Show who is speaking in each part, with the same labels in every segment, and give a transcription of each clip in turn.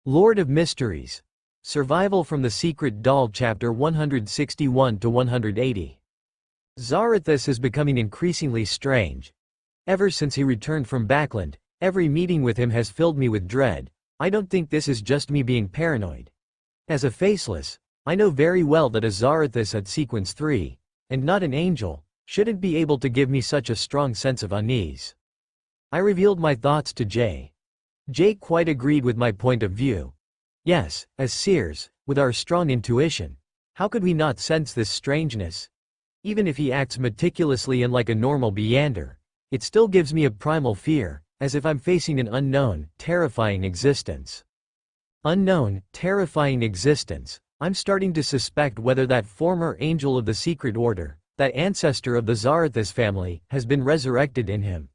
Speaker 1: Lord of Mysteries. Survival from the Secret Doll Chapter 161 to 180. Zarathus is becoming increasingly strange. Ever since he returned from Backland, every meeting with him has filled me with dread. I don't think this is just me being paranoid. As a faceless, I know very well that a Zarathus at Sequence 3, and not an angel, shouldn't be able to give me such a strong sense of unease. I revealed my thoughts to Jay. Jay quite agreed with my point of view. Yes, as seers, with our strong intuition, how could we not sense this strangeness? Even if he acts meticulously and like a normal Beander, it still gives me a primal fear, as if I'm facing an unknown, terrifying existence. Unknown, terrifying existence. I'm starting to suspect whether that former angel of the Secret Order, that ancestor of the Zarathus family, has been resurrected in him.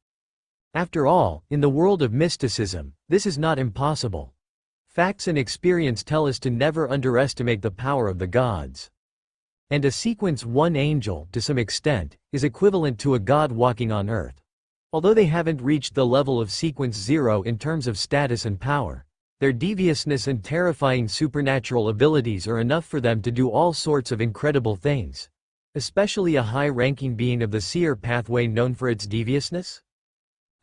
Speaker 1: After all, in the world of mysticism, this is not impossible. Facts and experience tell us to never underestimate the power of the gods. And a Sequence 1 angel, to some extent, is equivalent to a god walking on Earth. Although they haven't reached the level of Sequence 0 in terms of status and power, their deviousness and terrifying supernatural abilities are enough for them to do all sorts of incredible things. Especially a high-ranking being of the seer pathway known for its deviousness?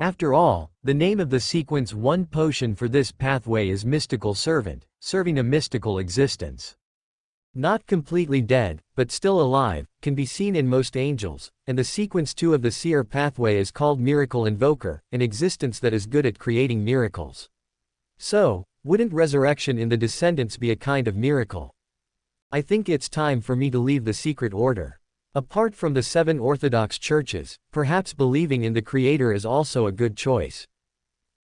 Speaker 1: After all, the name of the Sequence 1 potion for this pathway is Mystical Servant, serving a mystical existence. Not completely dead, but still alive, can be seen in most angels, and the Sequence 2 of the seer pathway is called Miracle Invoker, an existence that is good at creating miracles. So, wouldn't resurrection in the Descendants be a kind of miracle? I think it's time for me to leave the Secret Order. Apart from the 7 orthodox churches, perhaps believing in the Creator is also a good choice.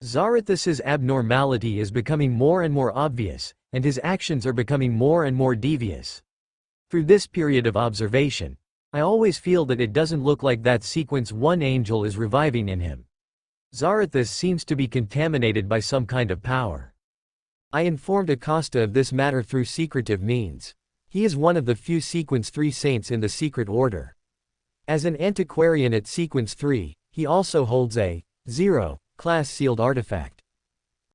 Speaker 1: Zarathus's abnormality is becoming more and more obvious, and his actions are becoming more and more devious. Through this period of observation, I always feel that it doesn't look like that Sequence 1 angel is reviving in him. Zarathus seems to be contaminated by some kind of power. I informed Acosta of this matter through secretive means. He is one of the few Sequence 3 saints in the Secret Order. As an antiquarian at Sequence 3, he also holds a 0 class sealed artifact.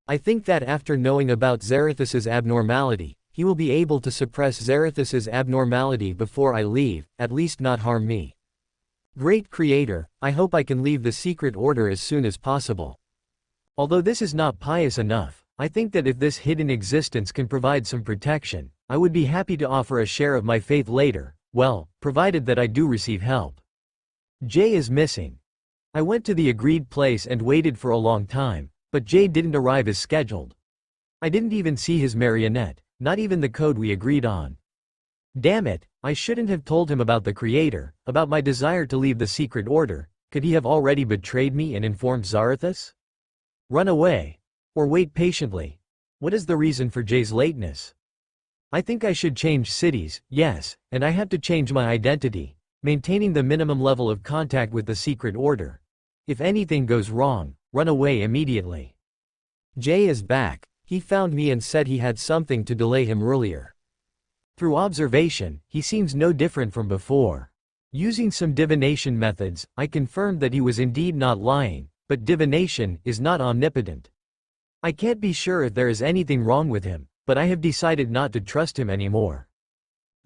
Speaker 1: I think that after knowing about Zarathus's abnormality, he will be able to suppress Zarathus's abnormality before I leave, at least not harm me. Great Creator, I hope I can leave the Secret Order as soon as possible. Although this is not pious enough, I think that if this hidden existence can provide some protection, I would be happy to offer a share of my faith later, well, provided that I do receive help. Jay is missing. I went to the agreed place and waited for a long time, but Jay didn't arrive as scheduled. I didn't even see his marionette, not even the code we agreed on. Damn it, I shouldn't have told him about the Creator, about my desire to leave the Secret Order. Could he have already betrayed me and informed Zarathus? Run away. Or wait patiently. What is the reason for Jay's lateness? I think I should change cities, yes, and I have to change my identity, maintaining the minimum level of contact with the Secret Order. If anything goes wrong, run away immediately. Jay is back. He found me and said he had something to delay him earlier. Through observation, he seems no different from before. Using some divination methods, I confirmed that he was indeed not lying, but divination is not omnipotent. I can't be sure if there is anything wrong with him, but I have decided not to trust him anymore.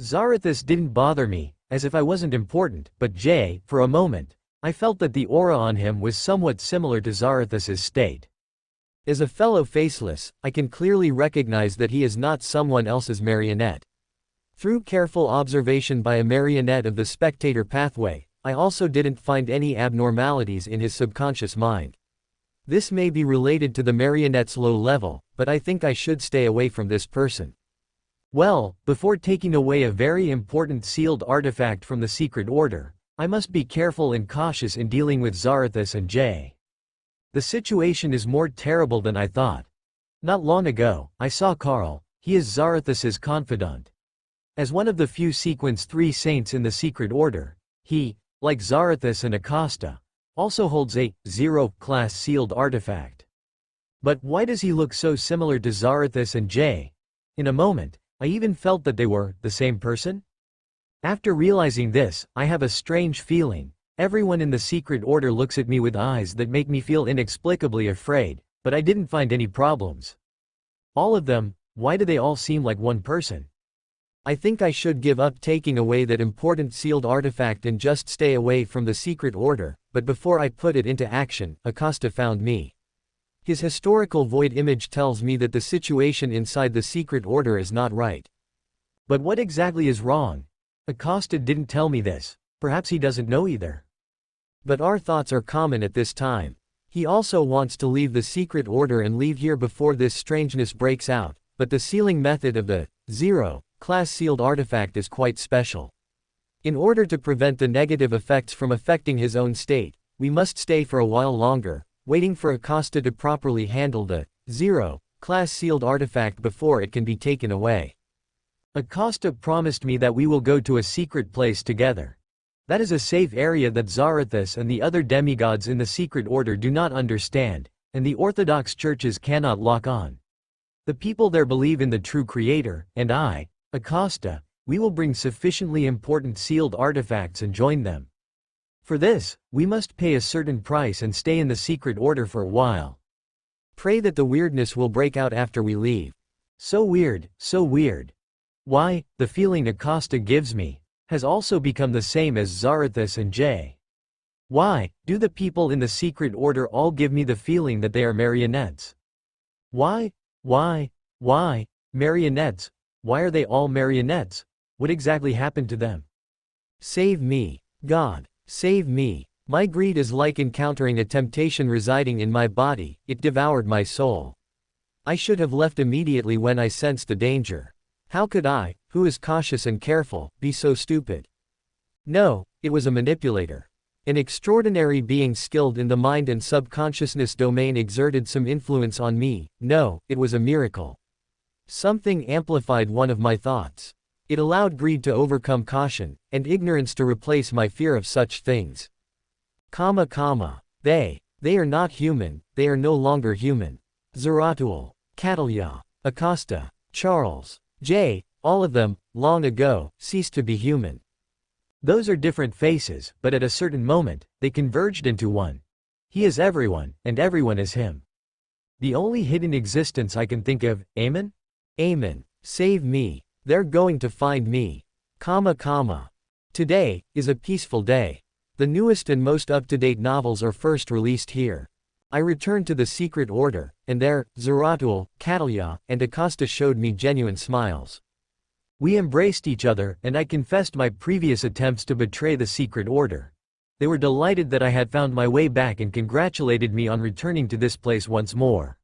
Speaker 1: Zarathus didn't bother me, as if I wasn't important, but Jay, for a moment, I felt that the aura on him was somewhat similar to Zarathus's state. As a fellow faceless, I can clearly recognize that he is not someone else's marionette. Through careful observation by a marionette of the spectator pathway, I also didn't find any abnormalities in his subconscious mind. This may be related to the marionette's low level, but I think I should stay away from this person. Well, before taking away a very important sealed artifact from the Secret Order, I must be careful and cautious in dealing with Zarathus and Jay. The situation is more terrible than I thought. Not long ago, I saw Carl. He is Zarathus's confidant. As one of the few Sequence 3 saints in the Secret Order, he, like Zarathus and Acosta, also holds a 0 class sealed artifact. But why does he look so similar to Zarathus and Jay? In a moment, I even felt that they were the same person. After realizing this, I have a strange feeling. Everyone in the Secret Order looks at me with eyes that make me feel inexplicably afraid, but I didn't find any problems. All of them, why do they all seem like one person? I think I should give up taking away that important sealed artifact and just stay away from the secret order, but before I put it into action, Acosta found me. His historical void image tells me that the situation inside the secret order is not right. But what exactly is wrong? Acosta didn't tell me this. Perhaps he doesn't know either. But our thoughts are common at this time. He also wants to leave the secret order and leave here before this strangeness breaks out, but the sealing method of the Zero class sealed artifact is quite special. In order to prevent the negative effects from affecting his own state, we must stay for a while longer, waiting for Acosta to properly handle the Zero class sealed artifact before it can be taken away. Acosta promised me that we will go to a secret place together. That is a safe area that Zarathus and the other demigods in the secret order do not understand, and the orthodox churches cannot lock on. The people there believe in the true creator, and I, Acosta, we will bring sufficiently important sealed artifacts and join them. For this, we must pay a certain price and stay in the secret order for a while. Pray that the weirdness will break out after we leave. So weird, so weird. Why, the feeling Acosta gives me has also become the same as Zarathus and Jay. Why do the people in the secret order all give me the feeling that they are marionettes? Why, marionettes? Why are they all marionettes? What exactly happened to them? Save me, God, save me. My greed is like encountering a temptation residing in my body, it devoured my soul. I should have left immediately when I sensed the danger. How could I, who is cautious and careful, be so stupid? No, it was a manipulator. An extraordinary being skilled in the mind and subconsciousness domain exerted some influence on me. No, it was a miracle. Something amplified one of my thoughts. It allowed greed to overcome caution, and ignorance to replace my fear of such things. They are not human, they are no longer human. Zeratul, Catalya, Acosta, Charles, J, all of them, long ago, ceased to be human. Those are different faces, but at a certain moment, they converged into one. He is everyone, and everyone is him. The only hidden existence I can think of, Amen? Amen. Save me. They're going to find me. Today is a peaceful day. The newest and most up-to-date novels are first released here. I returned to the secret order, and there, Zeratul, Catalya, and Acosta showed me genuine smiles. We embraced each other, and I confessed my previous attempts to betray the secret order. They were delighted that I had found my way back and congratulated me on returning to this place once more.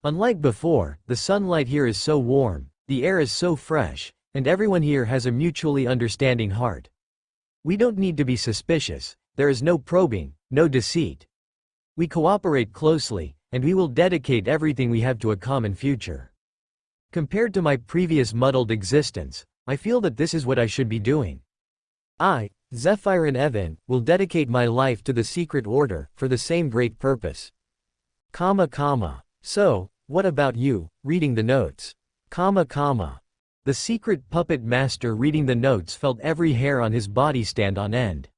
Speaker 1: Unlike before, the sunlight here is so warm, the air is so fresh, and everyone here has a mutually understanding heart. We don't need to be suspicious, there is no probing, no deceit. We cooperate closely, and we will dedicate everything we have to a common future. Compared to my previous muddled existence, I feel that this is what I should be doing. I, Zephyr and Evan, will dedicate my life to the secret order, for the same great purpose. So, what about you, reading the notes? The secret puppet master reading the notes felt every hair on his body stand on end.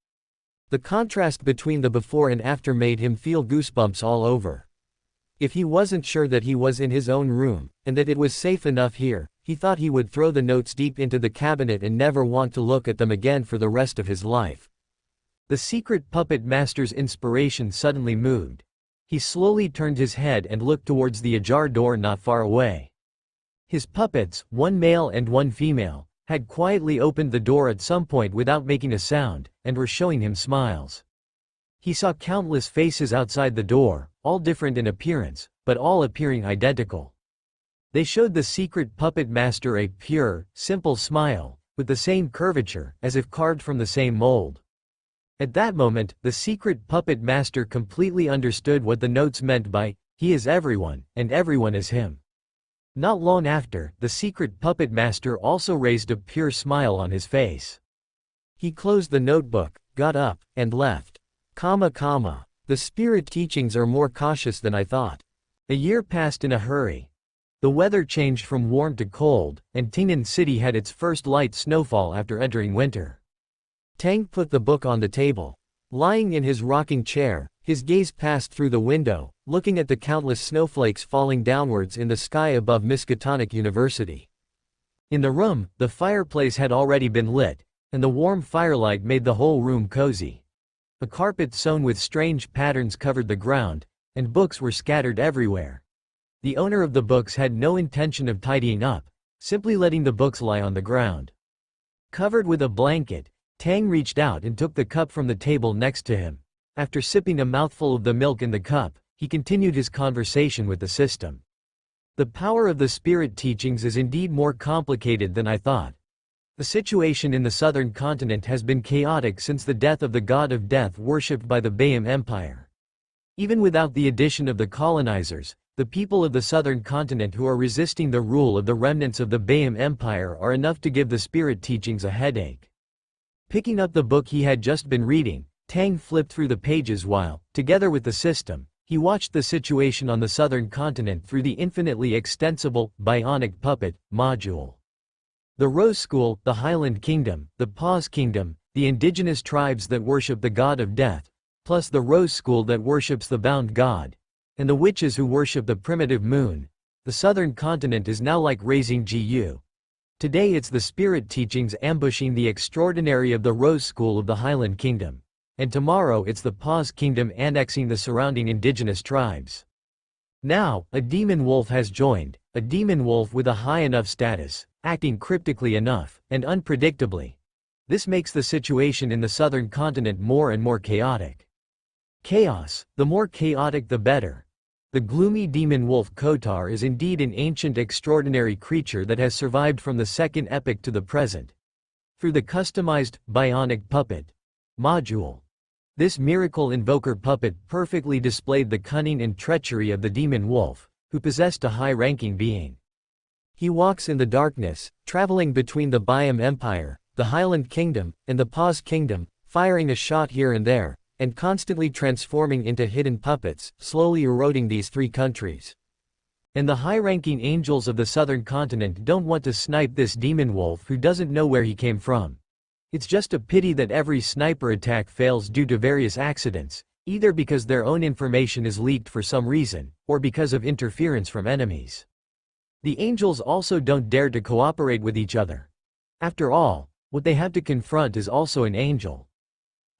Speaker 1: The contrast between the before and after made him feel goosebumps all over. If he wasn't sure that he was in his own room, and that it was safe enough here, he thought he would throw the notes deep into the cabinet and never want to look at them again for the rest of his life. The secret puppet master's inspiration suddenly moved. He slowly turned his head and looked towards the ajar door not far away. His puppets, one male and one female, had quietly opened the door at some point without making a sound, and were showing him smiles. He saw countless faces outside the door, all different in appearance, but all appearing identical. They showed the secret puppet master a pure, simple smile, with the same curvature, as if carved from the same mold. At that moment, the secret puppet master completely understood what the notes meant by, "He is everyone, and everyone is him." Not long after, the secret puppet master also raised a pure smile on his face. He closed the notebook, got up, and left. The spirit teachings are more cautious than I thought. A year passed in a hurry. The weather changed from warm to cold, and Tingnan City had its first light snowfall after entering winter. Tang put the book on the table. Lying in his rocking chair, his gaze passed through the window, looking at the countless snowflakes falling downwards in the sky above Miskatonic University. In the room, the fireplace had already been lit, and the warm firelight made the whole room cozy. A carpet sewn with strange patterns covered the ground, and books were scattered everywhere. The owner of the books had no intention of tidying up, simply letting the books lie on the ground. Covered with a blanket, Tang reached out and took the cup from the table next to him. After sipping a mouthful of the milk in the cup, he continued his conversation with the system. The power of the spirit teachings is indeed more complicated than I thought. The situation in the southern continent has been chaotic since the death of the god of death worshipped by the Bayam Empire. Even without the addition of the colonizers, the people of the southern continent who are resisting the rule of the remnants of the Bayam Empire are enough to give the spirit teachings a headache. Picking up the book he had just been reading, Tang flipped through the pages while, together with the system, he watched the situation on the southern continent through the infinitely extensible, bionic puppet module. The Rose School, the Highland Kingdom, the Pause Kingdom, the indigenous tribes that worship the god of death, plus the Rose School that worships the bound god, and the witches who worship the primitive moon. The southern continent is now like raising GU. Today it's the spirit teachings ambushing the extraordinary of the Rose School of the Highland Kingdom. And tomorrow it's the Pause Kingdom annexing the surrounding indigenous tribes. Now, a demon wolf has joined, a demon wolf with a high enough status, acting cryptically enough, and unpredictably. This makes the situation in the southern continent more and more chaotic. Chaos, the more chaotic the better. The gloomy demon wolf Kotar is indeed an ancient extraordinary creature that has survived from the second epoch to the present. Through the customized, bionic puppet module. This miracle invoker puppet perfectly displayed the cunning and treachery of the demon wolf, who possessed a high-ranking being. He walks in the darkness, traveling between the Bayam Empire, the Highland Kingdom, and the Pause Kingdom, firing a shot here and there, and constantly transforming into hidden puppets, slowly eroding these three countries. And the high-ranking angels of the southern continent don't want to snipe this demon wolf who doesn't know where he came from. It's just a pity that every sniper attack fails due to various accidents, either because their own information is leaked for some reason, or because of interference from enemies. The angels also don't dare to cooperate with each other. After all, what they have to confront is also an angel.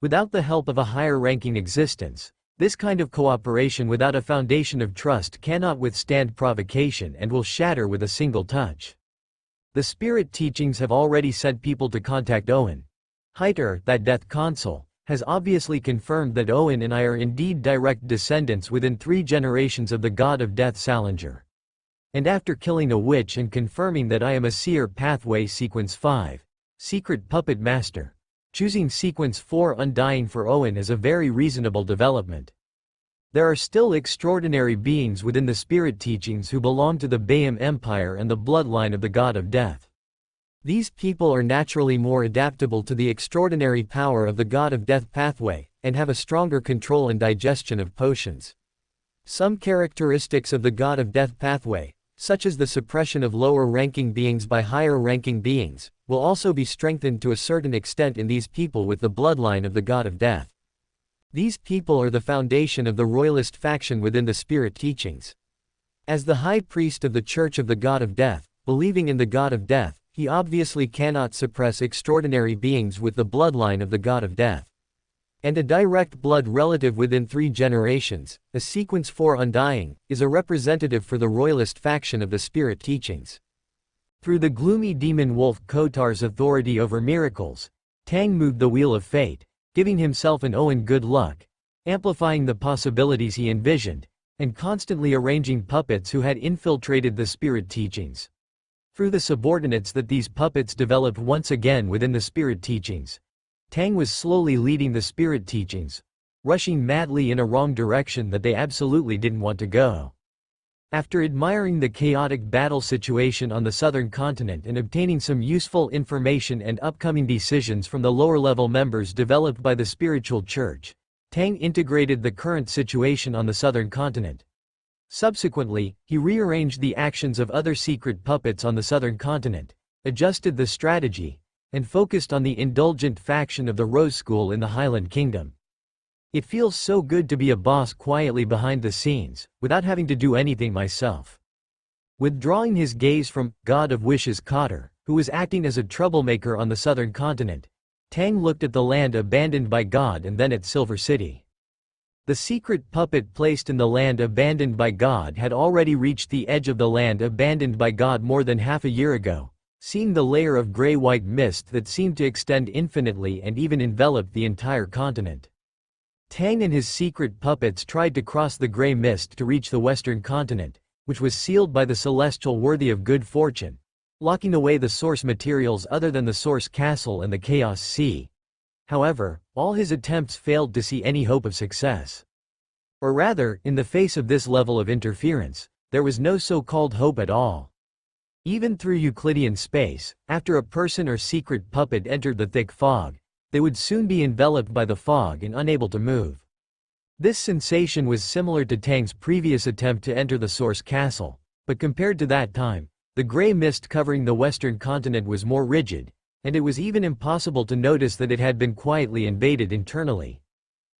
Speaker 1: Without the help of a higher-ranking existence, this kind of cooperation without a foundation of trust cannot withstand provocation and will shatter with a single touch. The spirit teachings have already sent people to contact Owen. Heiter, that death consul, has obviously confirmed that Owen and I are indeed direct descendants within 3 generations of the god of death Salinger. And after killing a witch and confirming that I am a seer pathway sequence 5, secret puppet master, choosing sequence 4 undying for Owen is a very reasonable development. There are still extraordinary beings within the spirit teachings who belong to the Bayam Empire and the bloodline of the god of death. These people are naturally more adaptable to the extraordinary power of the god of death pathway, and have a stronger control and digestion of potions. Some characteristics of the god of death pathway, such as the suppression of lower-ranking beings by higher-ranking beings, will also be strengthened to a certain extent in these people with the bloodline of the god of death. These people are the foundation of the royalist faction within the spirit teachings. As the high priest of the Church of the God of Death, believing in the god of death, he obviously cannot suppress extraordinary beings with the bloodline of the god of death. And a direct blood relative within 3 generations, a sequence 4 undying, is a representative for the royalist faction of the spirit teachings. Through the gloomy demon wolf Kotar's authority over miracles, Tang moved the wheel of fate, giving himself and Owen good luck, amplifying the possibilities he envisioned, and constantly arranging puppets who had infiltrated the spirit teachings. Through the subordinates that these puppets developed once again within the spirit teachings, Tang was slowly leading the spirit teachings, rushing madly in a wrong direction that they absolutely didn't want to go. After admiring the chaotic battle situation on the southern continent and obtaining some useful information and upcoming decisions from the lower-level members developed by the spiritual church, Tang integrated the current situation on the southern continent. Subsequently, he rearranged the actions of other secret puppets on the southern continent, adjusted the strategy, and focused on the indulgent faction of the Rose School in the Highland Kingdom. It feels so good to be a boss quietly behind the scenes, without having to do anything myself. Withdrawing his gaze from God of Wishes Cotter, who was acting as a troublemaker on the southern continent, Tang looked at the land abandoned by God and then at Silver City. The secret puppet placed in the land abandoned by God had already reached the edge of the land abandoned by God more than half a year ago, seeing the layer of gray-white mist that seemed to extend infinitely and even enveloped the entire continent. Tang and his secret puppets tried to cross the gray mist to reach the western continent, which was sealed by the celestial worthy of good fortune, locking away the source materials other than the source castle and the Chaos Sea. However, all his attempts failed to see any hope of success. Or rather, in the face of this level of interference, there was no so-called hope at all. Even through Euclidean space, after a person or secret puppet entered the thick fog, they would soon be enveloped by the fog and unable to move. This sensation was similar to Tang's previous attempt to enter the Source Castle, but compared to that time, the gray mist covering the western continent was more rigid, and it was even impossible to notice that it had been quietly invaded internally.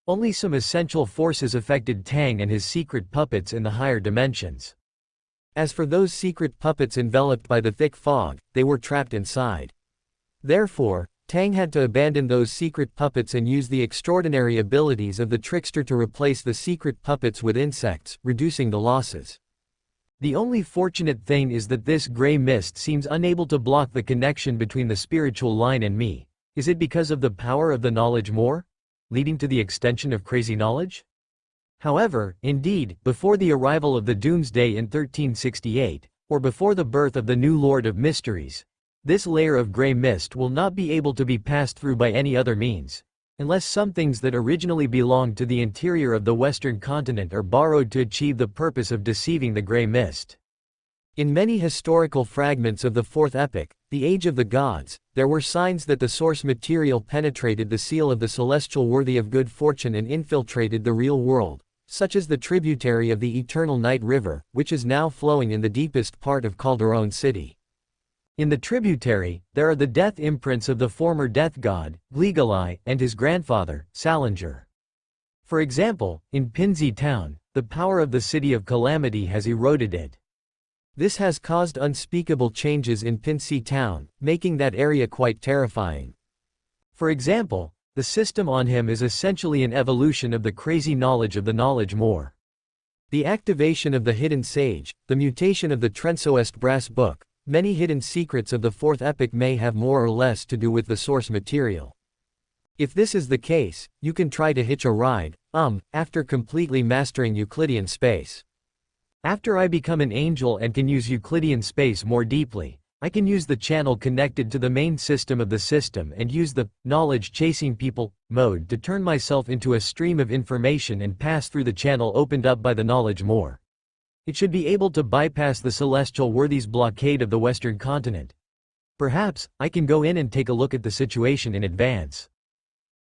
Speaker 1: Only some essential forces affected Tang and his secret puppets in the higher dimensions. As for those secret puppets enveloped by the thick fog, they were trapped inside. Therefore, Tang had to abandon those secret puppets and use the extraordinary abilities of the trickster to replace the secret puppets with insects, reducing the losses. The only fortunate thing is that this gray mist seems unable to block the connection between the spiritual line and me. Is it because of the power of the knowledge more, leading to the extension of crazy knowledge? However, indeed, before the arrival of the Doomsday in 1368, or before the birth of the new Lord of Mysteries, this layer of gray mist will not be able to be passed through by any other means, unless some things that originally belonged to the interior of the western continent are borrowed to achieve the purpose of deceiving the gray mist. In many historical fragments of the Fourth Epoch, the Age of the Gods, there were signs that the source material penetrated the seal of the celestial worthy of good fortune and infiltrated the real world, such as the tributary of the eternal Night River, which is now flowing in the deepest part of Calderon City. In the tributary, there are the death imprints of the former death god, Gligalai, and his grandfather, Salinger. For example, in Pinzi town, the power of the City of Calamity has eroded it. This has caused unspeakable changes in Pinzi town, making that area quite terrifying. For example, the system on him is essentially an evolution of the crazy knowledge of the knowledge more. The activation of the hidden sage, the mutation of the Trensoest brass book, many hidden secrets of the Fourth Epoch may have more or less to do with the source material. If this is the case, you can try to hitch a ride, after completely mastering Euclidean space. After I become an angel and can use Euclidean space more deeply, I can use the channel connected to the main system of the system and use the knowledge-chasing people mode to turn myself into a stream of information and pass through the channel opened up by the knowledge more. It should be able to bypass the celestial worthies blockade of the western continent. Perhaps, I can go in and take a look at the situation in advance.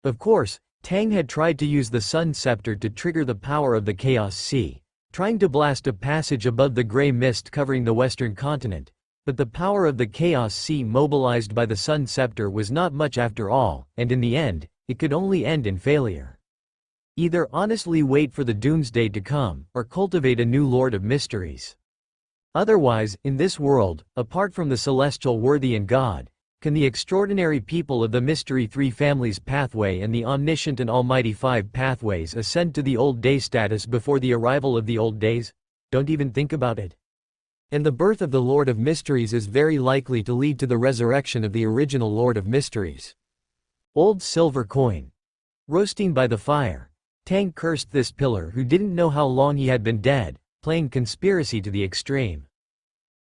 Speaker 1: Of course, Tang had tried to use the Sun Scepter to trigger the power of the Chaos Sea, trying to blast a passage above the gray mist covering the western continent, but the power of the Chaos Sea mobilized by the Sun Scepter was not much after all, and in the end, it could only end in failure. Either honestly wait for the Doomsday to come, or cultivate a new Lord of Mysteries. Otherwise, in this world, apart from the celestial worthy and God, can the extraordinary people of the Mystery 3 families pathway and the omniscient and almighty 5 pathways ascend to the old day status before the arrival of the old days? Don't even think about it. And the birth of the Lord of Mysteries is very likely to lead to the resurrection of the original Lord of Mysteries. Old silver coin. Roasting by the fire. Tang cursed this pillar who didn't know how long he had been dead, playing conspiracy to the extreme.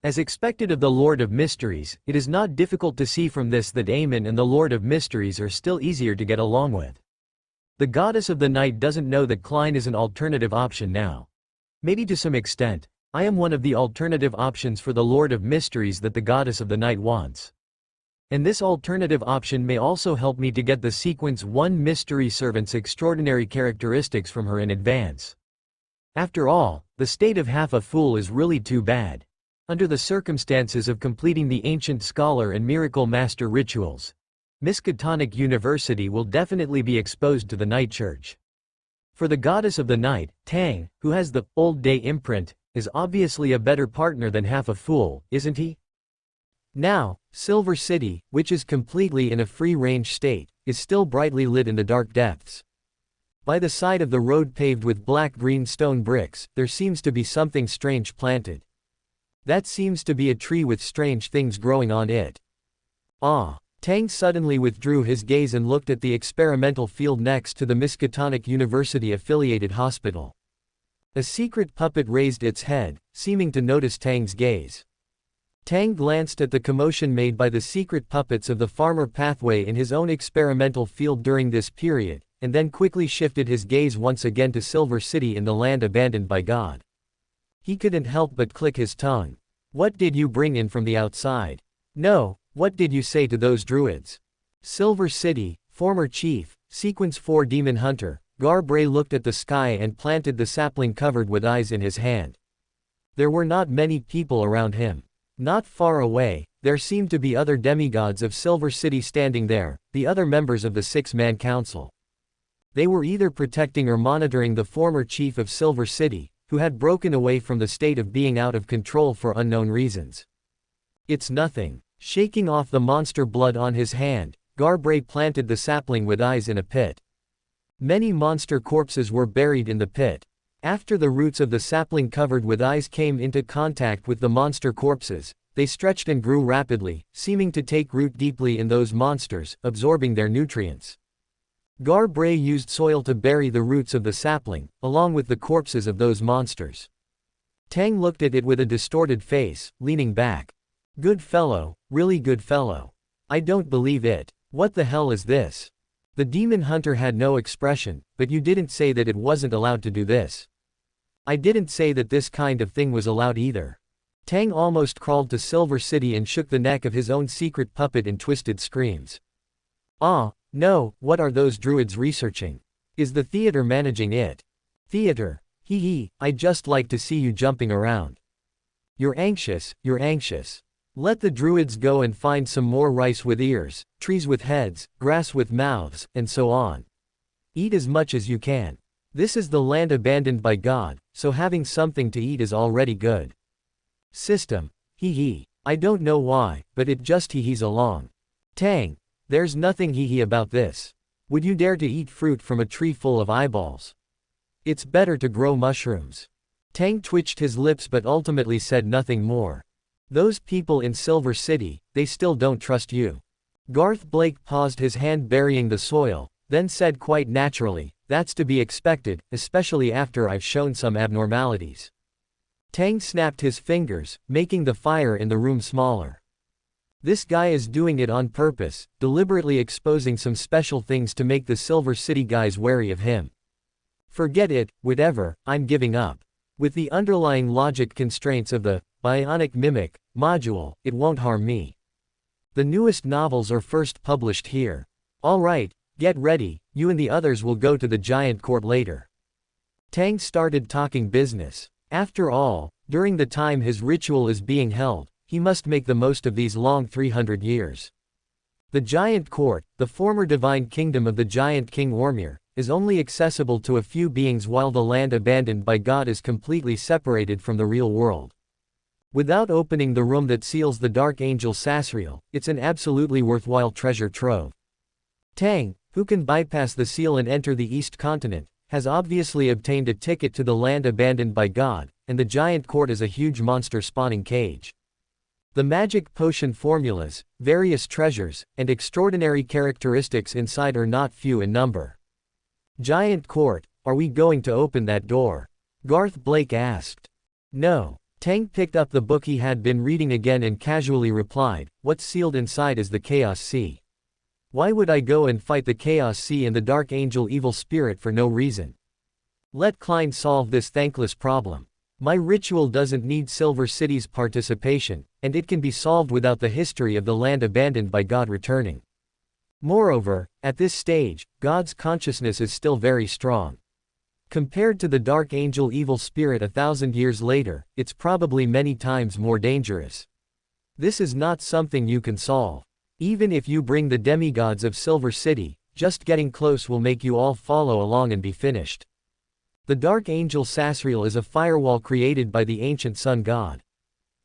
Speaker 1: As expected of the Lord of Mysteries, it is not difficult to see from this that Amon and the Lord of Mysteries are still easier to get along with. The Goddess of the Night doesn't know that Klein is an alternative option now. Maybe to some extent, I am one of the alternative options for the Lord of Mysteries that the Goddess of the Night wants. And this alternative option may also help me to get the Sequence 1 Mystery Servant's extraordinary characteristics from her in advance. After all, the state of half a fool is really too bad. Under the circumstances of completing the Ancient Scholar and Miracle Master rituals, Miskatonic University will definitely be exposed to the Night Church. For the goddess of the night, Tang, who has the old day imprint, is obviously a better partner than half a fool, isn't he? Now, Silver City, which is completely in a free-range state, is still brightly lit in the dark depths. By the side of the road paved with black-green stone bricks, there seems to be something strange planted. That seems to be a tree with strange things growing on it. Ah! Tang suddenly withdrew his gaze and looked at the experimental field next to the Miskatonic University-affiliated hospital. A secret puppet raised its head, seeming to notice Tang's gaze. Tang glanced at the commotion made by the secret puppets of the farmer pathway in his own experimental field during this period, and then quickly shifted his gaze once again to Silver City in the land abandoned by God. He couldn't help but click his tongue. What did you bring in from the outside? No, what did you say to those druids? Silver City, former chief, Sequence 4 demon hunter, Gar-Bray looked at the sky and planted the sapling covered with eyes in his hand. There were not many people around him. Not far away, there seemed to be other demigods of Silver City standing there, the other members of the six-man council. They were either protecting or monitoring the former chief of Silver City, who had broken away from the state of being out of control for unknown reasons. It's nothing. Shaking off the monster blood on his hand, Gar-Bray planted the sapling with eyes in a pit. Many monster corpses were buried in the pit. After the roots of the sapling covered with eyes came into contact with the monster corpses, they stretched and grew rapidly, seeming to take root deeply in those monsters, absorbing their nutrients. Gar-Bray used soil to bury the roots of the sapling, along with the corpses of those monsters. Tang looked at it with a distorted face, leaning back. Good fellow, really good fellow. I don't believe it. What the hell is this? The demon hunter had no expression, but you didn't say that it wasn't allowed to do this. I didn't say that this kind of thing was allowed either. Tang almost crawled to Silver City and shook the neck of his own secret puppet in twisted screams. Ah, no, what are those druids researching? Is the theater managing it? Theater? Hee hee, I'd just like to see you jumping around. You're anxious, you're anxious. Let the druids go and find some more rice with ears, trees with heads, grass with mouths, and so on. Eat as much as you can. This is the land abandoned by God, so having something to eat is already good. System. Hee hee. I don't know why, but it just hee hees along. Tang. There's nothing hee hee about this. Would you dare to eat fruit from a tree full of eyeballs? It's better to grow mushrooms. Tang twitched his lips but ultimately said nothing more. Those people in Silver City, they still don't trust you. Garth Blake paused, his hand burying the soil, then said quite naturally, that's to be expected, especially after I've shown some abnormalities. Tang snapped his fingers, making the fire in the room smaller. This guy is doing it on purpose, deliberately exposing some special things to make the Silver City guys wary of him. Forget it, whatever, I'm giving up. With the underlying logic constraints of the bionic mimic module, it won't harm me. The newest novels are first published here. All right, get ready, you and the others will go to the giant court later. Tang started talking business. After all, during the time his ritual is being held, he must make the most of these long 300 years. The giant court, the former divine kingdom of the giant king Ormir, is only accessible to a few beings while the land abandoned by God is completely separated from the real world. Without opening the room that seals the Dark Angel Sasriel, it's an absolutely worthwhile treasure trove. Tang, who can bypass the seal and enter the East Continent, has obviously obtained a ticket to the land abandoned by God, and the giant court is a huge monster spawning cage. The magic potion formulas, various treasures, and extraordinary characteristics inside are not few in number. Giant court, are we going to open that door? Garth Blake asked. No. Tang picked up the book he had been reading again and casually replied, what's sealed inside is the Chaos Sea. Why would I go and fight the Chaos Sea and the Dark Angel evil spirit for no reason? Let Klein solve this thankless problem. My ritual doesn't need Silver City's participation, and it can be solved without the history of the land abandoned by God returning. Moreover, at this stage, God's consciousness is still very strong. Compared to the Dark Angel evil spirit 1,000 years later, it's probably many times more dangerous. This is not something you can solve. Even if you bring the demigods of Silver City, just getting close will make you all follow along and be finished. The Dark Angel Sasriel is a firewall created by the ancient sun god.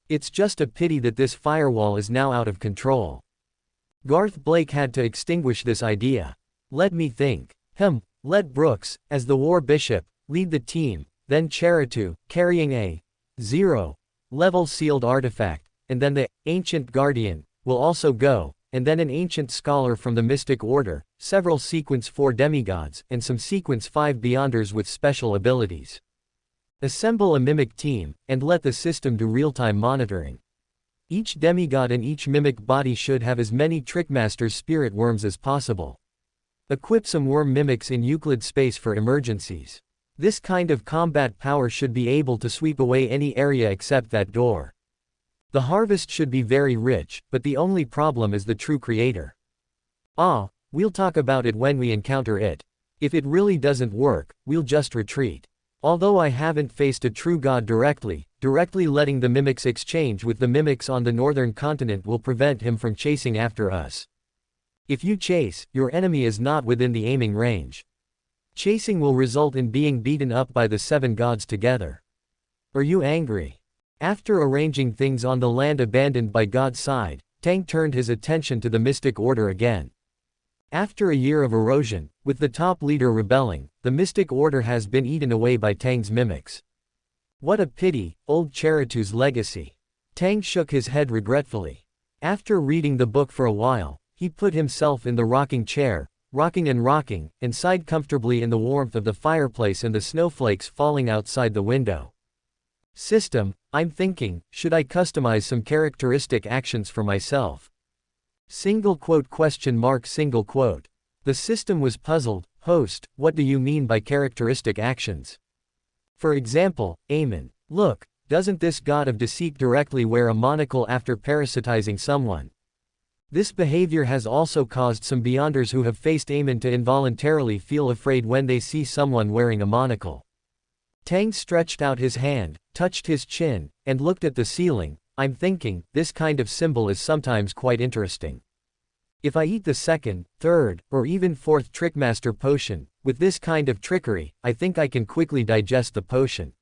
Speaker 1: It's just a pity that this firewall is now out of control. Garth Blake had to extinguish this idea. Let me think. Let Brooks, as the war bishop, lead the team, then Cheritu, carrying a 0-level sealed artifact, and then the Ancient Guardian will also go, and then an ancient scholar from the Mystic Order, several Sequence 4 demigods, and some Sequence 5 Beyonders with special abilities. Assemble a mimic team, and let the system do real-time monitoring. Each demigod and each mimic body should have as many Trickmaster's spirit worms as possible. Equip some worm mimics in Euclid space for emergencies. This kind of combat power should be able to sweep away any area except that door. The harvest should be very rich, but the only problem is the true creator. We'll talk about it when we encounter it. If it really doesn't work, we'll just retreat. Although I haven't faced a true god directly letting the mimics exchange with the mimics on the northern continent will prevent him from chasing after us. If you chase, your enemy is not within the aiming range. Chasing will result in being beaten up by the 7 gods together. Are you angry? After arranging things on the land abandoned by God's side, Tang turned his attention to the Mystic Order again. After a year of erosion, with the top leader rebelling, the Mystic Order has been eaten away by Tang's mimics. What a pity, old Cheritu's legacy. Tang shook his head regretfully. After reading the book for a while, he put himself in the rocking chair, rocking, and sighed comfortably in the warmth of the fireplace and the snowflakes falling outside the window. System, I'm thinking, should I customize some characteristic actions for myself? The system was puzzled. Host, what do you mean by characteristic actions? For example, Amon. Look, doesn't this god of deceit directly wear a monocle after parasitizing someone? This behavior has also caused some Beyonders who have faced Amon to involuntarily feel afraid when they see someone wearing a monocle. Tang stretched out his hand, touched his chin, and looked at the ceiling. I'm thinking, this kind of symbol is sometimes quite interesting. If I eat the 2nd, 3rd, or even 4th Trickmaster potion, with this kind of trickery, I think I can quickly digest the potion.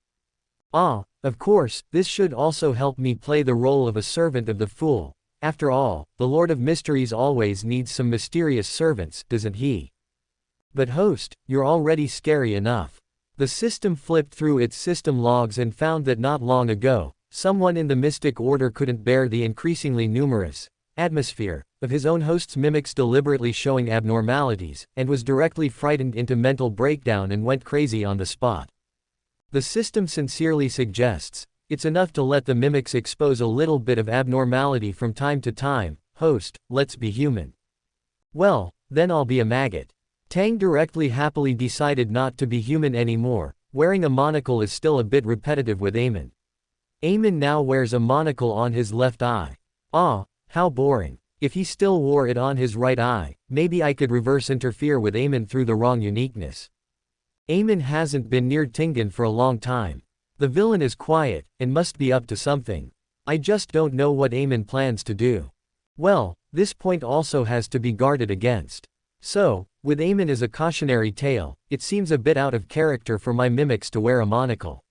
Speaker 1: Of course, this should also help me play the role of a servant of the fool. After all, the Lord of Mysteries always needs some mysterious servants, doesn't he? But host, you're already scary enough. The system flipped through its system logs and found that not long ago, someone in the Mystic Order couldn't bear the increasingly numerous atmosphere of his own host's mimics deliberately showing abnormalities, and was directly frightened into mental breakdown and went crazy on the spot. The system sincerely suggests, it's enough to let the mimics expose a little bit of abnormality from time to time. Host, let's be human. Well, then I'll be a maggot. Tang directly happily decided not to be human anymore. Wearing a monocle is still a bit repetitive with Amon. Amon now wears a monocle on his left eye. How boring. If he still wore it on his right eye, maybe I could reverse interfere with Amon through the wrong uniqueness. Amon hasn't been near Tingan for a long time. The villain is quiet, and must be up to something. I just don't know what Amon plans to do. Well, this point also has to be guarded against. So, with Amon as a cautionary tale, it seems a bit out of character for my mimics to wear a monocle.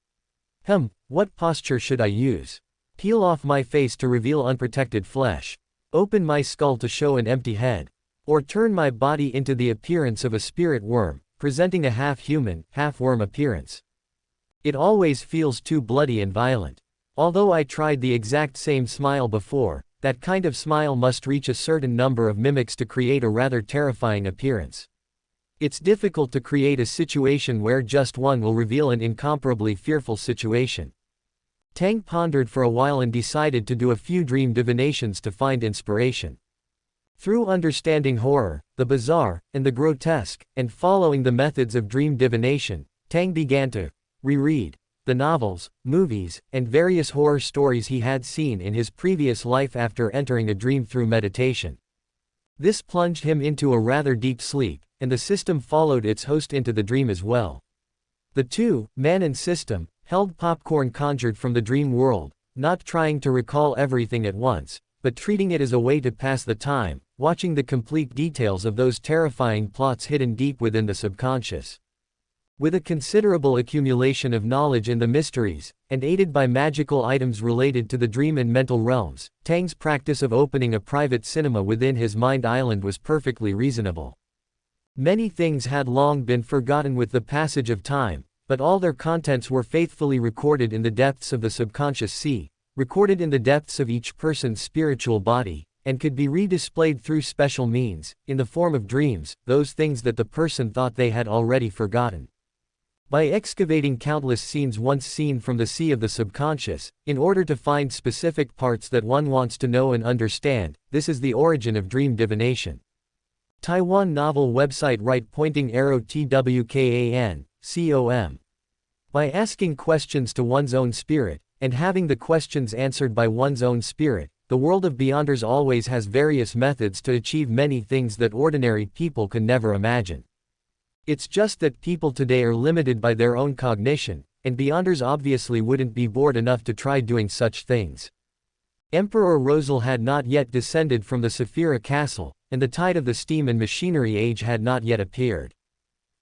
Speaker 1: What posture should I use? Peel off my face to reveal unprotected flesh. Open my skull to show an empty head. Or turn my body into the appearance of a spirit worm, presenting a half-human, half-worm appearance. It always feels too bloody and violent. Although I tried the exact same smile before, that kind of smile must reach a certain number of mimics to create a rather terrifying appearance. It's difficult to create a situation where just one will reveal an incomparably fearful situation. Tang pondered for a while and decided to do a few dream divinations to find inspiration. Through understanding horror, the bizarre, and the grotesque, and following the methods of dream divination, Tang began to reread the novels, movies, and various horror stories he had seen in his previous life after entering a dream through meditation. This plunged him into a rather deep sleep, and the system followed its host into the dream as well. The two, man and system, held popcorn conjured from the dream world, not trying to recall everything at once, but treating it as a way to pass the time, watching the complete details of those terrifying plots hidden deep within the subconscious. With a considerable accumulation of knowledge in the mysteries, and aided by magical items related to the dream and mental realms, Tang's practice of opening a private cinema within his mind island was perfectly reasonable. Many things had long been forgotten with the passage of time, but all their contents were faithfully recorded in the depths of the subconscious sea, recorded in the depths of each person's spiritual body, and could be redisplayed through special means, in the form of dreams, those things that the person thought they had already forgotten. By excavating countless scenes once seen from the sea of the subconscious, in order to find specific parts that one wants to know and understand, this is the origin of dream divination. Taiwan novel website right-twkan.com. By asking questions to one's own spirit, and having the questions answered by one's own spirit, the world of Beyonders always has various methods to achieve many things that ordinary people can never imagine. It's just that people today are limited by their own cognition, and Beyonders obviously wouldn't be bored enough to try doing such things. Emperor Rosal had not yet descended from the Saphira castle, and the tide of the steam and machinery age had not yet appeared.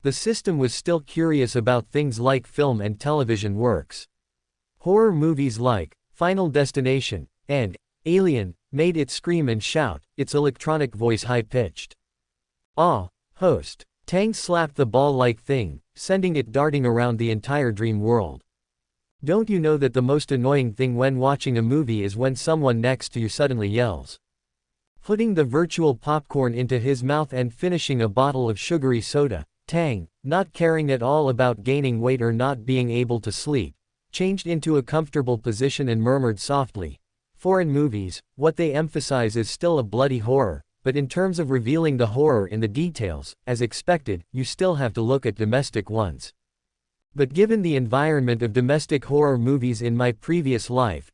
Speaker 1: The system was still curious about things like film and television works. Horror movies like Final Destination and Alien made it scream and shout, its electronic voice high-pitched. "Ah, host." Tang slapped the ball-like thing, sending it darting around the entire dream world. Don't you know that the most annoying thing when watching a movie is when someone next to you suddenly yells? Putting the virtual popcorn into his mouth and finishing a bottle of sugary soda, Tang, not caring at all about gaining weight or not being able to sleep, changed into a comfortable position and murmured softly, "Foreign movies, what they emphasize is still a bloody horror. But in terms of revealing the horror in the details, as expected, you still have to look at domestic ones. But given the environment of domestic horror movies in my previous life,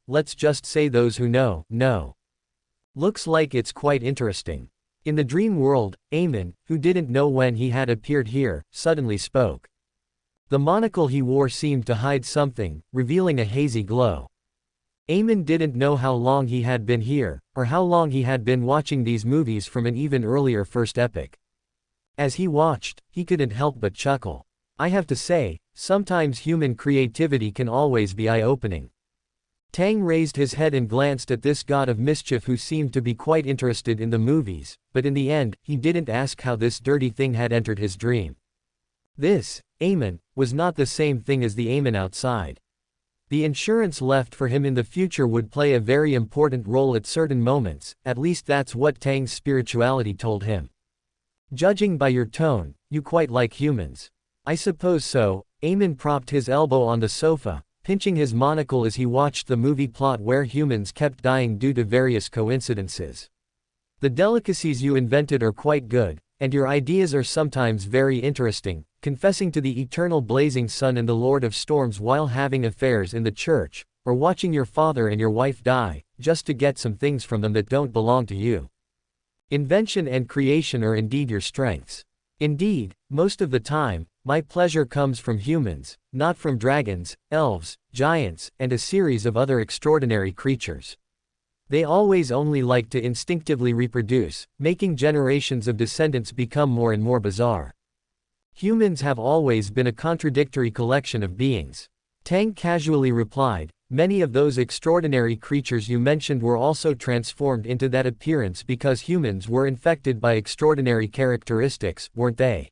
Speaker 1: let's just say those who know. Looks like it's quite interesting." In the dream world, Eamon, who didn't know when he had appeared here, suddenly spoke. The monocle he wore seemed to hide something, revealing a hazy glow. Eamon didn't know how long he had been here, or how long he had been watching these movies from an even earlier First Epoch. As he watched, he couldn't help but chuckle. I have to say, sometimes human creativity can always be eye-opening. Tang raised his head and glanced at this god of mischief who seemed to be quite interested in the movies, but in the end, he didn't ask how this dirty thing had entered his dream. This, Eamon, was not the same thing as the Eamon outside. The insurance left for him in the future would play a very important role at certain moments, at least that's what Tang's spirituality told him. Judging by your tone, you quite like humans. I suppose so. Eamon propped his elbow on the sofa, pinching his monocle as he watched the movie plot where humans kept dying due to various coincidences. The delicacies you invented are quite good, and your ideas are sometimes very interesting, confessing to the eternal blazing sun and the Lord of Storms while having affairs in the church, or watching your father and your wife die, just to get some things from them that don't belong to you. Invention and creation are indeed your strengths. Indeed, most of the time, my pleasure comes from humans, not from dragons, elves, giants, and a series of other extraordinary creatures. They always only like to instinctively reproduce, making generations of descendants become more and more bizarre. Humans have always been a contradictory collection of beings. Tang casually replied, many of those extraordinary creatures you mentioned were also transformed into that appearance because humans were infected by extraordinary characteristics, weren't they?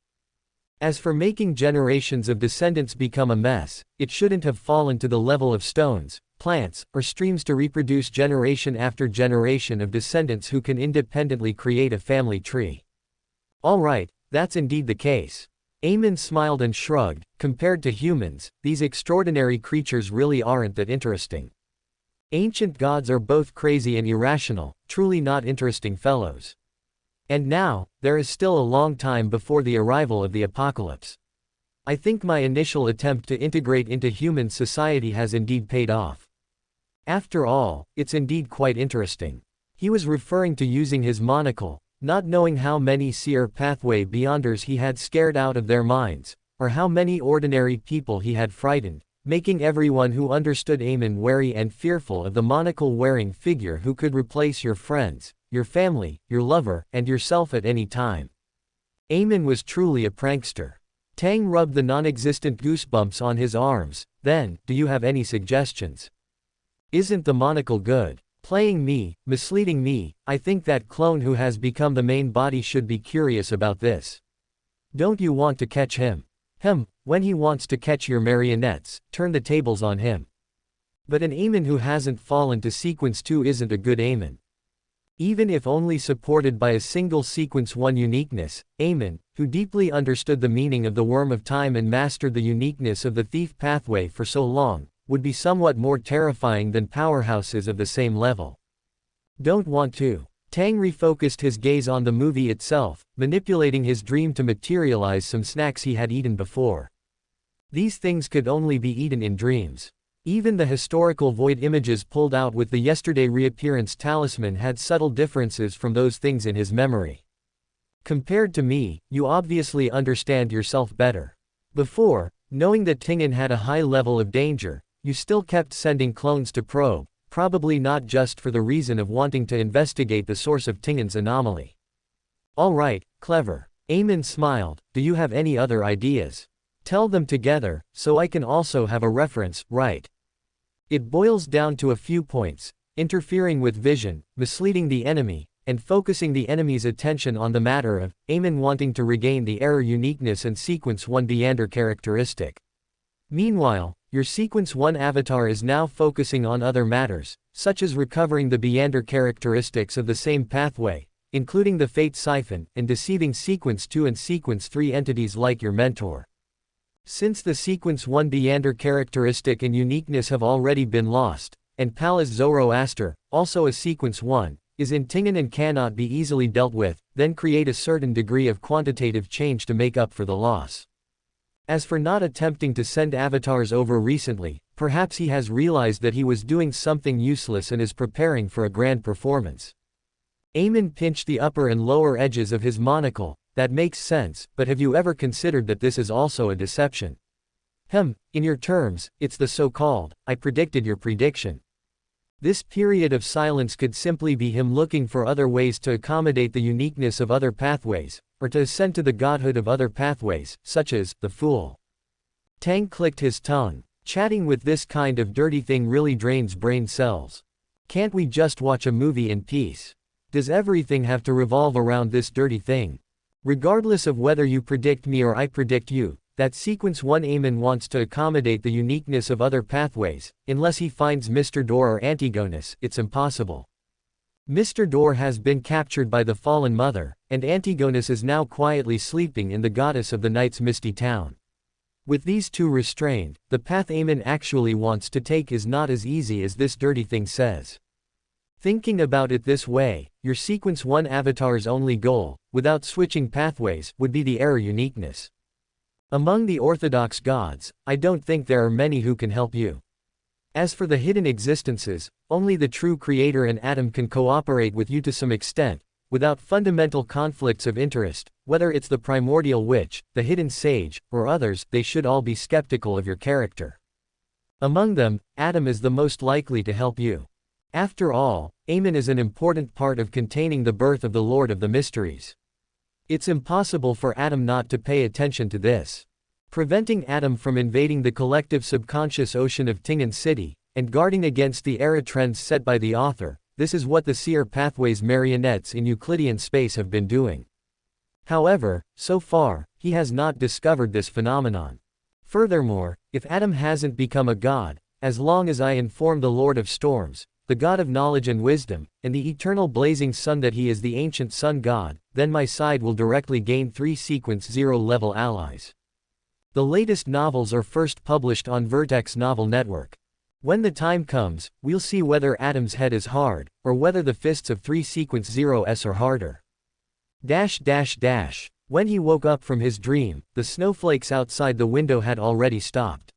Speaker 1: As for making generations of descendants become a mess, it shouldn't have fallen to the level of stones, plants, or streams to reproduce generation after generation of descendants who can independently create a family tree. All right, that's indeed the case. Eamon smiled and shrugged. Compared to humans, these extraordinary creatures really aren't that interesting. Ancient gods are both crazy and irrational, truly not interesting fellows. And now, there is still a long time before the arrival of the apocalypse. I think my initial attempt to integrate into human society has indeed paid off. After all, it's indeed quite interesting. He was referring to using his monocle, not knowing how many seer pathway beyonders he had scared out of their minds, or how many ordinary people he had frightened, making everyone who understood Eamon wary and fearful of the monocle-wearing figure who could replace your friends, your family, your lover, and yourself at any time. Eamon was truly a prankster. Tang rubbed the non-existent goosebumps on his arms. Then, do you have any suggestions? Isn't the monocle good? Playing me, misleading me, I think that clone who has become the main body should be curious about this. Don't you want to catch him? When he wants to catch your marionettes, turn the tables on him. But an Amon who hasn't fallen to sequence 2 isn't a good Amon. Even if only supported by a single sequence 1 uniqueness, Amon, who deeply understood the meaning of the Worm of Time and mastered the uniqueness of the Thief pathway for so long, would be somewhat more terrifying than powerhouses of the same level. Don't want to. Tang refocused his gaze on the movie itself, manipulating his dream to materialize some snacks he had eaten before. These things could only be eaten in dreams. Even the historical void images pulled out with the yesterday reappearance talisman had subtle differences from those things in his memory. Compared to me, you obviously understand yourself better. Before, knowing that Tingen had a high level of danger, you still kept sending clones to probe, probably not just for the reason of wanting to investigate the source of Tingen's anomaly. All right, clever. Amon smiled. Do you have any other ideas? Tell them together, so I can also have a reference, right? It boils down to a few points: interfering with vision, misleading the enemy, and focusing the enemy's attention on the matter of Amon wanting to regain the error uniqueness and sequence 1 Beander characteristic. Meanwhile, your sequence 1 avatar is now focusing on other matters, such as recovering the Beander characteristics of the same pathway, including the Fate Siphon, and deceiving sequence 2 and sequence 3 entities like your mentor. Since the sequence 1 Beander characteristic and uniqueness have already been lost, and Palace Zoroaster, also a sequence 1, is in Tingen and cannot be easily dealt with, then create a certain degree of quantitative change to make up for the loss. As for not attempting to send avatars over recently, perhaps he has realized that he was doing something useless and is preparing for a grand performance. Amon pinched the upper and lower edges of his monocle. That makes sense, but have you ever considered that this is also a deception? In your terms, it's the so-called, I predicted your prediction. This period of silence could simply be him looking for other ways to accommodate the uniqueness of other pathways, or to ascend to the godhood of other pathways, such as, the Fool. Tang clicked his tongue. Chatting with this kind of dirty thing really drains brain cells. Can't we just watch a movie in peace? Does everything have to revolve around this dirty thing? Regardless of whether you predict me or I predict you, that sequence 1 Amon wants to accommodate the uniqueness of other pathways. Unless he finds Mr. Door or Antigonus, it's impossible. Mr. Door has been captured by the Fallen Mother, and Antigonus is now quietly sleeping in the goddess of the night's misty town. With these two restrained, the path Amon actually wants to take is not as easy as this dirty thing says. Thinking about it this way, your sequence 1 avatar's only goal, without switching pathways, would be the error uniqueness. Among the orthodox gods, I don't think there are many who can help you. As for the hidden existences, only the true creator and Adam can cooperate with you to some extent, without fundamental conflicts of interest. Whether it's the primordial witch, the hidden sage, or others, they should all be skeptical of your character. Among them, Adam is the most likely to help you. After all, Amon is an important part of containing the birth of the Lord of the Mysteries. It's impossible for Adam not to pay attention to this. Preventing Adam from invading the collective subconscious ocean of Tingen City, and guarding against the era trends set by the author, this is what the Seer Pathways marionettes in Euclidean space have been doing. However, so far, he has not discovered this phenomenon. Furthermore, if Adam hasn't become a god, as long as I inform the Lord of Storms, the God of knowledge and wisdom, and the eternal blazing sun that he is the ancient sun god, then my side will directly gain 3 sequence 0 level allies. The latest novels are first published on Vertex Novel Network. When the time comes, we'll see whether Adam's head is hard, or whether the fists of 3 sequence 0s are harder. When he woke up from his dream, the snowflakes outside the window had already stopped.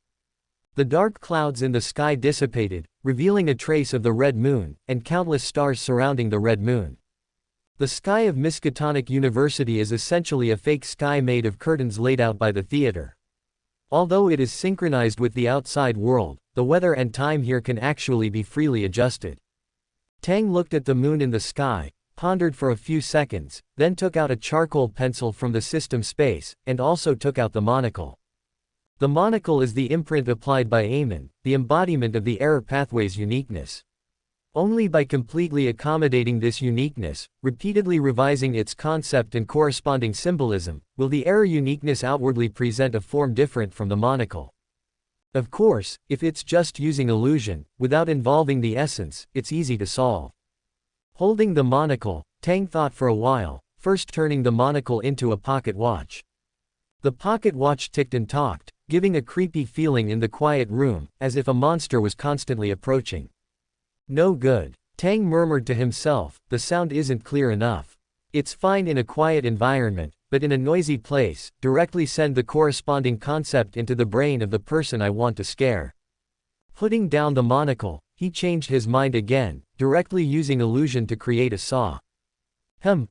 Speaker 1: The dark clouds in the sky dissipated, revealing a trace of the red moon, and countless stars surrounding the red moon. The sky of Miskatonic University is essentially a fake sky made of curtains laid out by the theater. Although it is synchronized with the outside world, the weather and time here can actually be freely adjusted. Tang looked at the moon in the sky, pondered for a few seconds, then took out a charcoal pencil from the system space, and also took out the monocle. The monocle is the imprint applied by Amon, the embodiment of the error pathway's uniqueness. Only by completely accommodating this uniqueness, repeatedly revising its concept and corresponding symbolism, will the error uniqueness outwardly present a form different from the monocle. Of course, if it's just using illusion, without involving the essence, it's easy to solve. Holding the monocle, Tang thought for a while, first turning the monocle into a pocket watch. The pocket watch ticked and talked, giving a creepy feeling in the quiet room, as if a monster was constantly approaching. No good. Tang murmured to himself, the sound isn't clear enough. It's fine in a quiet environment, but in a noisy place, directly send the corresponding concept into the brain of the person I want to scare. Putting down the monocle, he changed his mind again, directly using illusion to create a saw.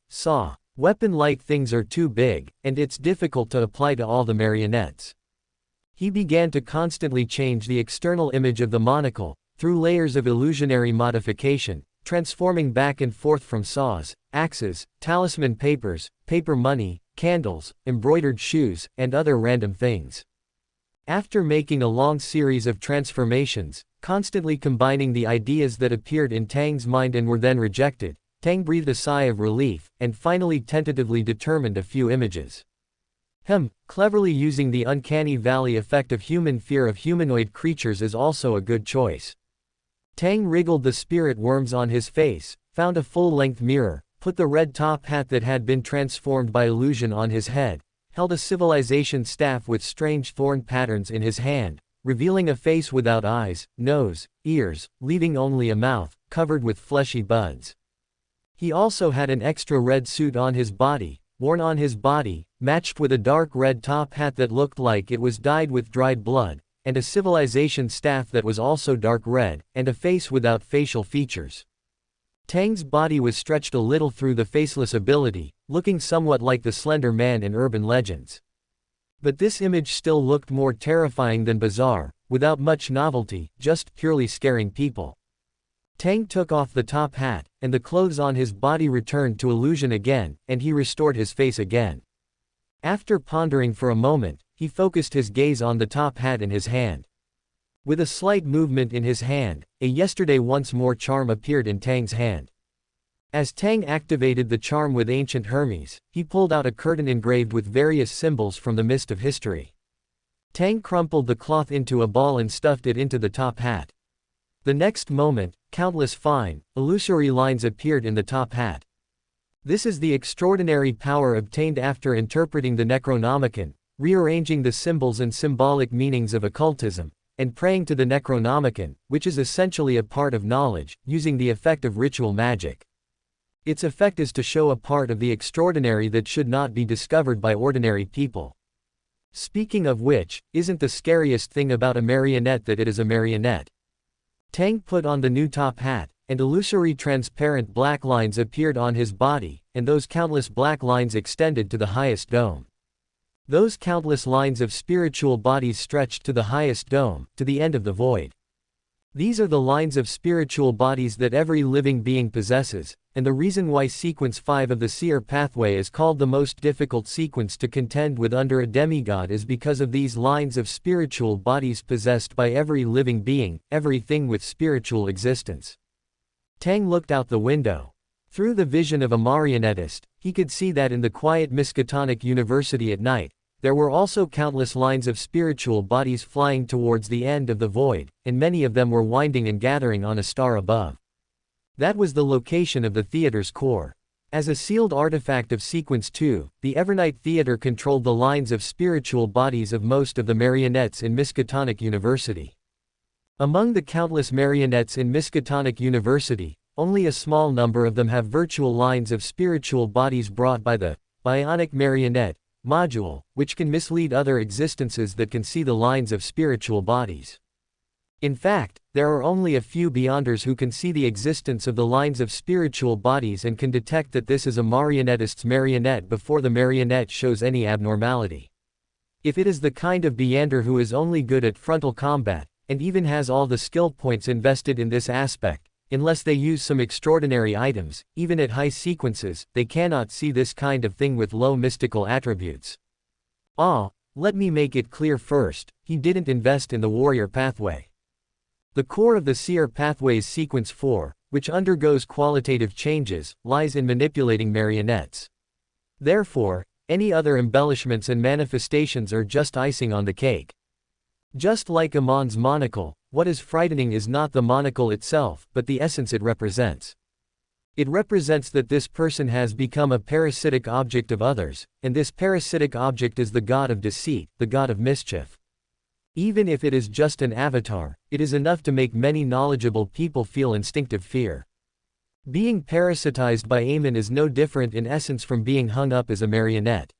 Speaker 1: Saw. Weapon-like things are too big, and it's difficult to apply to all the marionettes. He began to constantly change the external image of the monocle, through layers of illusionary modification, transforming back and forth from saws, axes, talisman papers, paper money, candles, embroidered shoes, and other random things. After making a long series of transformations, constantly combining the ideas that appeared in Tang's mind and were then rejected, Tang breathed a sigh of relief, and finally tentatively determined a few images. Cleverly using the uncanny valley effect of human fear of humanoid creatures is also a good choice. Tang wriggled the spirit worms on his face, found a full-length mirror, put the red top hat that had been transformed by illusion on his head, held a civilization staff with strange thorn patterns in his hand, revealing a face without eyes, nose, ears, leaving only a mouth, covered with fleshy buds. He also had an extra red suit on his body, worn on his body, matched with a dark red top hat that looked like it was dyed with dried blood, and a civilization staff that was also dark red, and a face without facial features. Tang's body was stretched a little through the faceless ability, looking somewhat like the Slender Man in urban legends. But this image still looked more terrifying than bizarre, without much novelty, just purely scaring people. Tang took off the top hat, and the clothes on his body returned to illusion again, and he restored his face again. After pondering for a moment, he focused his gaze on the top hat in his hand. With a slight movement in his hand, a yesterday once more charm appeared in Tang's hand. As Tang activated the charm with ancient Hermes, he pulled out a curtain engraved with various symbols from the mist of history. Tang crumpled the cloth into a ball and stuffed it into the top hat. The next moment, countless fine, illusory lines appeared in the top hat. This is the extraordinary power obtained after interpreting the Necronomicon, rearranging the symbols and symbolic meanings of occultism, and praying to the Necronomicon, which is essentially a part of knowledge, using the effect of ritual magic. Its effect is to show a part of the extraordinary that should not be discovered by ordinary people. Speaking of which, isn't the scariest thing about a marionette that it is a marionette? Tang put on the new top hat, and illusory transparent black lines appeared on his body, and those countless black lines extended to the highest dome. Those countless lines of spiritual bodies stretched to the highest dome, to the end of the void. These are the lines of spiritual bodies that every living being possesses, and the reason why sequence 5 of the seer pathway is called the most difficult sequence to contend with under a demigod is because of these lines of spiritual bodies possessed by every living being, everything with spiritual existence. Tang looked out the window. Through the vision of a marionettist, he could see that in the quiet Miskatonic University at night, there were also countless lines of spiritual bodies flying towards the end of the void, and many of them were winding and gathering on a star above. That was the location of the theater's core. As a sealed artifact of Sequence 2, the Evernight Theater controlled the lines of spiritual bodies of most of the marionettes in Miskatonic University. Among the countless marionettes in Miskatonic University, only a small number of them have virtual lines of spiritual bodies brought by the bionic marionette module, which can mislead other existences that can see the lines of spiritual bodies. In fact, there are only a few beyonders who can see the existence of the lines of spiritual bodies and can detect that this is a marionettist's marionette before the marionette shows any abnormality. If it is the kind of beyonder who is only good at frontal combat, and even has all the skill points invested in this aspect, unless they use some extraordinary items. Even at high sequences, they cannot see this kind of thing with low mystical attributes. Let me make it clear first, he didn't invest in the warrior pathway. The core of the seer pathway's sequence 4, which undergoes qualitative changes, lies in manipulating marionettes. Therefore, any other embellishments and manifestations are just icing on the cake. Just like Amon's monocle, what is frightening is not the monocle itself, but the essence it represents. It represents that this person has become a parasitic object of others, and this parasitic object is the god of deceit, the god of mischief. Even if it is just an avatar, it is enough to make many knowledgeable people feel instinctive fear. Being parasitized by Amon is no different in essence from being hung up as a marionette.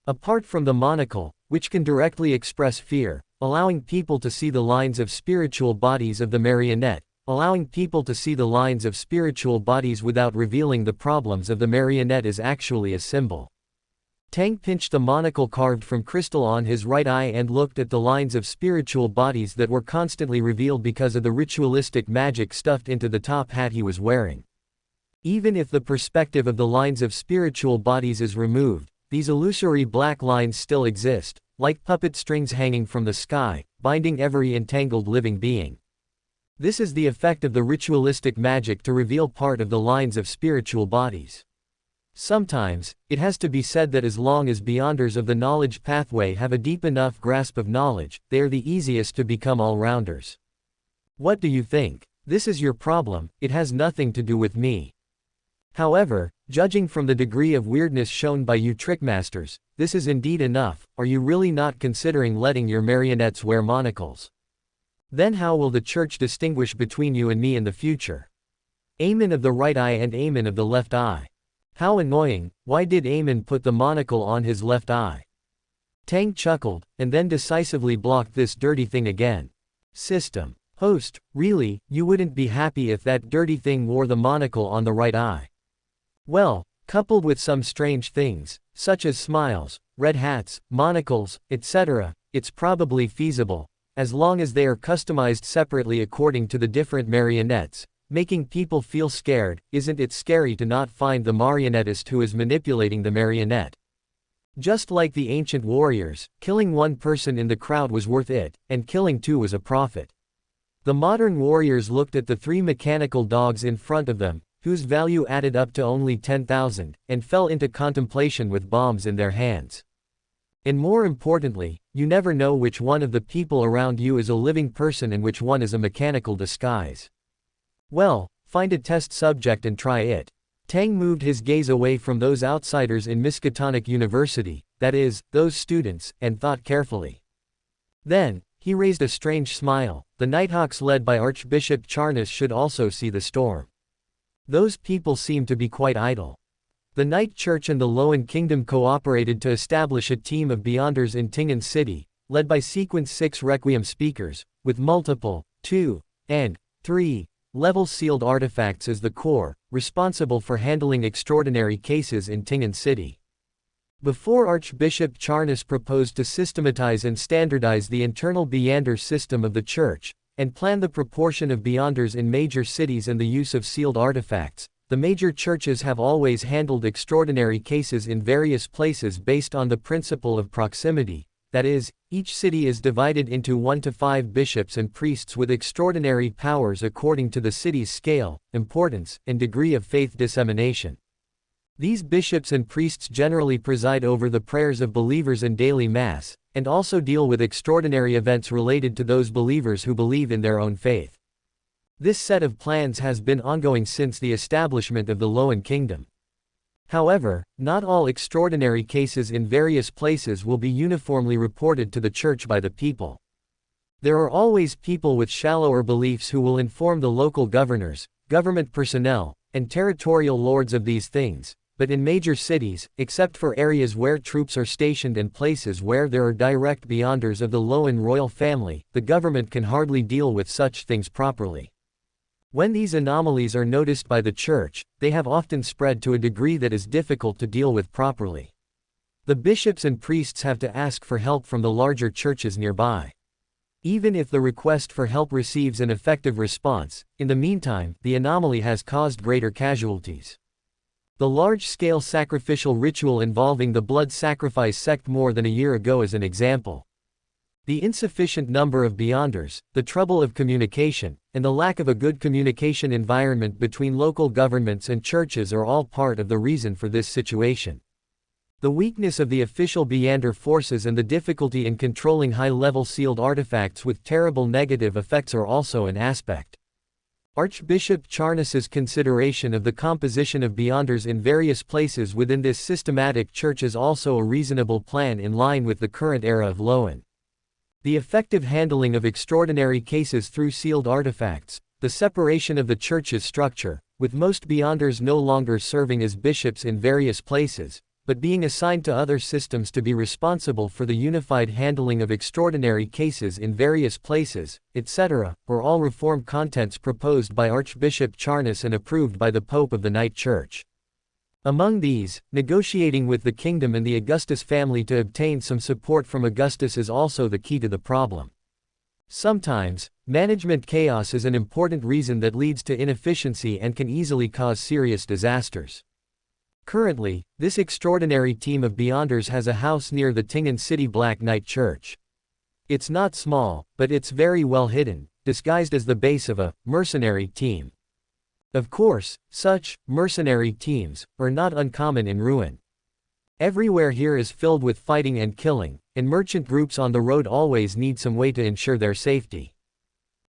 Speaker 1: Apart from the monocle, which can directly express fear, allowing people to see the lines of spiritual bodies of the marionette, allowing people to see the lines of spiritual bodies without revealing the problems of the marionette is actually a symbol. Tang pinched the monocle carved from crystal on his right eye and looked at the lines of spiritual bodies that were constantly revealed because of the ritualistic magic stuffed into the top hat he was wearing. Even if the perspective of the lines of spiritual bodies is removed, these illusory black lines still exist, like puppet strings hanging from the sky, binding every entangled living being. This is the effect of the ritualistic magic to reveal part of the lines of spiritual bodies. Sometimes, it has to be said that as long as Beyonders of the knowledge pathway have a deep enough grasp of knowledge, they are the easiest to become all-rounders. What do you think? This is your problem, it has nothing to do with me. However, judging from the degree of weirdness shown by you trickmasters, this is indeed enough. Are you really not considering letting your marionettes wear monocles? Then how will the church distinguish between you and me in the future? Amon of the right eye and Amon of the left eye. How annoying, why did Amon put the monocle on his left eye? Tang chuckled, and then decisively blocked this dirty thing again. System. Host, really, you wouldn't be happy if that dirty thing wore the monocle on the right eye. Well, coupled with some strange things, such as smiles, red hats, monocles, etc., it's probably feasible, as long as they are customized separately according to the different marionettes. Making people feel scared, isn't it scary to not find the marionettist who is manipulating the marionette? Just like the ancient warriors, killing one person in the crowd was worth it, and killing two was a profit. The modern warriors looked at the 3 mechanical dogs in front of them, whose value added up to only 10,000, and fell into contemplation with bombs in their hands. And more importantly, you never know which one of the people around you is a living person and which one is a mechanical disguise. Well, find a test subject and try it. Tang moved his gaze away from those outsiders in Miskatonic University, that is, those students, and thought carefully. Then, he raised a strange smile. The Nighthawks led by Archbishop Charnas should also see the storm. Those people seem to be quite idle. The Night Church and the Loen Kingdom cooperated to establish a team of Beyonders in Tingan City, led by Sequence 6 Requiem speakers, with multiple, 2, and 3, level sealed artifacts as the core, responsible for handling extraordinary cases in Tingan City. Before Archbishop Charnas proposed to systematize and standardize the internal Beyonder system of the Church, and plan the proportion of Beyonders in major cities and the use of sealed artifacts, the major churches have always handled extraordinary cases in various places based on the principle of proximity. That is, each city is divided into 1 to 5 bishops and priests with extraordinary powers according to the city's scale, importance, and degree of faith dissemination. These bishops and priests generally preside over the prayers of believers in daily mass, and also deal with extraordinary events related to those believers who believe in their own faith. This set of plans has been ongoing since the establishment of the Loen Kingdom. However, not all extraordinary cases in various places will be uniformly reported to the Church by the people. There are always people with shallower beliefs who will inform the local governors, government personnel, and territorial lords of these things, but in major cities, except for areas where troops are stationed and places where there are direct Beyonders of the Loen royal family, the government can hardly deal with such things properly. When these anomalies are noticed by the Church, they have often spread to a degree that is difficult to deal with properly. The bishops and priests have to ask for help from the larger churches nearby. Even if the request for help receives an effective response, in the meantime, the anomaly has caused greater casualties. The large-scale sacrificial ritual involving the blood sacrifice sect more than a year ago is an example. The insufficient number of Beyonders, the trouble of communication, and the lack of a good communication environment between local governments and churches are all part of the reason for this situation. The weakness of the official Beyonder forces and the difficulty in controlling high-level sealed artifacts with terrible negative effects are also an aspect. Archbishop Charnas's consideration of the composition of Beyonders in various places within this systematic church is also a reasonable plan in line with the current era of Loen. The effective handling of extraordinary cases through sealed artifacts, the separation of the church's structure, with most Beyonders no longer serving as bishops in various places, but being assigned to other systems to be responsible for the unified handling of extraordinary cases in various places, etc., were all reform contents proposed by Archbishop Charnas and approved by the Pope of the Night Church. Among these, negotiating with the kingdom and the Augustus family to obtain some support from Augustus is also the key to the problem. Sometimes, management chaos is an important reason that leads to inefficiency and can easily cause serious disasters. Currently, this extraordinary team of Beyonders has a house near the Tingen City Black Knight Church. It's not small, but it's very well hidden, disguised as the base of a mercenary team. Of course, such mercenary teams are not uncommon in Ruin. Everywhere here is filled with fighting and killing, and merchant groups on the road always need some way to ensure their safety.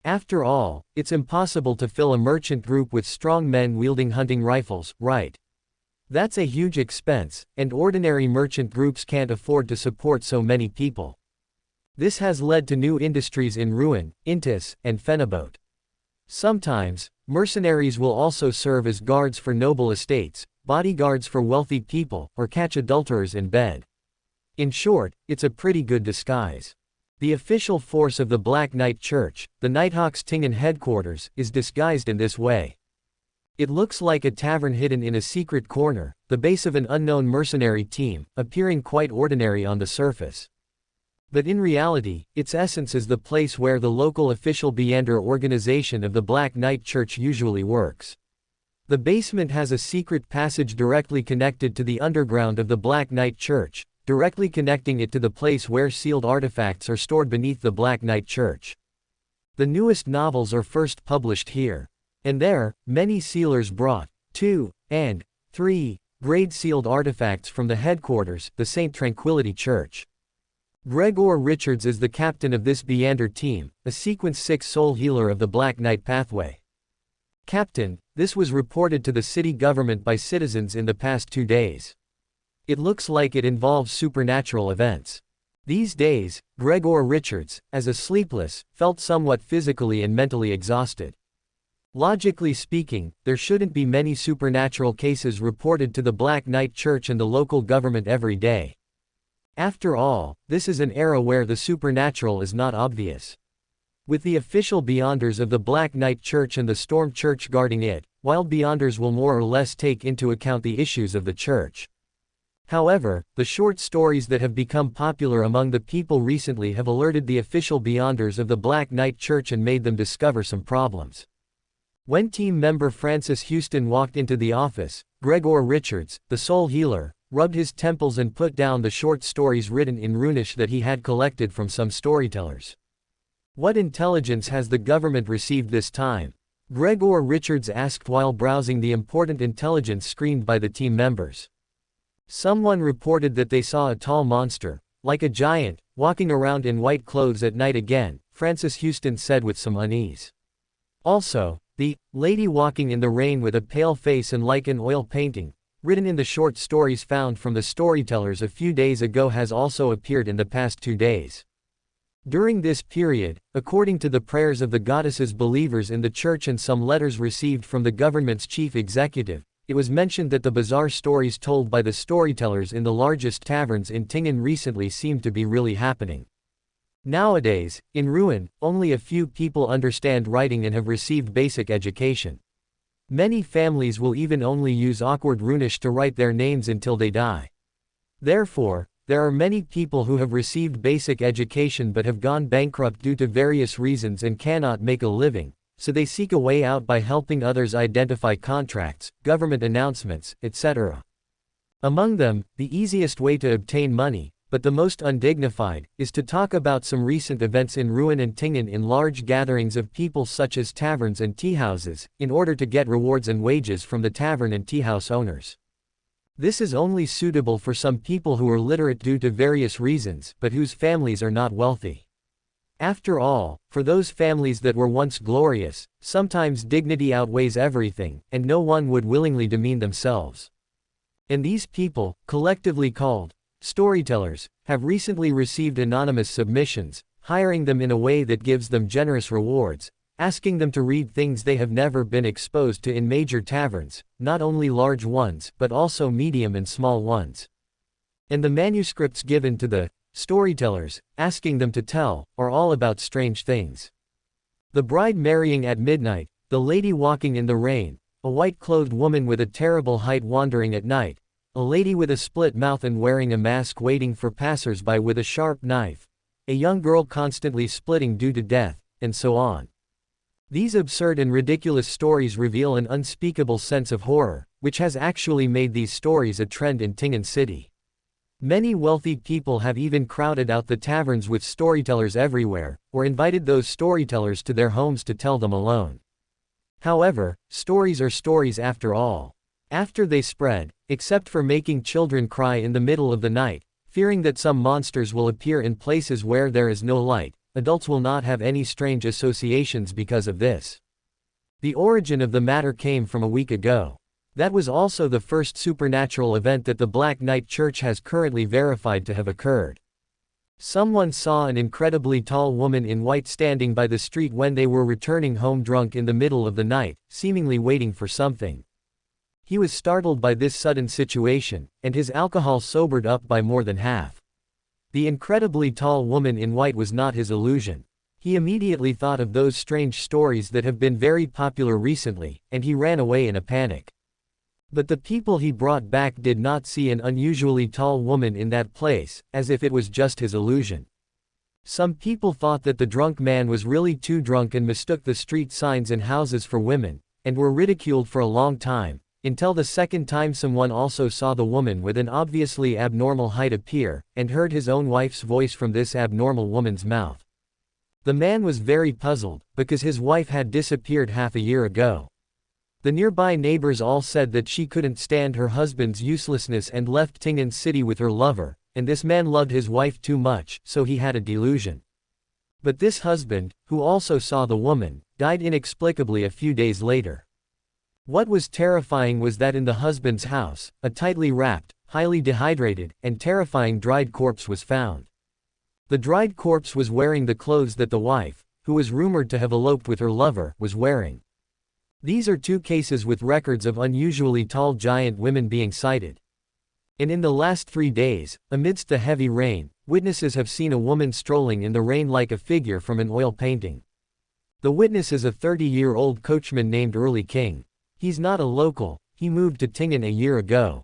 Speaker 1: After all, it's impossible to fill a merchant group with strong men wielding hunting rifles, right? That's a huge expense, and ordinary merchant groups can't afford to support so many people. This has led to new industries in Ruin, Intis, and Phenobot. Sometimes, mercenaries will also serve as guards for noble estates, bodyguards for wealthy people, or catch adulterers in bed. In short, it's a pretty good disguise. The official force of the Black Knight Church, the Nighthawks Tingen headquarters, is disguised in this way. It looks like a tavern hidden in a secret corner, the base of an unknown mercenary team, appearing quite ordinary on the surface. But in reality, its essence is the place where the local official Beyonder organization of the Black Knight Church usually works. The basement has a secret passage directly connected to the underground of the Black Knight Church, directly connecting it to the place where sealed artifacts are stored beneath the Black Knight Church. The newest novels are first published here. And there, many sealers brought 2 and 3 grade sealed artifacts from the headquarters, the St. Tranquility Church. Gregor Richards is the captain of this Beyonder team, a Sequence 6 soul healer of the Black Knight pathway. Captain, this was reported to the city government by citizens in the past 2 days. It looks like it involves supernatural events. These days, Gregor Richards, as a sleepless, felt somewhat physically and mentally exhausted. Logically speaking, there shouldn't be many supernatural cases reported to the Black Knight Church and the local government every day. After all, this is an era where the supernatural is not obvious. With the official Beyonders of the Black Knight Church and the Storm Church guarding it, wild Beyonders will more or less take into account the issues of the church. However, the short stories that have become popular among the people recently have alerted the official Beyonders of the Black Knight Church and made them discover some problems. When team member Francis Houston walked into the office, Gregor Richards, the soul healer, rubbed his temples and put down the short stories written in Runish that he had collected from some storytellers. What intelligence has the government received this time? Gregor Richards asked while browsing the important intelligence screened by the team members. Someone reported that they saw a tall monster, like a giant, walking around in white clothes at night again, Francis Houston said with some unease. Also, the lady walking in the rain with a pale face and like an oil painting, written in the short stories found from the storytellers a few days ago has also appeared in the past 2 days. During this period, according to the prayers of the goddesses believers in the church and some letters received from the government's chief executive, it was mentioned that the bizarre stories told by the storytellers in the largest taverns in Tingen recently seemed to be really happening. Nowadays, in Ruin, only a few people understand writing and have received basic education. Many families will even only use awkward Runish to write their names until they die. Therefore, There are many people who have received basic education but have gone bankrupt due to various reasons and cannot make a living, so they seek a way out by helping others identify contracts, government announcements, etc. Among them, the easiest way to obtain money, but the most undignified, is to talk about some recent events in Rouen and Tingen in large gatherings of people such as taverns and teahouses, in order to get rewards and wages from the tavern and teahouse owners. This is only suitable for some people who are literate due to various reasons, but whose families are not wealthy. After all, for those families that were once glorious, sometimes dignity outweighs everything, and no one would willingly demean themselves. And these people, collectively called storytellers, have recently received anonymous submissions, hiring them in a way that gives them generous rewards, asking them to read things they have never been exposed to in major taverns, not only large ones but also medium and small ones. And the manuscripts given to the storytellers, asking them to tell, are all about strange things. The bride marrying at midnight, the lady walking in the rain, a white-clothed woman with a terrible height wandering at night, a lady with a split mouth and wearing a mask waiting for passers-by with a sharp knife, a young girl constantly splitting due to death, and so on. These absurd and ridiculous stories reveal an unspeakable sense of horror, which has actually made these stories a trend in Tingen City. Many wealthy people have even crowded out the taverns with storytellers everywhere, or invited those storytellers to their homes to tell them alone. However, stories are stories after all. After they spread, except for making children cry in the middle of the night, fearing that some monsters will appear in places where there is no light, adults will not have any strange associations because of this. The origin of the matter came from a week ago. That was also the first supernatural event that the Black Knight Church has currently verified to have occurred. Someone saw an incredibly tall woman in white standing by the street when they were returning home drunk in the middle of the night, seemingly waiting for something. He was startled by this sudden situation, and his alcohol sobered up by more than half. The incredibly tall woman in white was not his illusion. He immediately thought of those strange stories that have been very popular recently, and he ran away in a panic. But the people he brought back did not see an unusually tall woman in that place, as if it was just his illusion. Some people thought that the drunk man was really too drunk and mistook the street signs and houses for women, and were ridiculed for a long time, until the second time someone also saw the woman with an obviously abnormal height appear, and heard his own wife's voice from this abnormal woman's mouth. The man was very puzzled, because his wife had disappeared half a year ago. The nearby neighbors all said that she couldn't stand her husband's uselessness and left Tingen City with her lover, and this man loved his wife too much, so he had a delusion. But this husband, who also saw the woman, died inexplicably a few days later. What was terrifying was that in the husband's house, a tightly wrapped, highly dehydrated, and terrifying dried corpse was found. The dried corpse was wearing the clothes that the wife, who was rumored to have eloped with her lover, was wearing. These are two cases with records of unusually tall giant women being sighted. And in the last 3 days, amidst the heavy rain, witnesses have seen a woman strolling in the rain like a figure from an oil painting. The witness is a 30-year-old coachman named Early King. He's not a local, he moved to Tingen a year ago.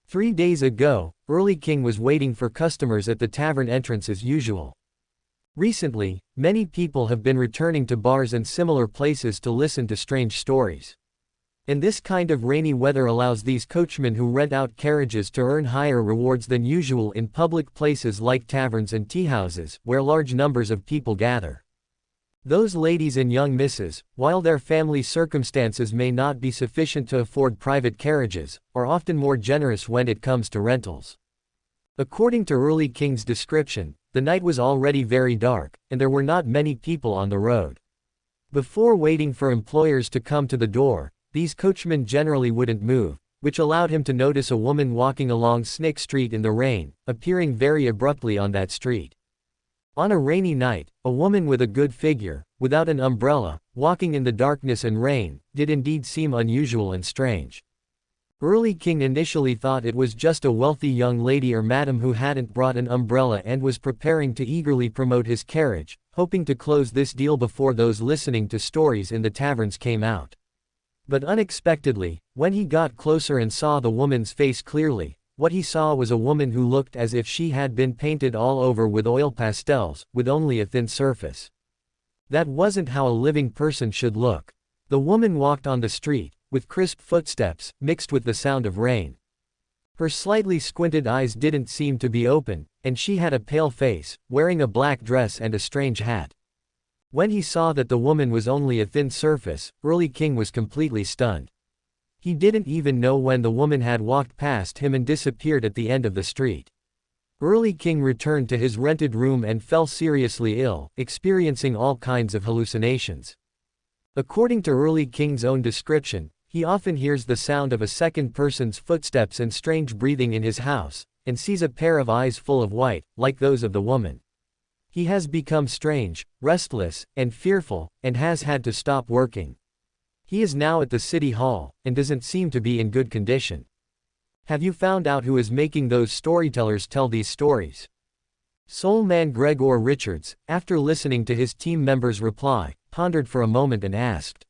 Speaker 1: 3 days ago, Early King was waiting for customers at the tavern entrance as usual. Recently, many people have been returning to bars and similar places to listen to strange stories. And this kind of rainy weather allows these coachmen who rent out carriages to earn higher rewards than usual in public places like taverns and teahouses, where large numbers of people gather. Those ladies and young misses, while their family circumstances may not be sufficient to afford private carriages, are often more generous when it comes to rentals. According to Early King's description, the night was already very dark, and there were not many people on the road. Before waiting for employers to come to the door, these coachmen generally wouldn't move, which allowed him to notice a woman walking along Snick Street in the rain, appearing very abruptly on that street. On a rainy night, a woman with a good figure, without an umbrella, walking in the darkness and rain, did indeed seem unusual and strange. Early King initially thought it was just a wealthy young lady or madam who hadn't brought an umbrella and was preparing to eagerly promote his carriage, hoping to close this deal before those listening to stories in the taverns came out. But unexpectedly, when he got closer and saw the woman's face clearly, what he saw was a woman who looked as if she had been painted all over with oil pastels, with only a thin surface. That wasn't how a living person should look. The woman walked on the street, with crisp footsteps, mixed with the sound of rain. Her slightly squinted eyes didn't seem to be open, and she had a pale face, wearing a black dress and a strange hat. When he saw that the woman was only a thin surface, Early King was completely stunned. He didn't even know when the woman had walked past him and disappeared at the end of the street. Early King returned to his rented room and fell seriously ill, experiencing all kinds of hallucinations. According to Early King's own description, he often hears the sound of a second person's footsteps and strange breathing in his house, and sees a pair of eyes full of white, like those of the woman. He has become strange, restless, and fearful, and has had to stop working. He is now at the city hall, and doesn't seem to be in good condition. Have you found out who is making those storytellers tell these stories? Soul Man Gregor Richards, after listening to his team member's reply, pondered for a moment and asked.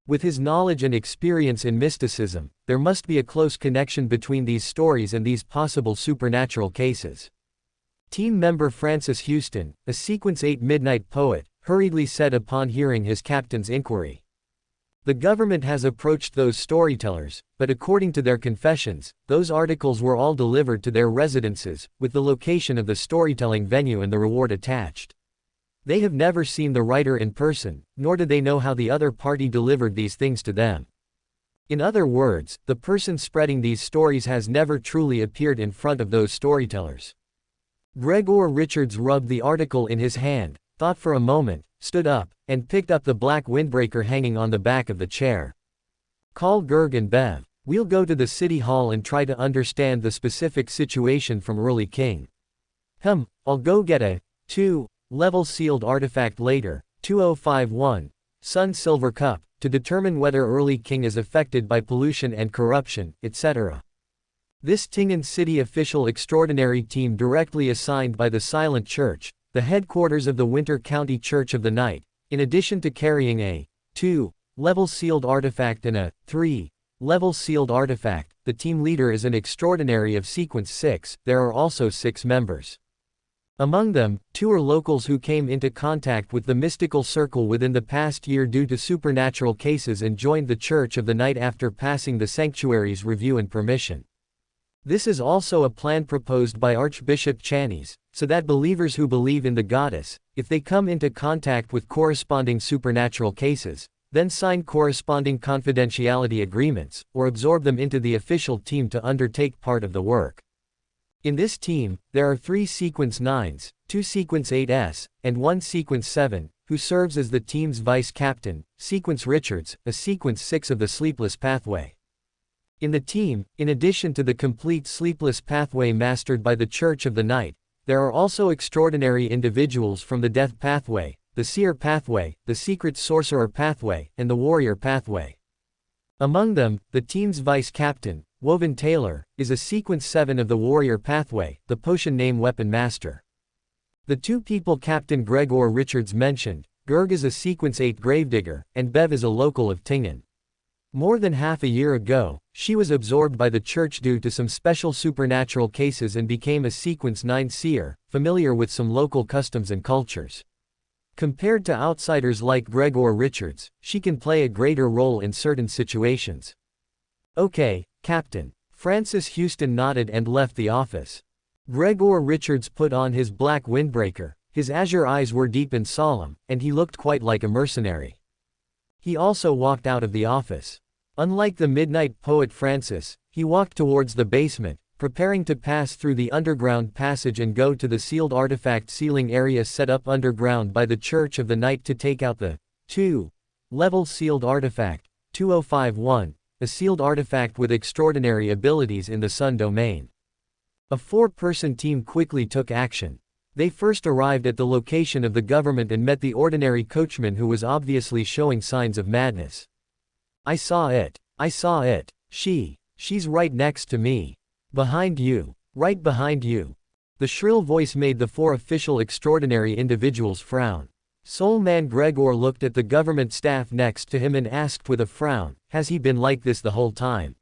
Speaker 1: With his knowledge and experience in mysticism, there must be a close connection between these stories and these possible supernatural cases. Team member Francis Houston, a Sequence 8 Midnight Poet, hurriedly said upon hearing his captain's inquiry. The government has approached those storytellers, but according to their confessions, those articles were all delivered to their residences, with the location of the storytelling venue and the reward attached. They have never seen the writer in person, nor do they know how the other party delivered these things to them. In other words, the person spreading these stories has never truly appeared in front of those storytellers. Gregor Richards rubbed the article in his hand, thought for a moment, stood up, and picked up the black windbreaker hanging on the back of the chair. Call Gerg and Bev. We'll go to the city hall and try to understand the specific situation from Early King. I'll go get a 2-level sealed artifact later, 2051, Sun Silver Cup, to determine whether Early King is affected by pollution and corruption, etc. This Tingen City official extraordinary team directly assigned by the Silent Church, the headquarters of the Winter County Church of the Night, in addition to carrying a 2-level sealed artifact and a 3-level sealed artifact, the team leader is an extraordinary of Sequence 6, there are also 6 members. Among them, 2 are locals who came into contact with the mystical circle within the past year due to supernatural cases and joined the Church of the Night after passing the sanctuary's review and permission. This is also a plan proposed by Archbishop Chanes, so that believers who believe in the goddess, if they come into contact with corresponding supernatural cases, then sign corresponding confidentiality agreements, or absorb them into the official team to undertake part of the work. In this team, there are 3 Sequence 9s, 2 Sequence 8s, and 1 Sequence 7, who serves as the team's vice captain, Sequence Richards, a Sequence 6 of the Sleepless Pathway. In the team, in addition to the complete Sleepless Pathway mastered by the Church of the Night, there are also extraordinary individuals from the Death Pathway, the Seer Pathway, the Secret Sorcerer Pathway, and the Warrior Pathway. Among them, the team's vice captain, Woven Taylor, is a Sequence 7 of the Warrior Pathway, the Potion Name Weapon Master. The 2 people Captain Gregor Richards mentioned, Gerg is a Sequence 8 Gravedigger, and Bev is a local of Tingen. More than half a year ago, she was absorbed by the church due to some special supernatural cases and became a Sequence 9 seer, familiar with some local customs and cultures. Compared to outsiders like Gregor Richards, she can play a greater role in certain situations. Okay, Captain. Francis Houston nodded and left the office. Gregor Richards put on his black windbreaker, his azure eyes were deep and solemn, and he looked quite like a mercenary. He also walked out of the office. Unlike the midnight poet Francis, he walked towards the basement, preparing to pass through the underground passage and go to the sealed artifact sealing area set up underground by the Church of the Night to take out the 2-level sealed artifact, 2051, a sealed artifact with extraordinary abilities in the Sun domain. A 4-person team quickly took action. They first arrived at the location of the government and met the ordinary coachman who was obviously showing signs of madness. I saw it. She's right next to me. Behind you. Right behind you. The shrill voice made the 4 official extraordinary individuals frown. Soul Man Gregor looked at the government staff next to him and asked with a frown, has he been like this the whole time?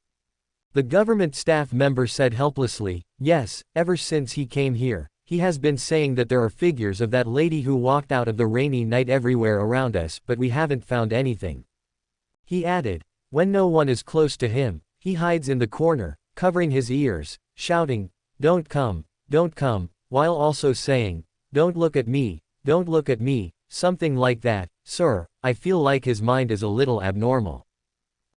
Speaker 1: The government staff member said helplessly, "Yes, ever since he came here, he has been saying that there are figures of that lady who walked out of the rainy night everywhere around us, but we haven't found anything." He added, "When no one is close to him, he hides in the corner, covering his ears, shouting, 'Don't come, don't come,' while also saying, 'Don't look at me, don't look at me,' something like that. Sir, I feel like his mind is a little abnormal."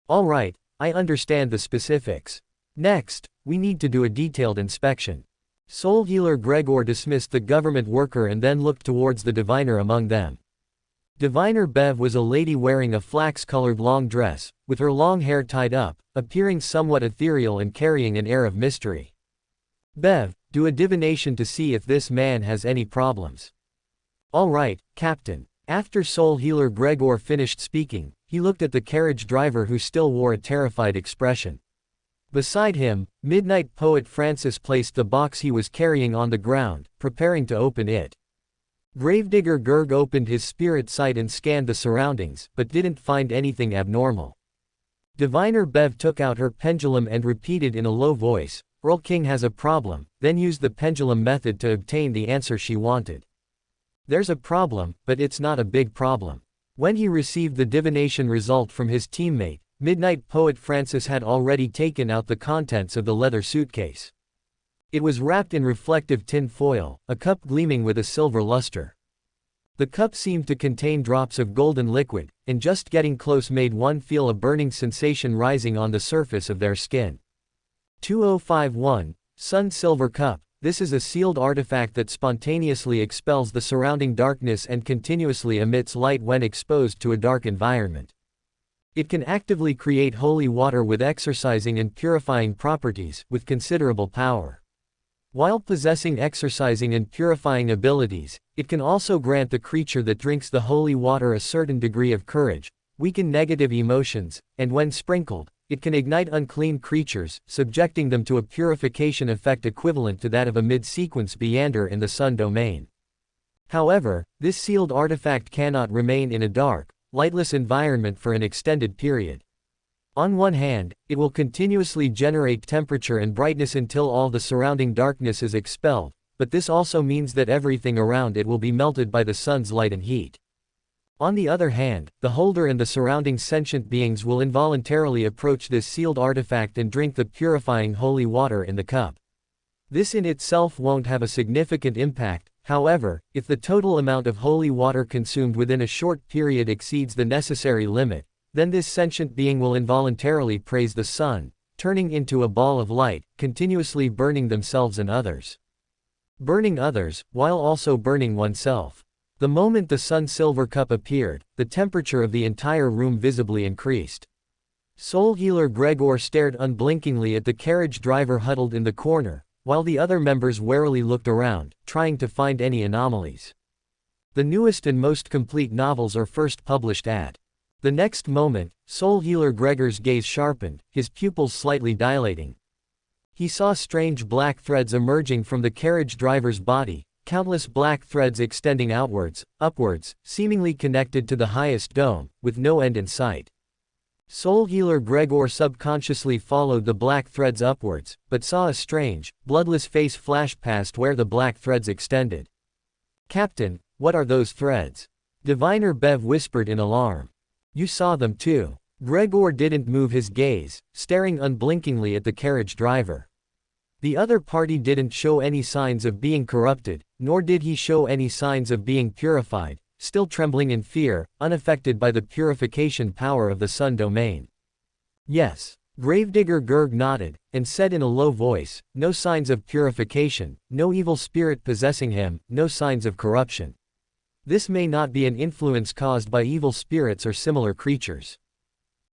Speaker 1: "All right, I understand the specifics. Next, we need to do a detailed inspection." Soul Healer Gregor dismissed the government worker and then looked towards the diviner among them. Diviner Bev was a lady wearing a flax-colored long dress, with her long hair tied up, appearing somewhat ethereal and carrying an air of mystery. "Bev, do a divination to see if this man has any problems." "All right, Captain." After Soul Healer Gregor finished speaking, he looked at the carriage driver who still wore a terrified expression. Beside him, Midnight Poet Francis placed the box he was carrying on the ground, preparing to open it. Gravedigger Gerg opened his spirit sight and scanned the surroundings, but didn't find anything abnormal. Diviner Bev took out her pendulum and repeated in a low voice, "Earl King has a problem," then used the pendulum method to obtain the answer she wanted. "There's a problem, but it's not a big problem." When he received the divination result from his teammate, Midnight Poet Francis had already taken out the contents of the leather suitcase. It was wrapped in reflective tin foil, a cup gleaming with a silver luster. The cup seemed to contain drops of golden liquid, and just getting close made one feel a burning sensation rising on the surface of their skin. 2051, Sun Silver Cup. This is a sealed artifact that spontaneously expels the surrounding darkness and continuously emits light when exposed to a dark environment. It can actively create holy water with exorcising and purifying properties, with considerable power. While possessing exorcising and purifying abilities, it can also grant the creature that drinks the holy water a certain degree of courage, weaken negative emotions, and when sprinkled, it can ignite unclean creatures, subjecting them to a purification effect equivalent to that of a mid-sequence Beander in the Sun domain. However, this sealed artifact cannot remain in a dark, lightless environment for an extended period. On one hand, it will continuously generate temperature and brightness until all the surrounding darkness is expelled, but this also means that everything around it will be melted by the sun's light and heat. On the other hand, the holder and the surrounding sentient beings will involuntarily approach this sealed artifact and drink the purifying holy water in the cup. This in itself won't have a significant impact. However, if the total amount of holy water consumed within a short period exceeds the necessary limit, then this sentient being will involuntarily praise the sun, turning into a ball of light, continuously burning themselves and others. Burning others, while also burning oneself. The moment the Sun Silver Cup appeared, the temperature of the entire room visibly increased. Soul Healer Gregor stared unblinkingly at the carriage driver huddled in the corner, while the other members warily looked around, trying to find any anomalies. The newest and most complete novels are first published at. The next moment, Soul Healer Gregor's gaze sharpened, his pupils slightly dilating. He saw strange black threads emerging from the carriage driver's body, countless black threads extending outwards, upwards, seemingly connected to the highest dome, with no end in sight. Soul Healer Gregor subconsciously followed the black threads upwards, but saw a strange, bloodless face flash past where the black threads extended. "Captain, what are those threads?" Diviner Bev whispered in alarm. "You saw them too." Gregor didn't move his gaze, staring unblinkingly at the carriage driver. The other party didn't show any signs of being corrupted, nor did he show any signs of being purified, still trembling in fear, unaffected by the purification power of the Sun domain. "Yes." Gravedigger Gerg nodded, and said in a low voice, "No signs of purification, no evil spirit possessing him, no signs of corruption. This may not be an influence caused by evil spirits or similar creatures."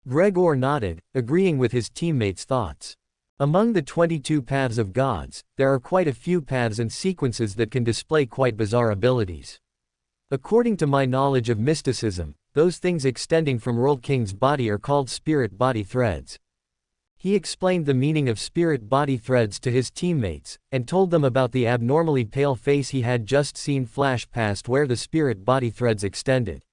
Speaker 1: Gregor nodded, agreeing with his teammates' thoughts. Among the 22 paths of gods, there are quite a few paths and sequences that can display quite bizarre abilities. According to my knowledge of mysticism, those things extending from Earl King's body are called spirit body threads. He explained the meaning of spirit body threads to his teammates, and told them about the abnormally pale face he had just seen flash past where the spirit body threads extended.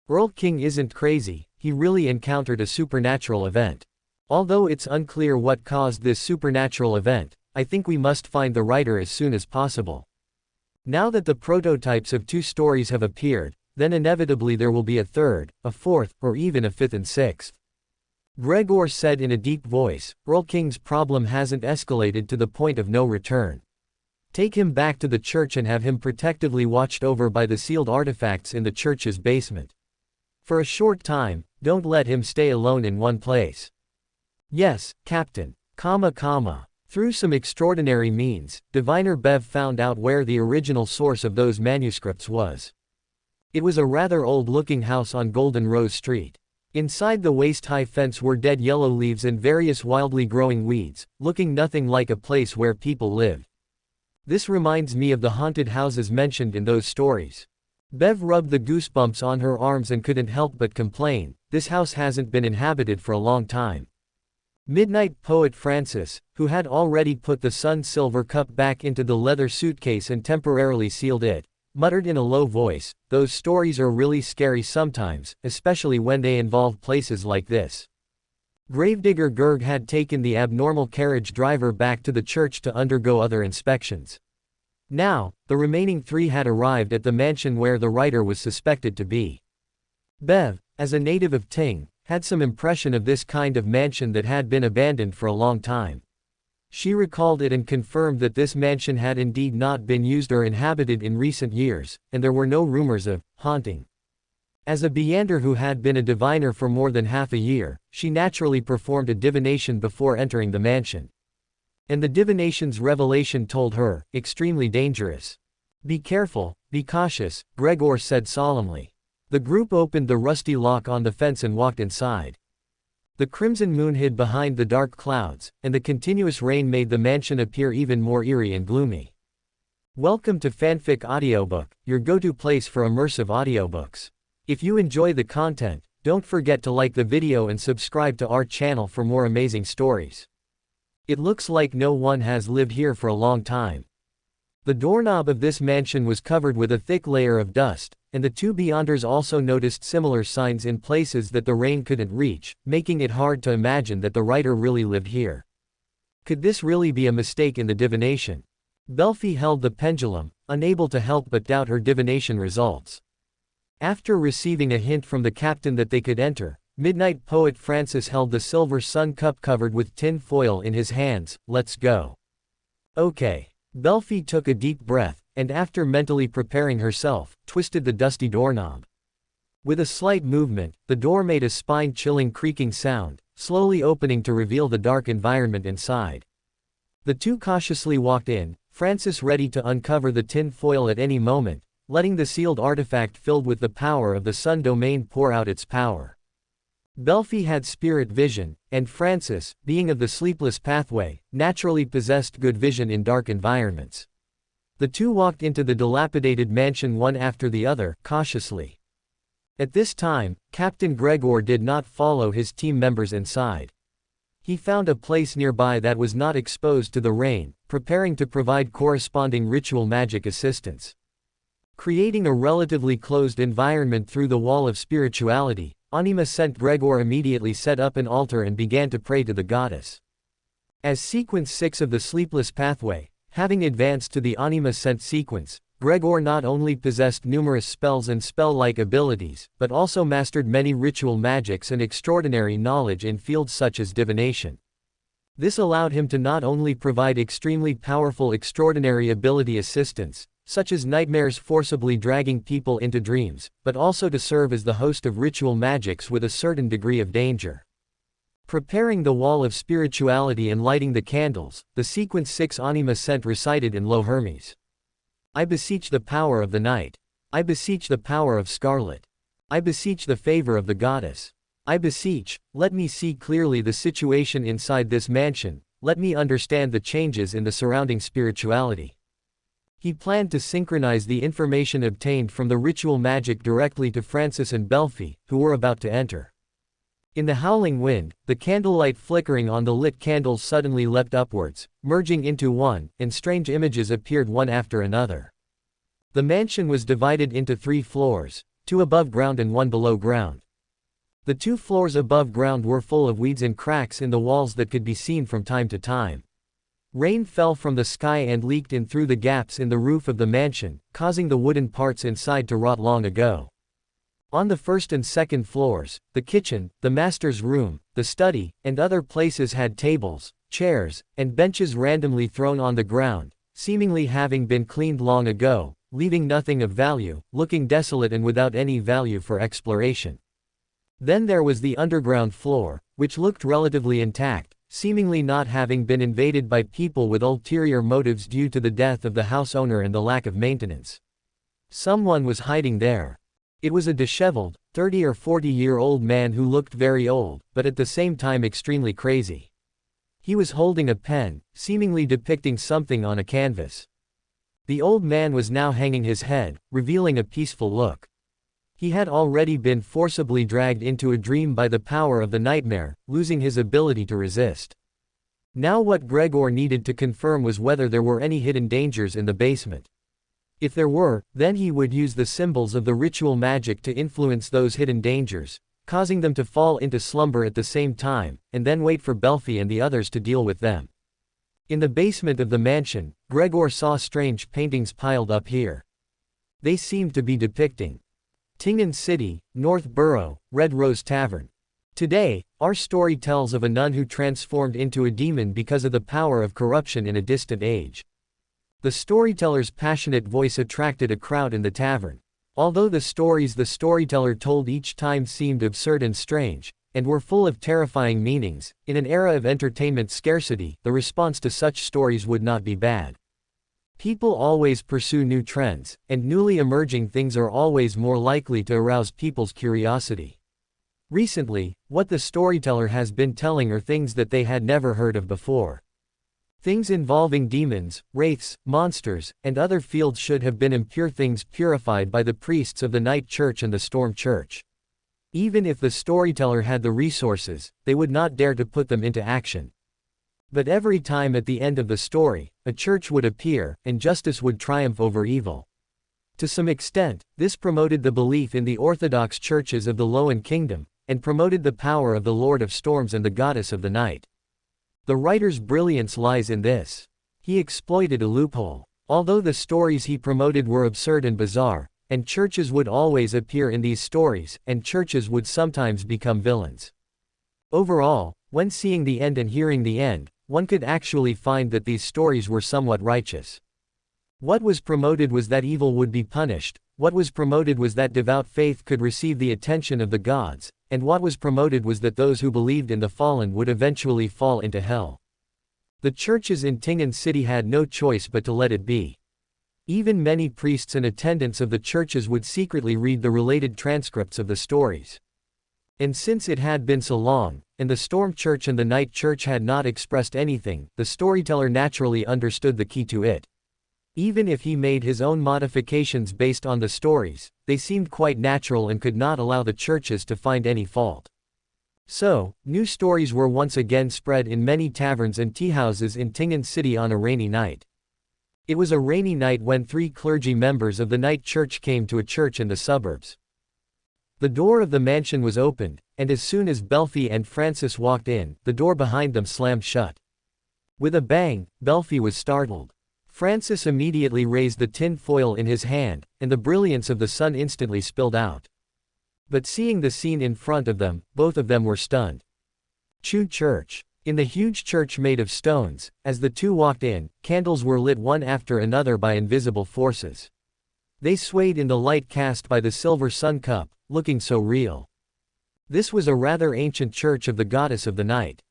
Speaker 1: Earl King isn't crazy, he really encountered a supernatural event. Although it's unclear what caused this supernatural event, I think we must find the writer as soon as possible. Now that the prototypes of 2 stories have appeared, then inevitably there will be a 3rd, a 4th, or even a 5th and 6th. Gregor said in a deep voice, Earl King's problem hasn't escalated to the point of no return. Take him back to the church and have him protectively watched over by the sealed artifacts in the church's basement. For a short time, don't let him stay alone in one place. Yes, Captain. Through some extraordinary means, Diviner Bev found out where the original source of those manuscripts was. It was a rather old-looking house on Golden Rose Street. Inside the waist-high fence were dead yellow leaves and various wildly growing weeds, looking nothing like a place where people lived. This reminds me of the haunted houses mentioned in those stories. Bev rubbed the goosebumps on her arms and couldn't help but complain, this house hasn't been inhabited for a long time. Midnight Poet Francis, who had already put the Sun Silver cup back into the leather suitcase and temporarily sealed it, muttered in a low voice, those stories are really scary sometimes, especially when they involve places like this. Gravedigger Gerg had taken the abnormal carriage driver back to the church to undergo other inspections. Now, the remaining 3 had arrived at the mansion where the writer was suspected to be. Bev, as a native of Ting, had some impression of this kind of mansion that had been abandoned for a long time. She recalled it and confirmed that this mansion had indeed not been used or inhabited in recent years, and there were no rumors of haunting. As a Beander who had been a diviner for more than half a year, she naturally performed a divination before entering the mansion. And the divination's revelation told her, extremely dangerous. Be careful, be cautious, Gregor said solemnly. The group opened the rusty lock on the fence and walked inside. The crimson moon hid behind the dark clouds, and the continuous rain made the mansion appear even more eerie and gloomy. Welcome to Fanfic Audiobook, your go-to place for immersive audiobooks. If you enjoy the content, don't forget to like the video and subscribe to our channel for more amazing stories. It looks like no one has lived here for a long time. The doorknob of this mansion was covered with a thick layer of dust, and the 2 Beyonders also noticed similar signs in places that the rain couldn't reach, making it hard to imagine that the writer really lived here. Could this really be a mistake in the divination? Belfi held the pendulum, unable to help but doubt her divination results. After receiving a hint from the captain that they could enter, Midnight Poet Francis held the silver sun cup covered with tin foil in his hands. Let's go. Okay. Belfi took a deep breath, and after mentally preparing herself, twisted the dusty doorknob. With a slight movement, the door made a spine-chilling creaking sound, slowly opening to reveal the dark environment inside. The 2 cautiously walked in, Francis ready to uncover the tin foil at any moment, letting the sealed artifact filled with the power of the sun domain pour out its power. Belfi had spirit vision, and Francis, being of the sleepless pathway, naturally possessed good vision in dark environments. The 2 walked into the dilapidated mansion one after the other, cautiously. At this time, Captain Gregor did not follow his team members inside. He found a place nearby that was not exposed to the rain, preparing to provide corresponding ritual magic assistance. Creating a relatively closed environment through the wall of spirituality, Anima sent Gregor immediately set up an altar and began to pray to the goddess. As sequence 6 of the Sleepless Pathway, having advanced to the Anima sent sequence, Gregor not only possessed numerous spells and spell-like abilities, but also mastered many ritual magics and extraordinary knowledge in fields such as divination. This allowed him to not only provide extremely powerful extraordinary ability assistance, such as nightmares forcibly dragging people into dreams, but also to serve as the host of ritual magics with a certain degree of danger. Preparing the wall of spirituality and lighting the candles, the sequence 6 Anima sent recited in Low Hermes. I beseech the power of the night. I beseech the power of scarlet. I beseech the favor of the goddess. I beseech, let me see clearly the situation inside this mansion, let me understand the changes in the surrounding spirituality. He planned to synchronize the information obtained from the ritual magic directly to Francis and Belfi, who were about to enter. In the howling wind, the candlelight flickering on the lit candles suddenly leapt upwards, merging into one, and strange images appeared one after another. The mansion was divided into 3 floors, 2 above ground and 1 below ground. The 2 floors above ground were full of weeds and cracks in the walls that could be seen from time to time. Rain fell from the sky and leaked in through the gaps in the roof of the mansion, causing the wooden parts inside to rot long ago. On the 1st and 2nd floors, the kitchen, the master's room, the study, and other places had tables, chairs, and benches randomly thrown on the ground, seemingly having been cleaned long ago, leaving nothing of value, looking desolate and without any value for exploration. Then there was the underground floor, which looked relatively intact, seemingly not having been invaded by people with ulterior motives due to the death of the house owner and the lack of maintenance. Someone was hiding there. It was a disheveled, 30 or 40-year-old man who looked very old, but at the same time extremely crazy. He was holding a pen, seemingly depicting something on a canvas. The old man was now hanging his head, revealing a peaceful look. He had already been forcibly dragged into a dream by the power of the nightmare, losing his ability to resist. Now what Gregor needed to confirm was whether there were any hidden dangers in the basement. If there were, then he would use the symbols of the ritual magic to influence those hidden dangers, causing them to fall into slumber at the same time, and then wait for Belfi and the others to deal with them. In the basement of the mansion, Gregor saw strange paintings piled up here. They seemed to be depicting Tingen City, North Borough, Red Rose Tavern. Today, our story tells of a nun who transformed into a demon because of the power of corruption in a distant age. The storyteller's passionate voice attracted a crowd in the tavern. Although the stories the storyteller told each time seemed absurd and strange, and were full of terrifying meanings, in an era of entertainment scarcity, the response to such stories would not be bad. People always pursue new trends, and newly emerging things are always more likely to arouse people's curiosity. Recently, what the storyteller has been telling are things that they had never heard of before. Things involving demons, wraiths, monsters, and other fields should have been impure things purified by the priests of the Night Church and the Storm Church. Even if the storyteller had the resources, they would not dare to put them into action. But every time at the end of the story, a church would appear, and justice would triumph over evil. To some extent, this promoted the belief in the orthodox churches of the Loen kingdom, and promoted the power of the Lord of Storms and the Goddess of the Night. The writer's brilliance lies in this. He exploited a loophole. Although the stories he promoted were absurd and bizarre, and churches would always appear in these stories, and churches would sometimes become villains. Overall, when seeing the end and hearing the end, one could actually find that these stories were somewhat righteous. What was promoted was that evil would be punished, what was promoted was that devout faith could receive the attention of the gods, and what was promoted was that those who believed in the fallen would eventually fall into hell. The churches in Tingen City had no choice but to let it be. Even many priests and attendants of the churches would secretly read the related transcripts of the stories. And since it had been so long, and the Storm Church and the Night Church had not expressed anything, the storyteller naturally understood the key to it. Even if he made his own modifications based on the stories, they seemed quite natural and could not allow the churches to find any fault. So, new stories were once again spread in many taverns and teahouses in Tingen City on a rainy night. It was a rainy night when 3 clergy members of the Night Church came to a church in the suburbs. The door of the mansion was opened, and as soon as Belfi and Francis walked in, the door behind them slammed shut. With a bang, Belfi was startled. Francis immediately raised the tin foil in his hand, and the brilliance of the sun instantly spilled out. But seeing the scene in front of them, both of them were stunned. Chu Church. In the huge church made of stones, as the two walked in, candles were lit one after another by invisible forces. They swayed in the light cast by the silver sun cup, looking so real. This was a rather ancient church of the Goddess of the Night.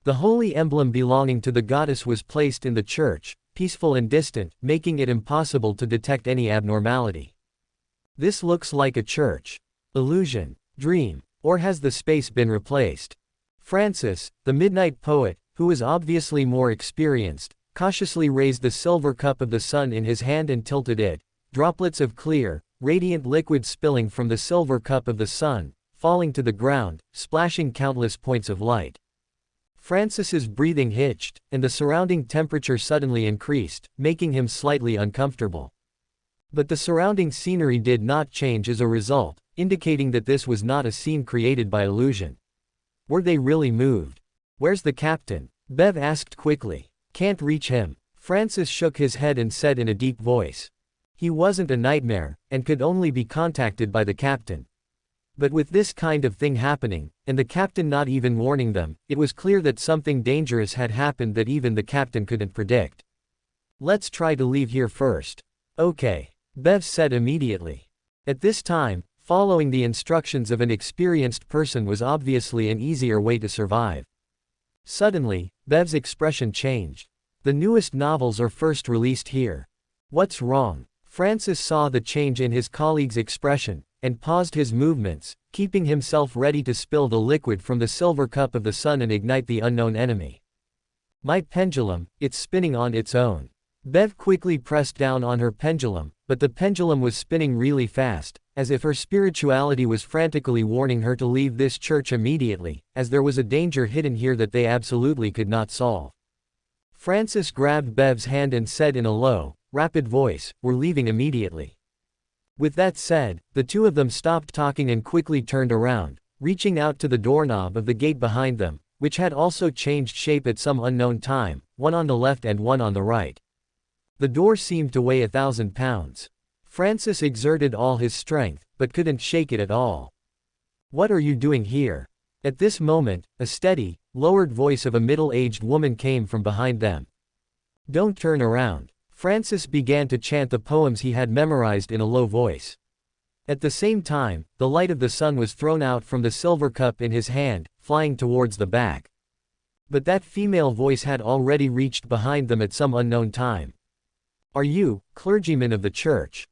Speaker 1: The holy emblem belonging to the goddess was placed in the church, peaceful and distant, making it impossible to detect any abnormality. This looks like a church. Illusion, dream, or has the space been replaced? Francis, the midnight poet, who was obviously more experienced, cautiously raised the silver cup of the sun in his hand and tilted it, droplets of clear, radiant liquid spilling from the silver cup of the sun, falling to the ground, splashing countless points of light. Francis's breathing hitched, and the surrounding temperature suddenly increased, making him slightly uncomfortable. But the surrounding scenery did not change as a result, indicating that this was not a scene created by illusion. Were they really moved? "Where's the captain?" Bev asked quickly. "Can't reach him." Francis shook his head and said in a deep voice. He wasn't a nightmare, and could only be contacted by the captain. But with this kind of thing happening, and the captain not even warning them, it was clear that something dangerous had happened that even the captain couldn't predict. "Let's try to leave here first." "Okay," Bev said immediately. At this time, following the instructions of an experienced person was obviously an easier way to survive. Suddenly, Bev's expression changed. "The newest novels are first released here. What's wrong?" Francis saw the change in his colleague's expression, and paused his movements, keeping himself ready to spill the liquid from the silver cup of the sun and ignite the unknown enemy. "My pendulum, it's spinning on its own." Bev quickly pressed down on her pendulum, but the pendulum was spinning really fast, as if her spirituality was frantically warning her to leave this church immediately, as there was a danger hidden here that they absolutely could not solve. Francis grabbed Bev's hand and said in a low, rapid voice, "We're leaving immediately." With that said, the two of them stopped talking and quickly turned around, reaching out to the doorknob of the gate behind them, which had also changed shape at some unknown time, one on the left and one on the right. The door seemed to weigh 1,000 pounds. Francis exerted all his strength, but couldn't shake it at all. "What are you doing here?" At this moment, a steady, lowered voice of a middle-aged woman came from behind them. "Don't turn around." Francis began to chant the poems he had memorized in a low voice. At the same time, the light of the sun was thrown out from the silver cup in his hand, flying towards the back. But that female voice had already reached behind them at some unknown time. "Are you, clergymen of the church?"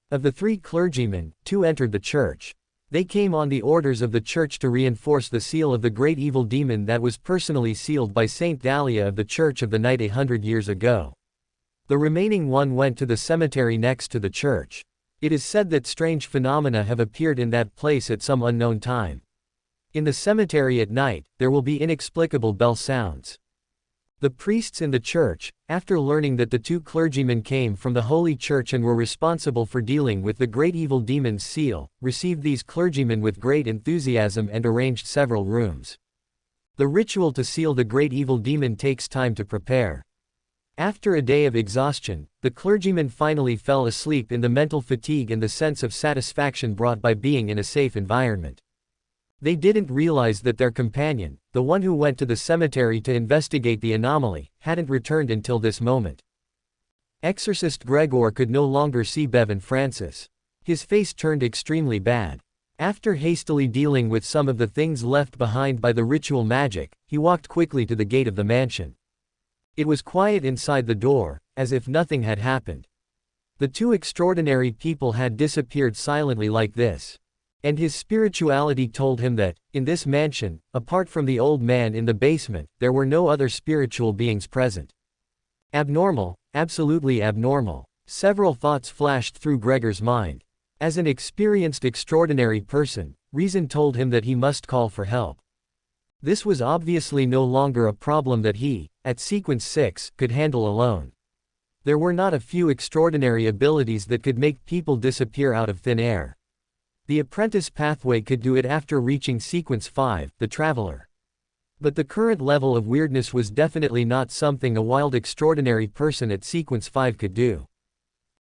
Speaker 1: Of the 3 clergymen, 2 entered the church. They came on the orders of the church to reinforce the seal of the great evil demon that was personally sealed by Saint Dahlia of the Church of the Night 100 years ago. The remaining one went to the cemetery next to the church. It is said that strange phenomena have appeared in that place at some unknown time. In the cemetery at night, there will be inexplicable bell sounds. The priests in the church, after learning that the 2 clergymen came from the Holy Church and were responsible for dealing with the great evil demon's seal, received these clergymen with great enthusiasm and arranged several rooms. The ritual to seal the great evil demon takes time to prepare. After a day of exhaustion, the clergymen finally fell asleep in the mental fatigue and the sense of satisfaction brought by being in a safe environment. They didn't realize that their companion, the one who went to the cemetery to investigate the anomaly, hadn't returned until this moment. Exorcist Gregor could no longer see Bev and Francis. His face turned extremely bad. After hastily dealing with some of the things left behind by the ritual magic, he walked quickly to the gate of the mansion. It was quiet inside the door, as if nothing had happened. The 2 extraordinary people had disappeared silently like this. And his spirituality told him that, in this mansion, apart from the old man in the basement, there were no other spiritual beings present. Abnormal, absolutely abnormal. Several thoughts flashed through Gregor's mind. As an experienced extraordinary person, reason told him that he must call for help. This was obviously no longer a problem that he, at Sequence 6, could handle alone. There were not a few extraordinary abilities that could make people disappear out of thin air. The apprentice pathway could do it after reaching Sequence 5, the Traveler. But the current level of weirdness was definitely not something a wild extraordinary person at Sequence 5 could do.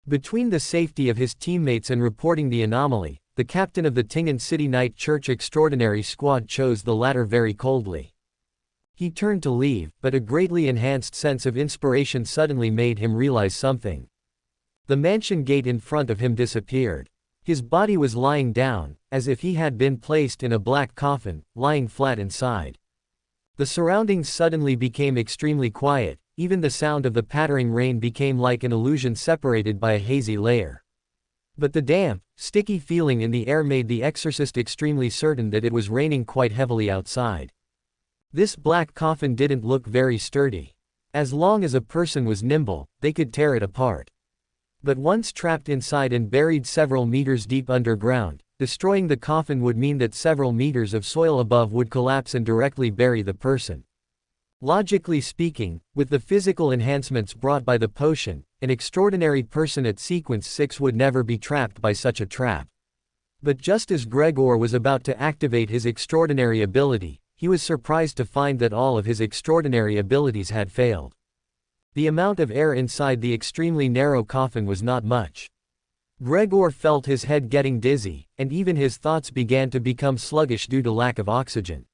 Speaker 1: Between the safety of his teammates and reporting the anomaly, the captain of the Tingen City Night Church Extraordinary Squad chose the latter very coldly. He turned to leave, but a greatly enhanced sense of inspiration suddenly made him realize something. The mansion gate in front of him disappeared. His body was lying down, as if he had been placed in a black coffin, lying flat inside. The surroundings suddenly became extremely quiet, even the sound of the pattering rain became like an illusion separated by a hazy layer. But the damp, sticky feeling in the air made the exorcist extremely certain that it was raining quite heavily outside. This black coffin didn't look very sturdy. As long as a person was nimble, they could tear it apart. But once trapped inside and buried several meters deep underground, destroying the coffin would mean that several meters of soil above would collapse and directly bury the person. Logically speaking, with the physical enhancements brought by the potion, an extraordinary person at Sequence 6 would never be trapped by such a trap. But just as Gregor was about to activate his extraordinary ability, he was surprised to find that all of his extraordinary abilities had failed. The amount of air inside the extremely narrow coffin was not much. Gregor felt his head getting dizzy, and even his thoughts began to become sluggish due to lack of oxygen.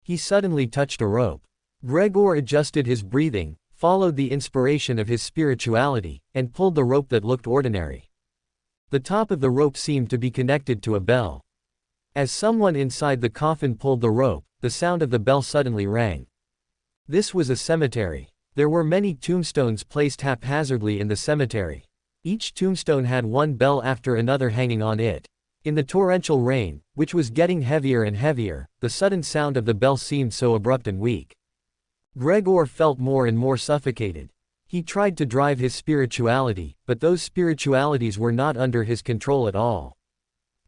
Speaker 1: He suddenly touched a rope. Gregor adjusted his breathing, followed the inspiration of his spirituality, and pulled the rope that looked ordinary. The top of the rope seemed to be connected to a bell. As someone inside the coffin pulled the rope, the sound of the bell suddenly rang. This was a cemetery. There were many tombstones placed haphazardly in the cemetery. Each tombstone had one bell after another hanging on it. In the torrential rain, which was getting heavier and heavier, the sudden sound of the bell seemed so abrupt and weak. Gregor felt more and more suffocated. He tried to drive his spirituality, but those spiritualities were not under his control at all.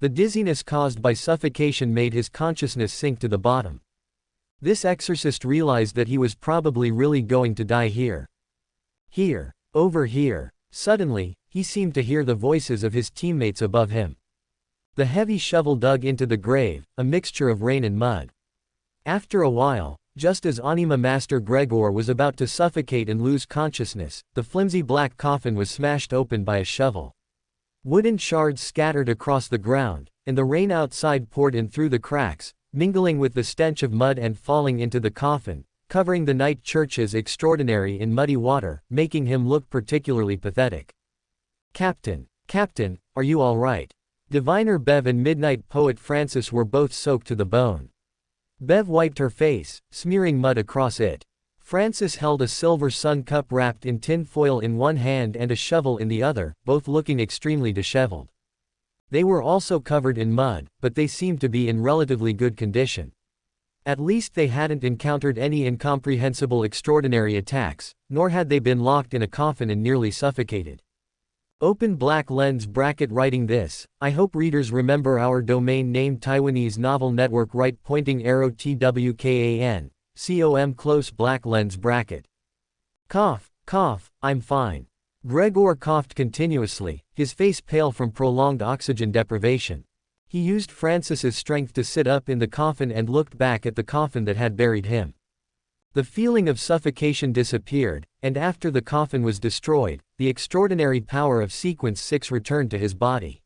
Speaker 1: The dizziness caused by suffocation made his consciousness sink to the bottom. This exorcist realized that he was probably really going to die here. Here. Over here. Suddenly, he seemed to hear the voices of his teammates above him. The heavy shovel dug into the grave, a mixture of rain and mud. After a while, just as Anima Master Gregor was about to suffocate and lose consciousness, the flimsy black coffin was smashed open by a shovel. Wooden shards scattered across the ground, and the rain outside poured in through the cracks, mingling with the stench of mud and falling into the coffin, covering the night church's extraordinary in muddy water, making him look particularly pathetic. Captain, are you all right? Diviner Bev and Midnight Poet Francis were both soaked to the bone. Bev wiped her face, smearing mud across it. Francis held a silver sun cup wrapped in tin foil in one hand and a shovel in the other, both looking extremely disheveled. They were also covered in mud, but they seemed to be in relatively good condition. At least they hadn't encountered any incomprehensible extraordinary attacks, nor had they been locked in a coffin and nearly suffocated. Open black lens bracket writing this, I hope readers remember our domain name Taiwanese Novel Network right pointing arrow TWKAN, COM close black lens bracket. Cough, I'm fine. Gregor coughed continuously, his face pale from prolonged oxygen deprivation. He used Francis's strength to sit up in the coffin and looked back at the coffin that had buried him. The feeling of suffocation disappeared, and after the coffin was destroyed, the extraordinary power of Sequence 6 returned to his body.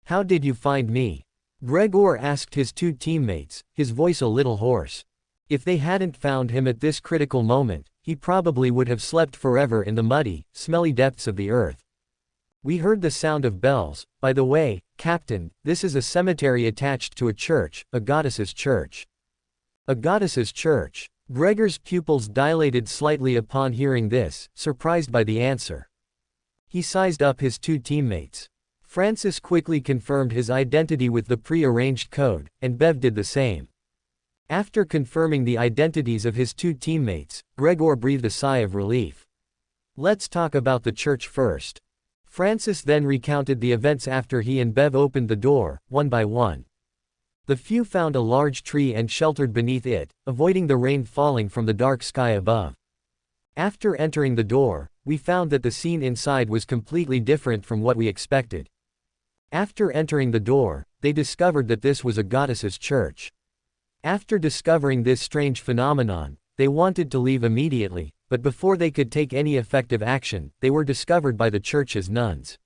Speaker 1: How did you find me? Gregor asked his two teammates, his voice a little hoarse. If they hadn't found him at this critical moment, he probably would have slept forever in the muddy, smelly depths of the earth. We heard the sound of bells. By the way, Captain, this is a cemetery attached to a church, a goddess's church. A goddess's church. Gregor's pupils dilated slightly upon hearing this, surprised by the answer. He sized up his two teammates. Francis quickly confirmed his identity with the pre-arranged code, and Bev did the same. After confirming the identities of his two teammates, Gregor breathed a sigh of relief. Let's talk about the church first. Francis then recounted the events after he and Bev opened the door, one by one. The few found a large tree and sheltered beneath it, avoiding the rain falling from the dark sky above. After entering the door, we found that the scene inside was completely different from what we expected. After entering the door, they discovered that this was a goddess's church. After discovering this strange phenomenon, they wanted to leave immediately, but before they could take any effective action, they were discovered by the church's nuns.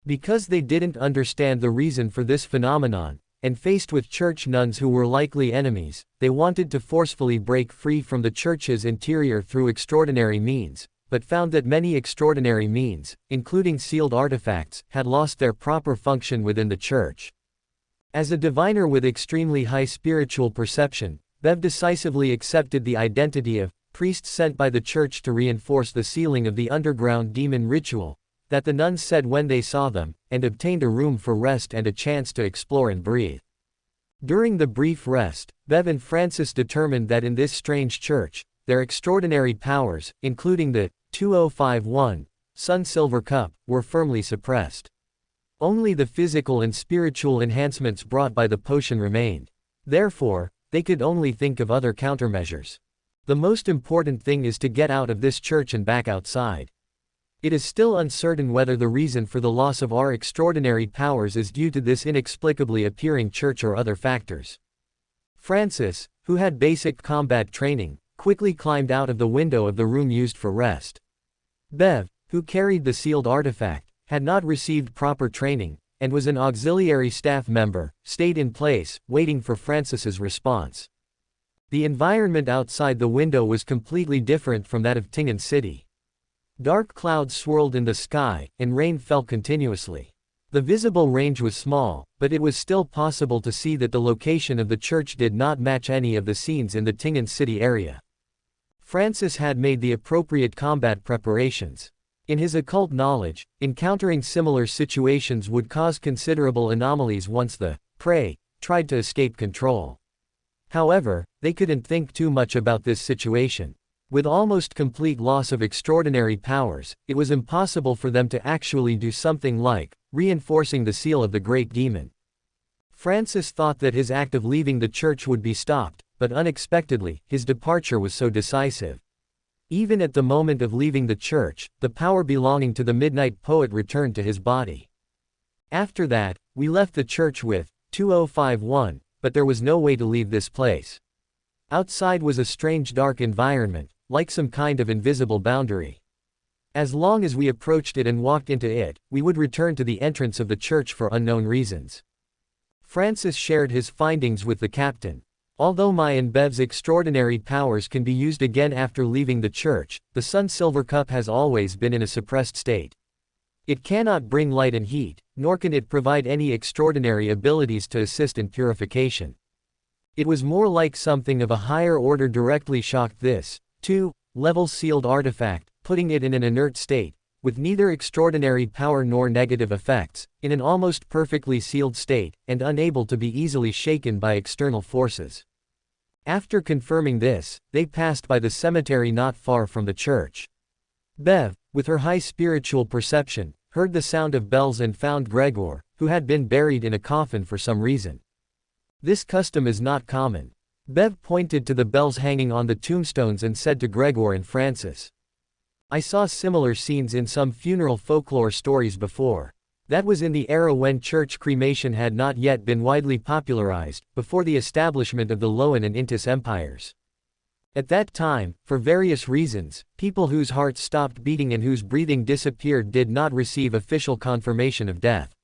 Speaker 1: Because they didn't understand the reason for this phenomenon, and faced with church nuns who were likely enemies, they wanted to forcefully break free from the church's interior through extraordinary means, but found that many extraordinary means, including sealed artifacts, had lost their proper function within the church. As a diviner with extremely high spiritual perception, Bev decisively accepted the identity of priests sent by the church to reinforce the sealing of the underground demon ritual that the nuns said when they saw them, and obtained a room for rest and a chance to explore and breathe. During the brief rest, Bev and Francis determined that in this strange church, their extraordinary powers, including the 2051 Sun Silver Cup, were firmly suppressed. Only the physical and spiritual enhancements brought by the potion remained. Therefore, they could only think of other countermeasures. The most important thing is to get out of this church and back outside. It is still uncertain whether the reason for the loss of our extraordinary powers is due to this inexplicably appearing church or other factors. Francis, who had basic combat training, quickly climbed out of the window of the room used for rest. Bev, who carried the sealed artifact, had not received proper training, and was an auxiliary staff member, stayed in place, waiting for Francis's response. The environment outside the window was completely different from that of Tingen City. Dark clouds swirled in the sky, and rain fell continuously. The visible range was small, but it was still possible to see that the location of the church did not match any of the scenes in the Tingen City area. Francis had made the appropriate combat preparations. In his occult knowledge, encountering similar situations would cause considerable anomalies once the prey tried to escape control. However, they couldn't think too much about this situation. With almost complete loss of extraordinary powers, it was impossible for them to actually do something like reinforcing the seal of the great demon. Francis thought that his act of leaving the church would be stopped, but unexpectedly, his departure was so decisive. Even at the moment of leaving the church, the power belonging to the Midnight Poet returned to his body. After that, we left the church with 2051, but there was no way to leave this place. Outside was a strange dark environment, like some kind of invisible boundary. As long as we approached it and walked into it, we would return to the entrance of the church for unknown reasons. Francis shared his findings with the captain. Although my and Bev's extraordinary powers can be used again after leaving the church, the Sun Silver Cup has always been in a suppressed state. It cannot bring light and heat, nor can it provide any extraordinary abilities to assist in purification. It was more like something of a higher order directly shocked this 2-level sealed artifact, putting it in an inert state, with neither extraordinary power nor negative effects, in an almost perfectly sealed state, and unable to be easily shaken by external forces. After confirming this, they passed by the cemetery not far from the church. Bev, with her high spiritual perception, heard the sound of bells and found Gregor, who had been buried in a coffin for some reason. This custom is not common. Bev pointed to the bells hanging on the tombstones and said to Gregor and Francis, "I saw similar scenes in some funeral folklore stories before. That was in the era when church cremation had not yet been widely popularized, before the establishment of the Loen and Intis empires. At that time, for various reasons, people whose hearts stopped beating and whose breathing disappeared did not receive official confirmation of death.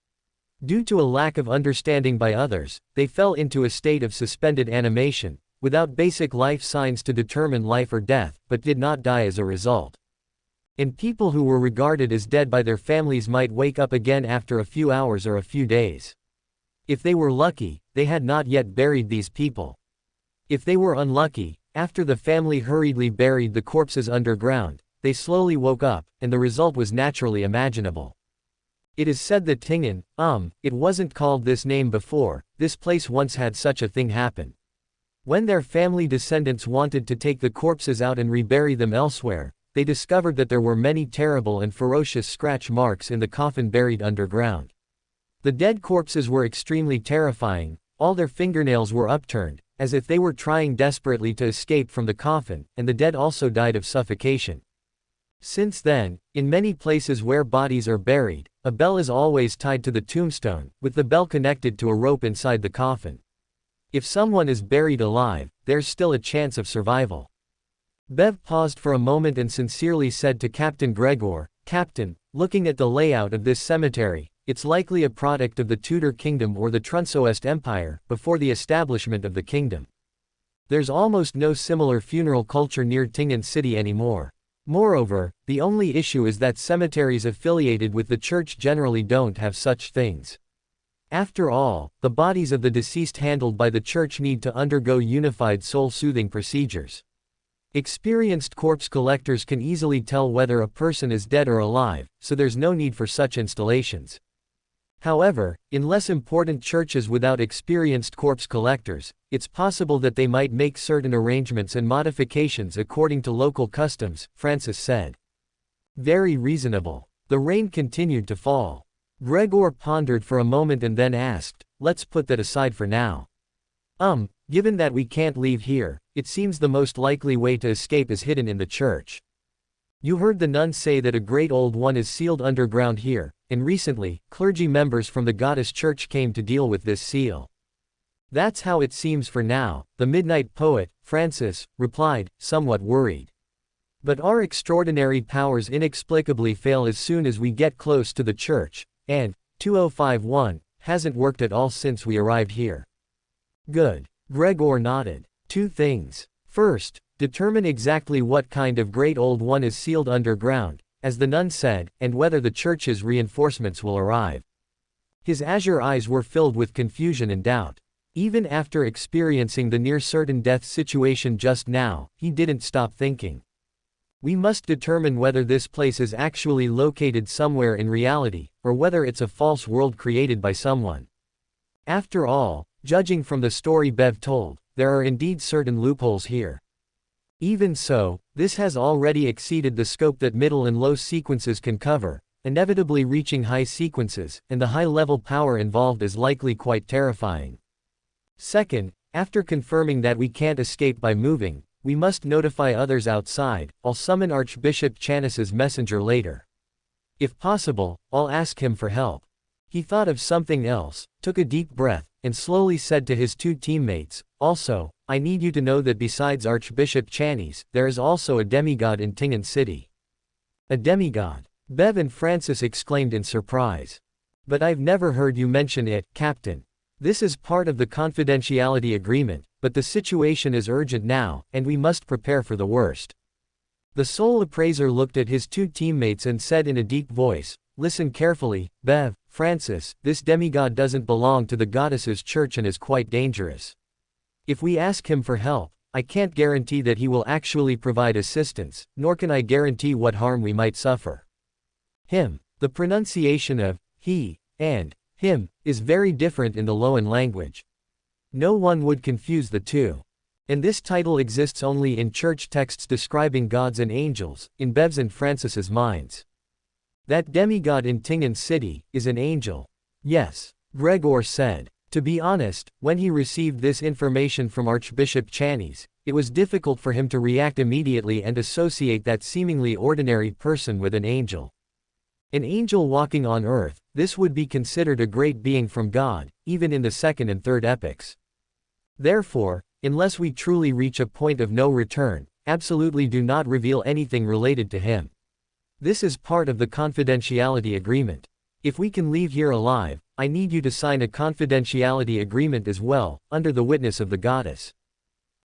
Speaker 1: Due to a lack of understanding by others, they fell into a state of suspended animation, without basic life signs to determine life or death, but did not die as a result. And people who were regarded as dead by their families might wake up again after a few hours or a few days. If they were lucky, they had not yet buried these people. If they were unlucky, after the family hurriedly buried the corpses underground, they slowly woke up, and the result was naturally imaginable. It is said that Tingen, it wasn't called this name before, this place once had such a thing happen. When their family descendants wanted to take the corpses out and rebury them elsewhere, they discovered that there were many terrible and ferocious scratch marks in the coffin buried underground. The dead corpses were extremely terrifying, all their fingernails were upturned, as if they were trying desperately to escape from the coffin, and the dead also died of suffocation. Since then, in many places where bodies are buried, a bell is always tied to the tombstone, with the bell connected to a rope inside the coffin. If someone is buried alive, there's still a chance of survival. Bev paused for a moment and sincerely said to Captain Gregor, "Captain, looking at the layout of this cemetery, it's likely a product of the Tudor Kingdom or the Transcendence Empire, before the establishment of the kingdom. There's almost no similar funeral culture near Tingen City anymore. Moreover, the only issue is that cemeteries affiliated with the church generally don't have such things. After all, the bodies of the deceased handled by the church need to undergo unified soul-soothing procedures. Experienced corpse collectors can easily tell whether a person is dead or alive, so there's no need for such installations. However, in less important churches without experienced corpse collectors, it's possible that they might make certain arrangements and modifications according to local customs," Francis said. "Very reasonable." The rain continued to fall. Gregor pondered for a moment and then asked, "Let's put that aside for now. Given that we can't leave here, it seems the most likely way to escape is hidden in the church. You heard the nuns say that a great old one is sealed underground here, and recently, clergy members from the goddess church came to deal with this seal. That's how it seems for now, the midnight poet, Francis, replied, somewhat worried. But our extraordinary powers inexplicably fail as soon as we get close to the church, and 2051 hasn't worked at all since we arrived here. Good. Gregor nodded. Two things. First, determine exactly what kind of great old one is sealed underground, as the nun said, and whether the church's reinforcements will arrive. His azure eyes were filled with confusion and doubt. Even after experiencing the near-certain death situation just now, he didn't stop thinking. We must determine whether this place is actually located somewhere in reality, or whether it's a false world created by someone. After all, judging from the story Bev told, there are indeed certain loopholes here. Even so, this has already exceeded the scope that middle and low sequences can cover, inevitably reaching high sequences, and the high-level power involved is likely quite terrifying. Second, after confirming that we can't escape by moving, we must notify others outside. I'll summon Archbishop Chanis's messenger later. If possible, I'll ask him for help. He thought of something else, took a deep breath, and slowly said to his two teammates, also, I need you to know that besides Archbishop Chanis, there is also a demigod in Tingan City. A demigod? Bev and Francis exclaimed in surprise. But I've never heard you mention it, Captain. This is part of the confidentiality agreement, but the situation is urgent now, and we must prepare for the worst. The soul appraiser looked at his two teammates and said in a deep voice, listen carefully, Bev, Francis, this demigod doesn't belong to the goddess's church and is quite dangerous. If we ask him for help, I can't guarantee that he will actually provide assistance, nor can I guarantee what harm we might suffer. Him. The pronunciation of he and him is very different in the Loen language. No one would confuse the two. And this title exists only in church texts describing gods and angels, in Bev's and Francis's minds. That demigod in Tingan City is an angel. Yes, Gregor said. To be honest, when he received this information from Archbishop Chanis, it was difficult for him to react immediately and associate that seemingly ordinary person with an angel. An angel walking on earth, this would be considered a great being from God, even in the second and third epochs. Therefore, unless we truly reach a point of no return, absolutely do not reveal anything related to him. This is part of the confidentiality agreement. If we can leave here alive, I need you to sign a confidentiality agreement as well, under the witness of the goddess.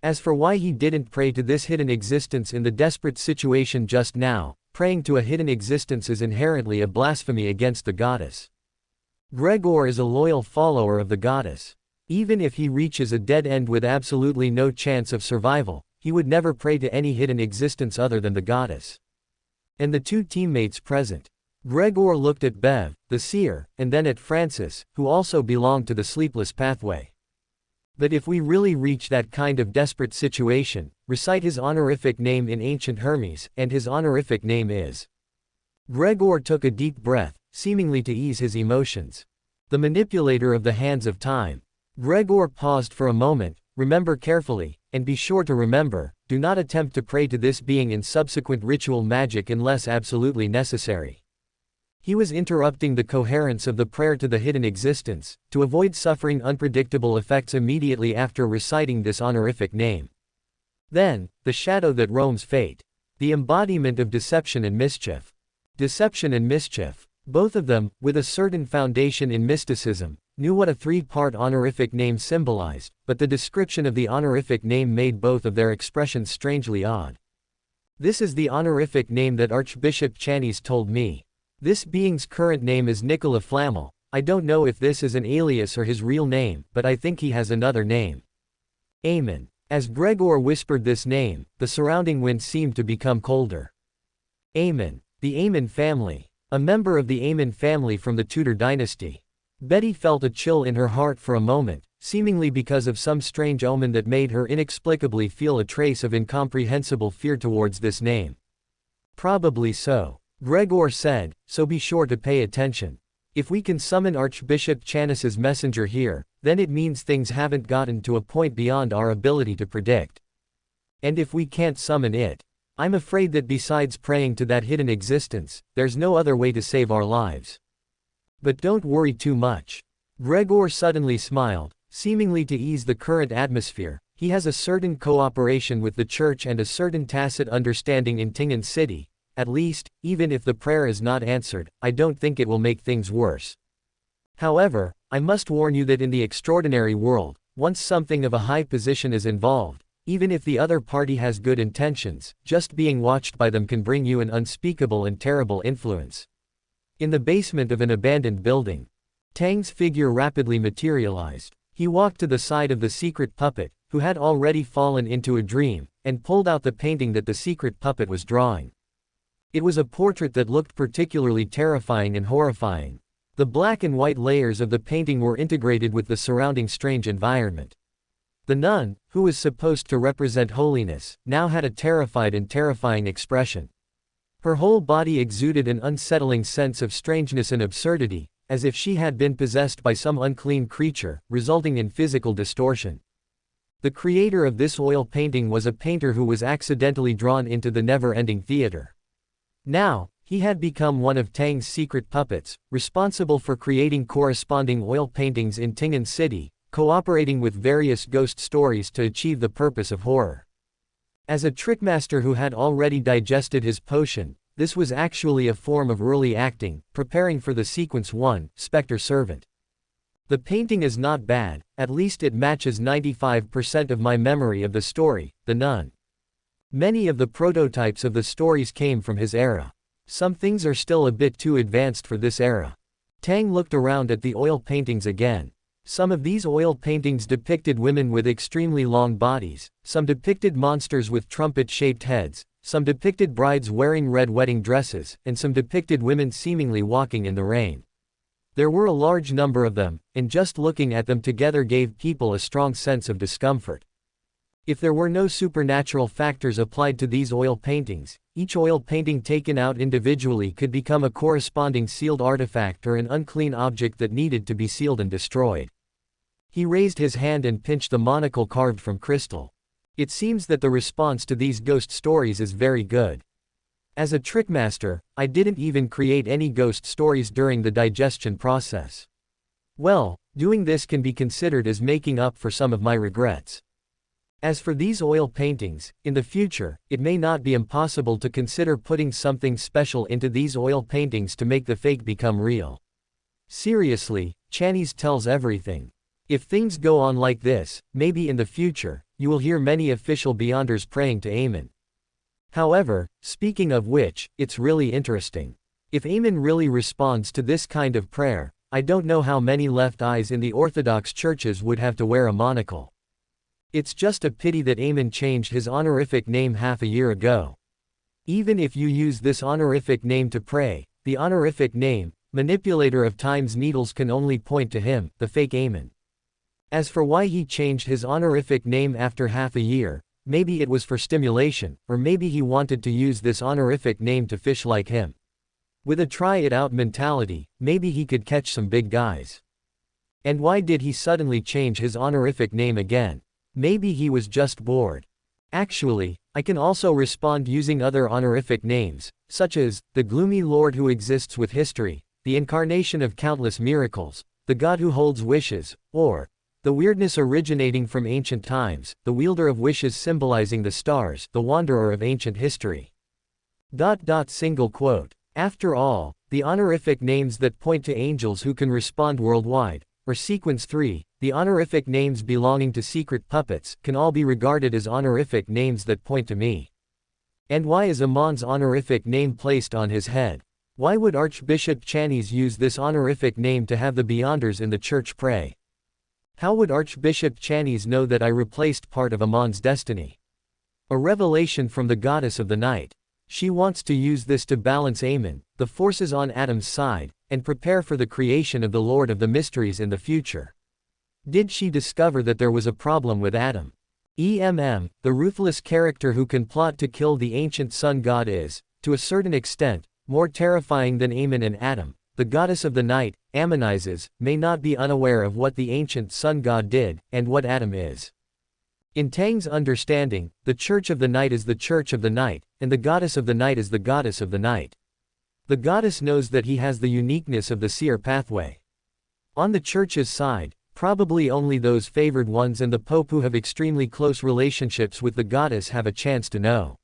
Speaker 1: As for why he didn't pray to this hidden existence in the desperate situation just now, praying to a hidden existence is inherently a blasphemy against the goddess. Gregor is a loyal follower of the goddess. Even if he reaches a dead end with absolutely no chance of survival, he would never pray to any hidden existence other than the goddess. And the two teammates present. Gregor looked at Bev, the seer, and then at Francis, who also belonged to the sleepless pathway. But if we really reach that kind of desperate situation, recite his honorific name in ancient Hermes, and his honorific name is. Gregor took a deep breath, seemingly to ease his emotions. The manipulator of the hands of time. Gregor paused for a moment, remember carefully, and be sure to remember, do not attempt to pray to this being in subsequent ritual magic unless absolutely necessary. He was interrupting the coherence of the prayer to the hidden existence, to avoid suffering unpredictable effects immediately after reciting this honorific name. Then, the shadow that roams fate. The embodiment of deception and mischief. Deception and mischief. Both of them, with a certain foundation in mysticism, knew what a three-part honorific name symbolized, but the description of the honorific name made both of their expressions strangely odd. This is the honorific name that Archbishop Chanis told me. This being's current name is Nicola Flamel. I don't know if this is an alias or his real name, but I think he has another name. Amen. As Gregor whispered this name, the surrounding wind seemed to become colder. Amen. The Amen family. A member of the Amen family from the Tudor dynasty. Betty felt a chill in her heart for a moment, seemingly because of some strange omen that made her inexplicably feel a trace of incomprehensible fear towards this name. Probably so. Gregor said, so be sure to pay attention. If we can summon Archbishop Chanis's messenger here, then it means things haven't gotten to a point beyond our ability to predict. And if we can't summon it, I'm afraid that besides praying to that hidden existence, there's no other way to save our lives. But don't worry too much. Gregor suddenly smiled, seemingly to ease the current atmosphere. He has a certain cooperation with the church and a certain tacit understanding in Tingen City. At least, even if the prayer is not answered, I don't think it will make things worse. However, I must warn you that in the extraordinary world, once something of a high position is involved, even if the other party has good intentions, just being watched by them can bring you an unspeakable and terrible influence. In the basement of an abandoned building, Tang's figure rapidly materialized. He walked to the side of the secret puppet, who had already fallen into a dream, and pulled out the painting that the secret puppet was drawing. It was a portrait that looked particularly terrifying and horrifying. The black and white layers of the painting were integrated with the surrounding strange environment. The nun, who was supposed to represent holiness, now had a terrified and terrifying expression. Her whole body exuded an unsettling sense of strangeness and absurdity, as if she had been possessed by some unclean creature, resulting in physical distortion. The creator of this oil painting was a painter who was accidentally drawn into the never-ending theater. Now, he had become one of Tang's secret puppets, responsible for creating corresponding oil paintings in Tingen City, cooperating with various ghost stories to achieve the purpose of horror. As a trickmaster who had already digested his potion, this was actually a form of early acting, preparing for the sequence 1, Spectre Servant. The painting is not bad, at least it matches 95% of my memory of the story, The Nun. Many of the prototypes of the stories came from his era. Some things are still a bit too advanced for this era. Tang looked around at the oil paintings again. Some of these oil paintings depicted women with extremely long bodies, some depicted monsters with trumpet-shaped heads, some depicted brides wearing red wedding dresses, and some depicted women seemingly walking in the rain. There were a large number of them, and just looking at them together gave people a strong sense of discomfort. If there were no supernatural factors applied to these oil paintings, each oil painting taken out individually could become a corresponding sealed artifact or an unclean object that needed to be sealed and destroyed. He raised his hand and pinched the monocle carved from crystal. It seems that the response to these ghost stories is very good. As a trickmaster, I didn't even create any ghost stories during the digestion process. Well, doing this can be considered as making up for some of my regrets. As for these oil paintings, in the future, it may not be impossible to consider putting something special into these oil paintings to make the fake become real. Seriously, Chinese tells everything. If things go on like this, maybe in the future, you will hear many official Beyonders praying to Amon. However, speaking of which, it's really interesting. If Amon really responds to this kind of prayer, I don't know how many left eyes in the Orthodox churches would have to wear a monocle. It's just a pity that Amon changed his honorific name half a year ago. Even if you use this honorific name to pray, the honorific name, Manipulator of Time's Needles, can only point to him, the fake Amon. As for why he changed his honorific name after half a year, maybe it was for stimulation, or maybe he wanted to use this honorific name to fish like him. With a try-it-out mentality, maybe he could catch some big guys. And why did he suddenly change his honorific name again? Maybe he was just bored. Actually, I can also respond using other honorific names, such as, the gloomy lord who exists with history, the incarnation of countless miracles, the god who holds wishes, or, the weirdness originating from ancient times, the wielder of wishes symbolizing the stars, the wanderer of ancient history. Single quote. After all, the honorific names that point to angels who can respond worldwide, or sequence 3, the honorific names belonging to secret puppets, can all be regarded as honorific names that point to me. And why is Amon's honorific name placed on his head? Why would Archbishop Chinese use this honorific name to have the Beyonders in the church pray? How would Archbishop Chinese know that I replaced part of Amon's destiny? A revelation from the goddess of the night. She wants to use this to balance Amon, the forces on Adam's side, and prepare for the creation of the Lord of the Mysteries in the future. Did she discover that there was a problem with Adam? The ruthless character who can plot to kill the ancient sun god is, to a certain extent, more terrifying than Amon and Adam. The goddess of the night, Ammonizes, may not be unaware of what the ancient sun god did, and what Adam is. In Tang's understanding, the Church of the Night is the Church of the Night, and the Goddess of the Night is the Goddess of the Night. The Goddess knows that he has the uniqueness of the seer pathway. On the Church's side, probably only those favored ones and the Pope who have extremely close relationships with the Goddess have a chance to know.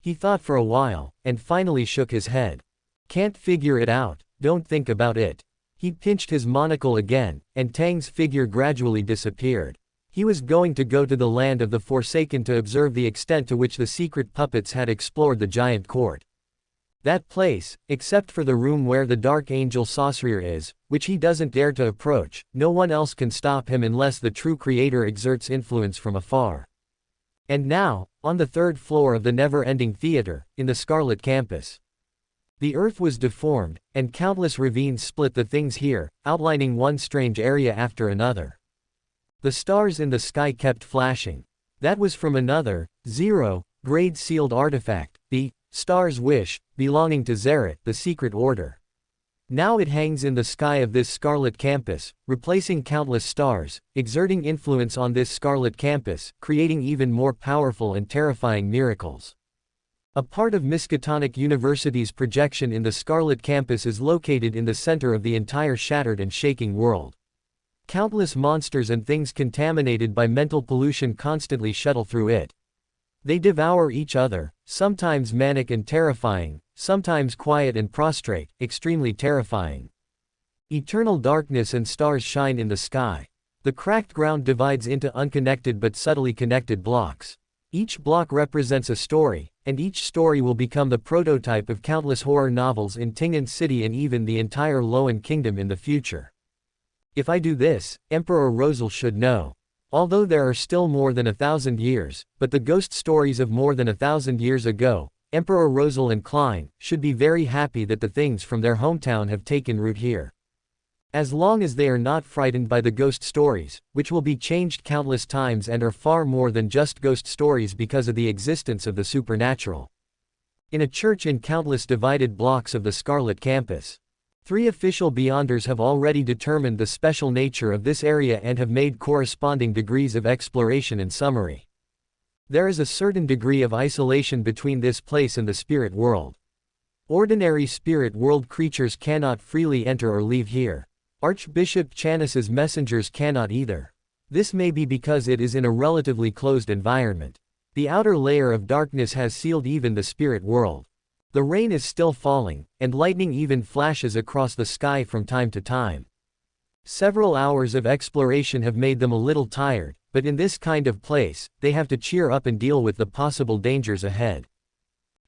Speaker 1: He thought for a while, and finally shook his head. Can't figure it out, don't think about it. He pinched his monocle again, and Tang's figure gradually disappeared. He was going to go to the land of the Forsaken to observe the extent to which the secret puppets had explored the giant court. That place, except for the room where the Dark Angel Sorcerer is, which he doesn't dare to approach, no one else can stop him unless the true creator exerts influence from afar. And now, on the third floor of the never-ending theater, in the Scarlet Campus. The earth was deformed, and countless ravines split the things here, outlining one strange area after another. The stars in the sky kept flashing. That was from another, zero-grade sealed artifact, the Star's Wish, belonging to Xerath, the Secret Order. Now it hangs in the sky of this Scarlet Campus, replacing countless stars, exerting influence on this Scarlet Campus, creating even more powerful and terrifying miracles. A part of Miskatonic University's projection in the Scarlet Campus is located in the center of the entire shattered and shaking world. Countless monsters and things contaminated by mental pollution constantly shuttle through it. They devour each other, sometimes manic and terrifying, sometimes quiet and prostrate, extremely terrifying. Eternal darkness and stars shine in the sky. The cracked ground divides into unconnected but subtly connected blocks. Each block represents a story, and each story will become the prototype of countless horror novels in Tingan City and even the entire Loen kingdom in the future. If I do this, Emperor Rosal should know. Although there are still more than 1,000 years, but the ghost stories of more than 1,000 years ago, Emperor Rosal and Klein should be very happy that the things from their hometown have taken root here. As long as they are not frightened by the ghost stories, which will be changed countless times and are far more than just ghost stories because of the existence of the supernatural. In a church in countless divided blocks of the Scarlet Campus. 3 official Beyonders have already determined the special nature of this area and have made corresponding degrees of exploration and summary. There is a certain degree of isolation between this place and the spirit world. Ordinary spirit world creatures cannot freely enter or leave here. Archbishop Channis's messengers cannot either. This may be because it is in a relatively closed environment. The outer layer of darkness has sealed even the spirit world. The rain is still falling, and lightning even flashes across the sky from time to time. Several hours of exploration have made them a little tired, but in this kind of place, they have to cheer up and deal with the possible dangers ahead.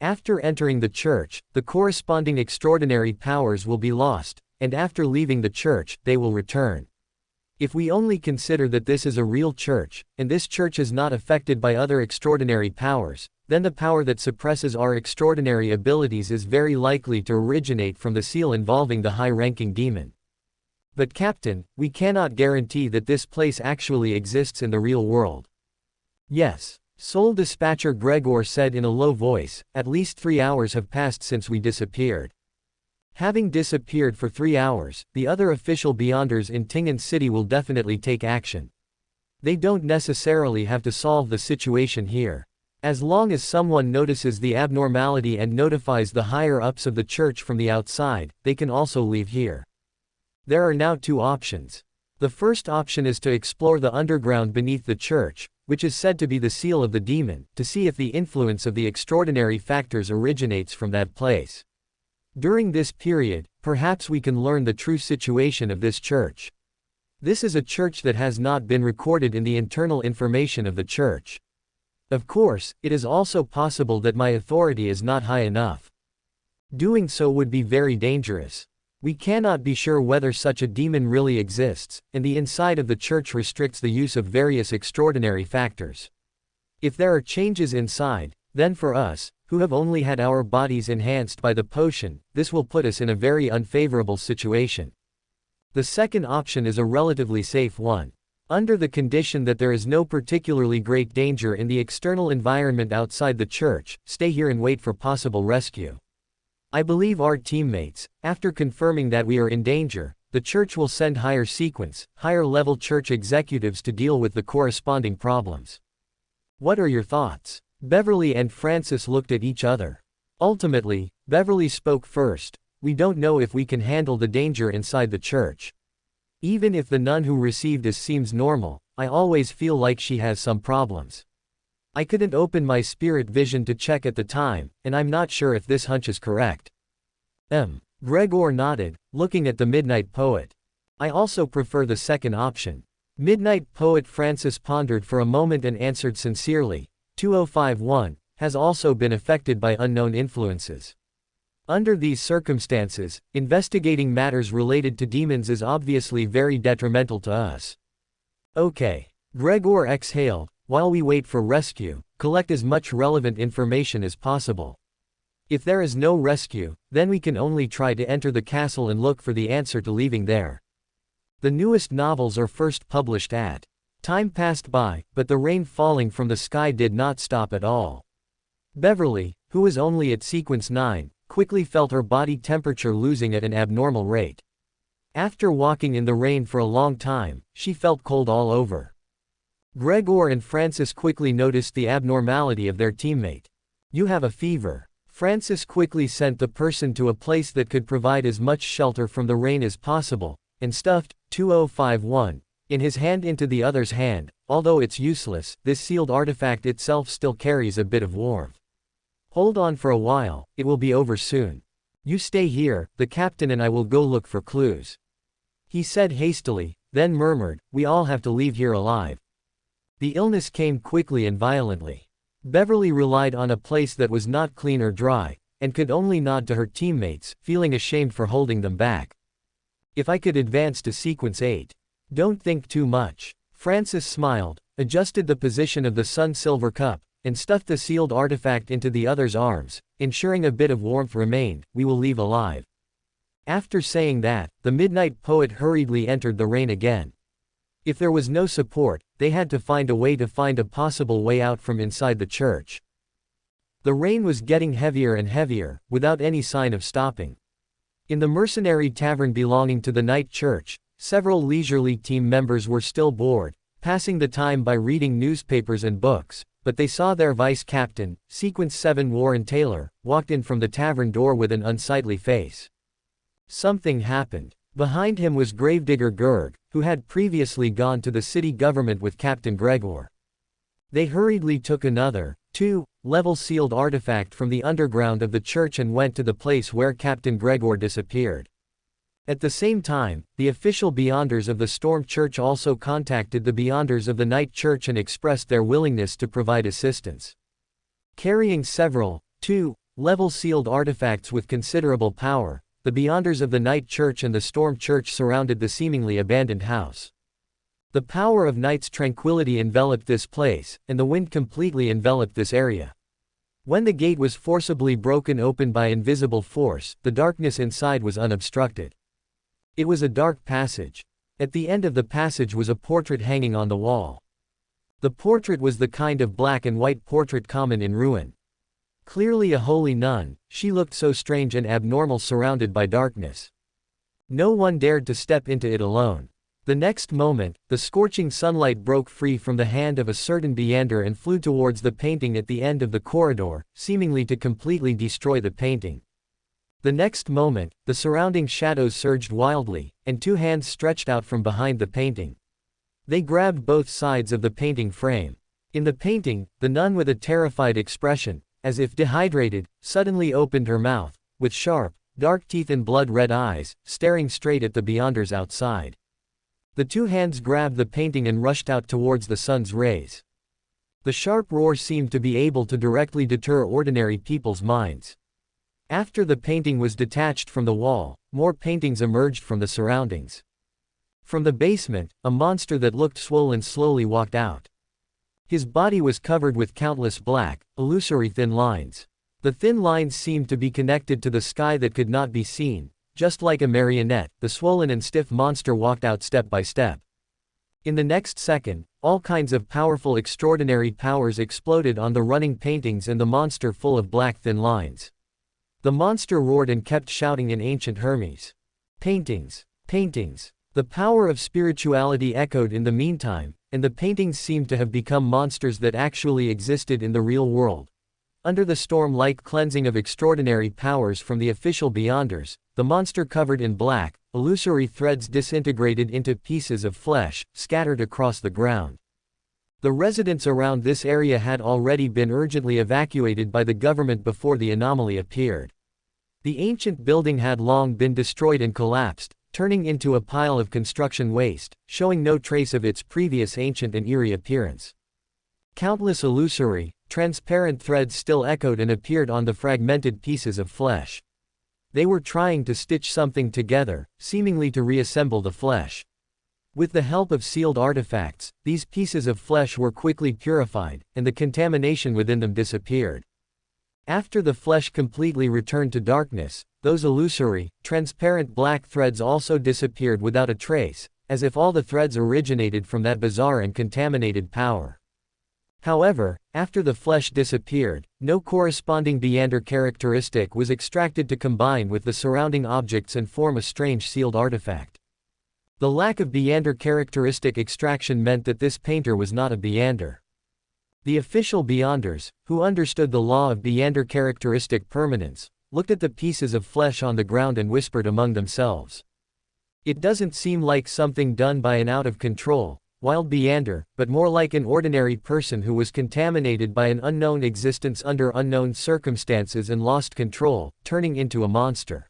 Speaker 1: After entering the church, the corresponding extraordinary powers will be lost, and after leaving the church, they will return. If we only consider that this is a real church, and this church is not affected by other extraordinary powers, then the power that suppresses our extraordinary abilities is very likely to originate from the seal involving the high-ranking demon. But Captain, we cannot guarantee that this place actually exists in the real world. Yes, Soul Dispatcher Gregor said in a low voice, at least 3 hours have passed since we disappeared. Having disappeared for 3 hours, the other official Beyonders in Tingan City will definitely take action. They don't necessarily have to solve the situation here. As long as someone notices the abnormality and notifies the higher-ups of the church from the outside, they can also leave here. There are now 2 options. The first option is to explore the underground beneath the church, which is said to be the seal of the demon, to see if the influence of the extraordinary factors originates from that place. During this period, perhaps we can learn the true situation of this church. This is a church that has not been recorded in the internal information of the church. Of course, it is also possible that my authority is not high enough. Doing so would be very dangerous. We cannot be sure whether such a demon really exists, and the inside of the church restricts the use of various extraordinary factors. If there are changes inside, then for us, who have only had our bodies enhanced by the potion, this will put us in a very unfavorable situation. The second option is a relatively safe one. Under the condition that there is no particularly great danger in the external environment outside the church, stay here and wait for possible rescue. I believe our teammates, after confirming that we are in danger, the church will send higher level church executives to deal with the corresponding problems. What are your thoughts? Beverly and Francis looked at each other. Ultimately, Beverly spoke first. We don't know if we can handle the danger inside the church. Even if the nun who received us seems normal, I always feel like she has some problems. I couldn't open my spirit vision to check at the time, and I'm not sure if this hunch is correct. Gregor nodded, looking at the Midnight Poet. I also prefer the second option. Midnight Poet Francis pondered for a moment and answered sincerely, 2051, has also been affected by unknown influences. Under these circumstances, investigating matters related to demons is obviously very detrimental to us. Okay. Gregor exhaled. While we wait for rescue, collect as much relevant information as possible. If there is no rescue, then we can only try to enter the castle and look for the answer to leaving there. The newest novels are first published at. Time passed by, but the rain falling from the sky did not stop at all. Beverly, who was only at sequence 9, quickly felt her body temperature losing at an abnormal rate. After walking in the rain for a long time, she felt cold all over. Gregor and Francis quickly noticed the abnormality of their teammate. You have a fever. Francis quickly sent the person to a place that could provide as much shelter from the rain as possible, and stuffed 2051 in his hand into the other's hand. Although it's useless, this sealed artifact itself still carries a bit of warmth. Hold on for a while, it will be over soon. You stay here, the captain and I will go look for clues. He said hastily, then murmured, we all have to leave here alive. The illness came quickly and violently. Beverly relied on a place that was not clean or dry, and could only nod to her teammates, feeling ashamed for holding them back. If I could advance to sequence 8. Don't think too much. Francis smiled, adjusted the position of the sun-silver cup, and stuffed the sealed artifact into the other's arms, ensuring a bit of warmth remained. We will leave alive. After saying that, the Midnight Poet hurriedly entered the rain again. If there was no support, they had to find a possible way out from inside the church. The rain was getting heavier and heavier, without any sign of stopping. In the mercenary tavern belonging to the night church, several leisurely team members were still bored, passing the time by reading newspapers and books, but they saw their vice captain, Sequence 7 Warren Taylor, walked in from the tavern door with an unsightly face. Something happened. Behind him was Gravedigger Gerg, who had previously gone to the city government with Captain Gregor. They hurriedly took another, 2-level sealed artifact from the underground of the church and went to the place where Captain Gregor disappeared. At the same time, the official Beyonders of the Storm Church also contacted the Beyonders of the Night Church and expressed their willingness to provide assistance. Carrying several, 2-level sealed artifacts with considerable power, the Beyonders of the Night Church and the Storm Church surrounded the seemingly abandoned house. The power of night's tranquility enveloped this place, and the wind completely enveloped this area. When the gate was forcibly broken open by invisible force, the darkness inside was unobstructed. It was a dark passage. At the end of the passage was a portrait hanging on the wall. The portrait was the kind of black and white portrait common in ruin. Clearly a holy nun, she looked so strange and abnormal surrounded by darkness. No one dared to step into it alone. The next moment, the scorching sunlight broke free from the hand of a certain Beyonder and flew towards the painting at the end of the corridor, seemingly to completely destroy the painting. The next moment, the surrounding shadows surged wildly, and two hands stretched out from behind the painting. They grabbed both sides of the painting frame. In the painting, the nun with a terrified expression, as if dehydrated, suddenly opened her mouth, with sharp, dark teeth and blood-red eyes, staring straight at the Beyonders outside. The two hands grabbed the painting and rushed out towards the sun's rays. The sharp roar seemed to be able to directly deter ordinary people's minds. After the painting was detached from the wall, more paintings emerged from the surroundings. From the basement, a monster that looked swollen slowly walked out. His body was covered with countless black, illusory thin lines. The thin lines seemed to be connected to the sky that could not be seen. Just like a marionette, the swollen and stiff monster walked out step by step. In the next second, all kinds of powerful extraordinary powers exploded on the running paintings and the monster full of black thin lines. The monster roared and kept shouting in ancient Hermes. Paintings. Paintings. The power of spirituality echoed in the meantime, and the paintings seemed to have become monsters that actually existed in the real world. Under the storm-like cleansing of extraordinary powers from the official Beyonders, the monster covered in black, illusory threads disintegrated into pieces of flesh, scattered across the ground. The residents around this area had already been urgently evacuated by the government before the anomaly appeared. The ancient building had long been destroyed and collapsed, turning into a pile of construction waste, showing no trace of its previous ancient and eerie appearance. Countless illusory, transparent threads still echoed and appeared on the fragmented pieces of flesh. They were trying to stitch something together, seemingly to reassemble the flesh. With the help of sealed artifacts, these pieces of flesh were quickly purified, and the contamination within them disappeared. After the flesh completely returned to darkness, those illusory, transparent black threads also disappeared without a trace, as if all the threads originated from that bizarre and contaminated power. However, after the flesh disappeared, no corresponding Beyonder characteristic was extracted to combine with the surrounding objects and form a strange sealed artifact. The lack of Beyonder characteristic extraction meant that this painter was not a Beyonder. The official Beyonders, who understood the law of Beyonder characteristic permanence, looked at the pieces of flesh on the ground and whispered among themselves. It doesn't seem like something done by an out-of-control, wild Beyonder, but more like an ordinary person who was contaminated by an unknown existence under unknown circumstances and lost control, turning into a monster.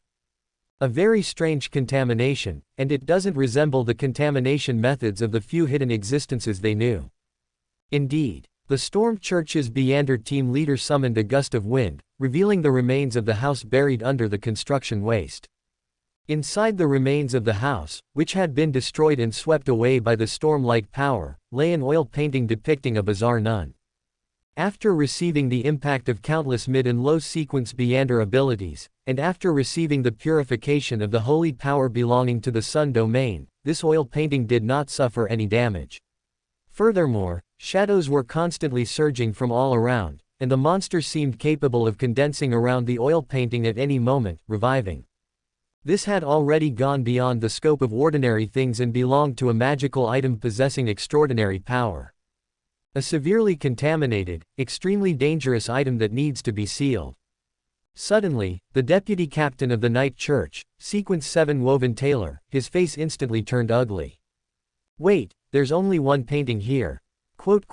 Speaker 1: A very strange contamination, and it doesn't resemble the contamination methods of the few hidden existences they knew. Indeed, the Storm Church's Beyonder team leader summoned a gust of wind, revealing the remains of the house buried under the construction waste. Inside the remains of the house, which had been destroyed and swept away by the storm-like power, lay an oil painting depicting a bizarre nun. After receiving the impact of countless mid- and low-sequence Beyonder abilities, and after receiving the purification of the holy power belonging to the Sun domain, this oil painting did not suffer any damage. Furthermore, shadows were constantly surging from all around, and the monster seemed capable of condensing around the oil painting at any moment, reviving. This had already gone beyond the scope of ordinary things and belonged to a magical item possessing extraordinary power. A severely contaminated, extremely dangerous item that needs to be sealed. Suddenly, the deputy captain of the Night Church, Sequence 7 Woven Taylor, his face instantly turned ugly. "Wait, there's only one painting here." Quote.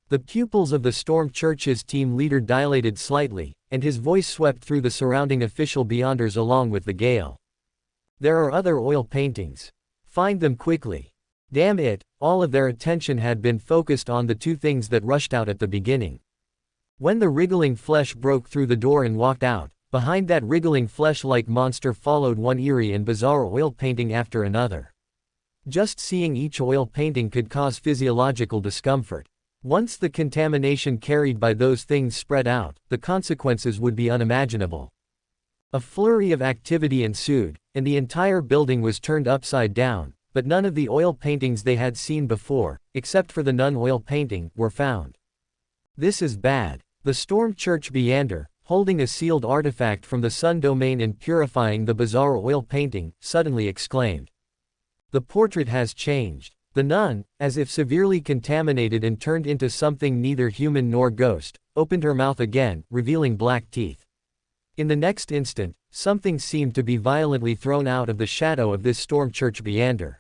Speaker 1: The pupils of the Storm Church's team leader dilated slightly, and his voice swept through the surrounding official Beyonders along with the gale. "There are other oil paintings. Find them quickly." Damn it, all of their attention had been focused on the two things that rushed out at the beginning. When the wriggling flesh broke through the door and walked out, behind that wriggling flesh-like monster followed one eerie and bizarre oil painting after another. Just seeing each oil painting could cause physiological discomfort. Once the contamination carried by those things spread out, the consequences would be unimaginable. A flurry of activity ensued, and the entire building was turned upside down, but none of the oil paintings they had seen before, except for the nun oil painting, were found. "This is bad." The Storm Church Beyonder, holding a sealed artifact from the Sun domain and purifying the bizarre oil painting, suddenly exclaimed. The portrait has changed. The nun, as if severely contaminated and turned into something neither human nor ghost, opened her mouth again, revealing black teeth. In the next instant, something seemed to be violently thrown out of the shadow of this Storm Church Beyonder.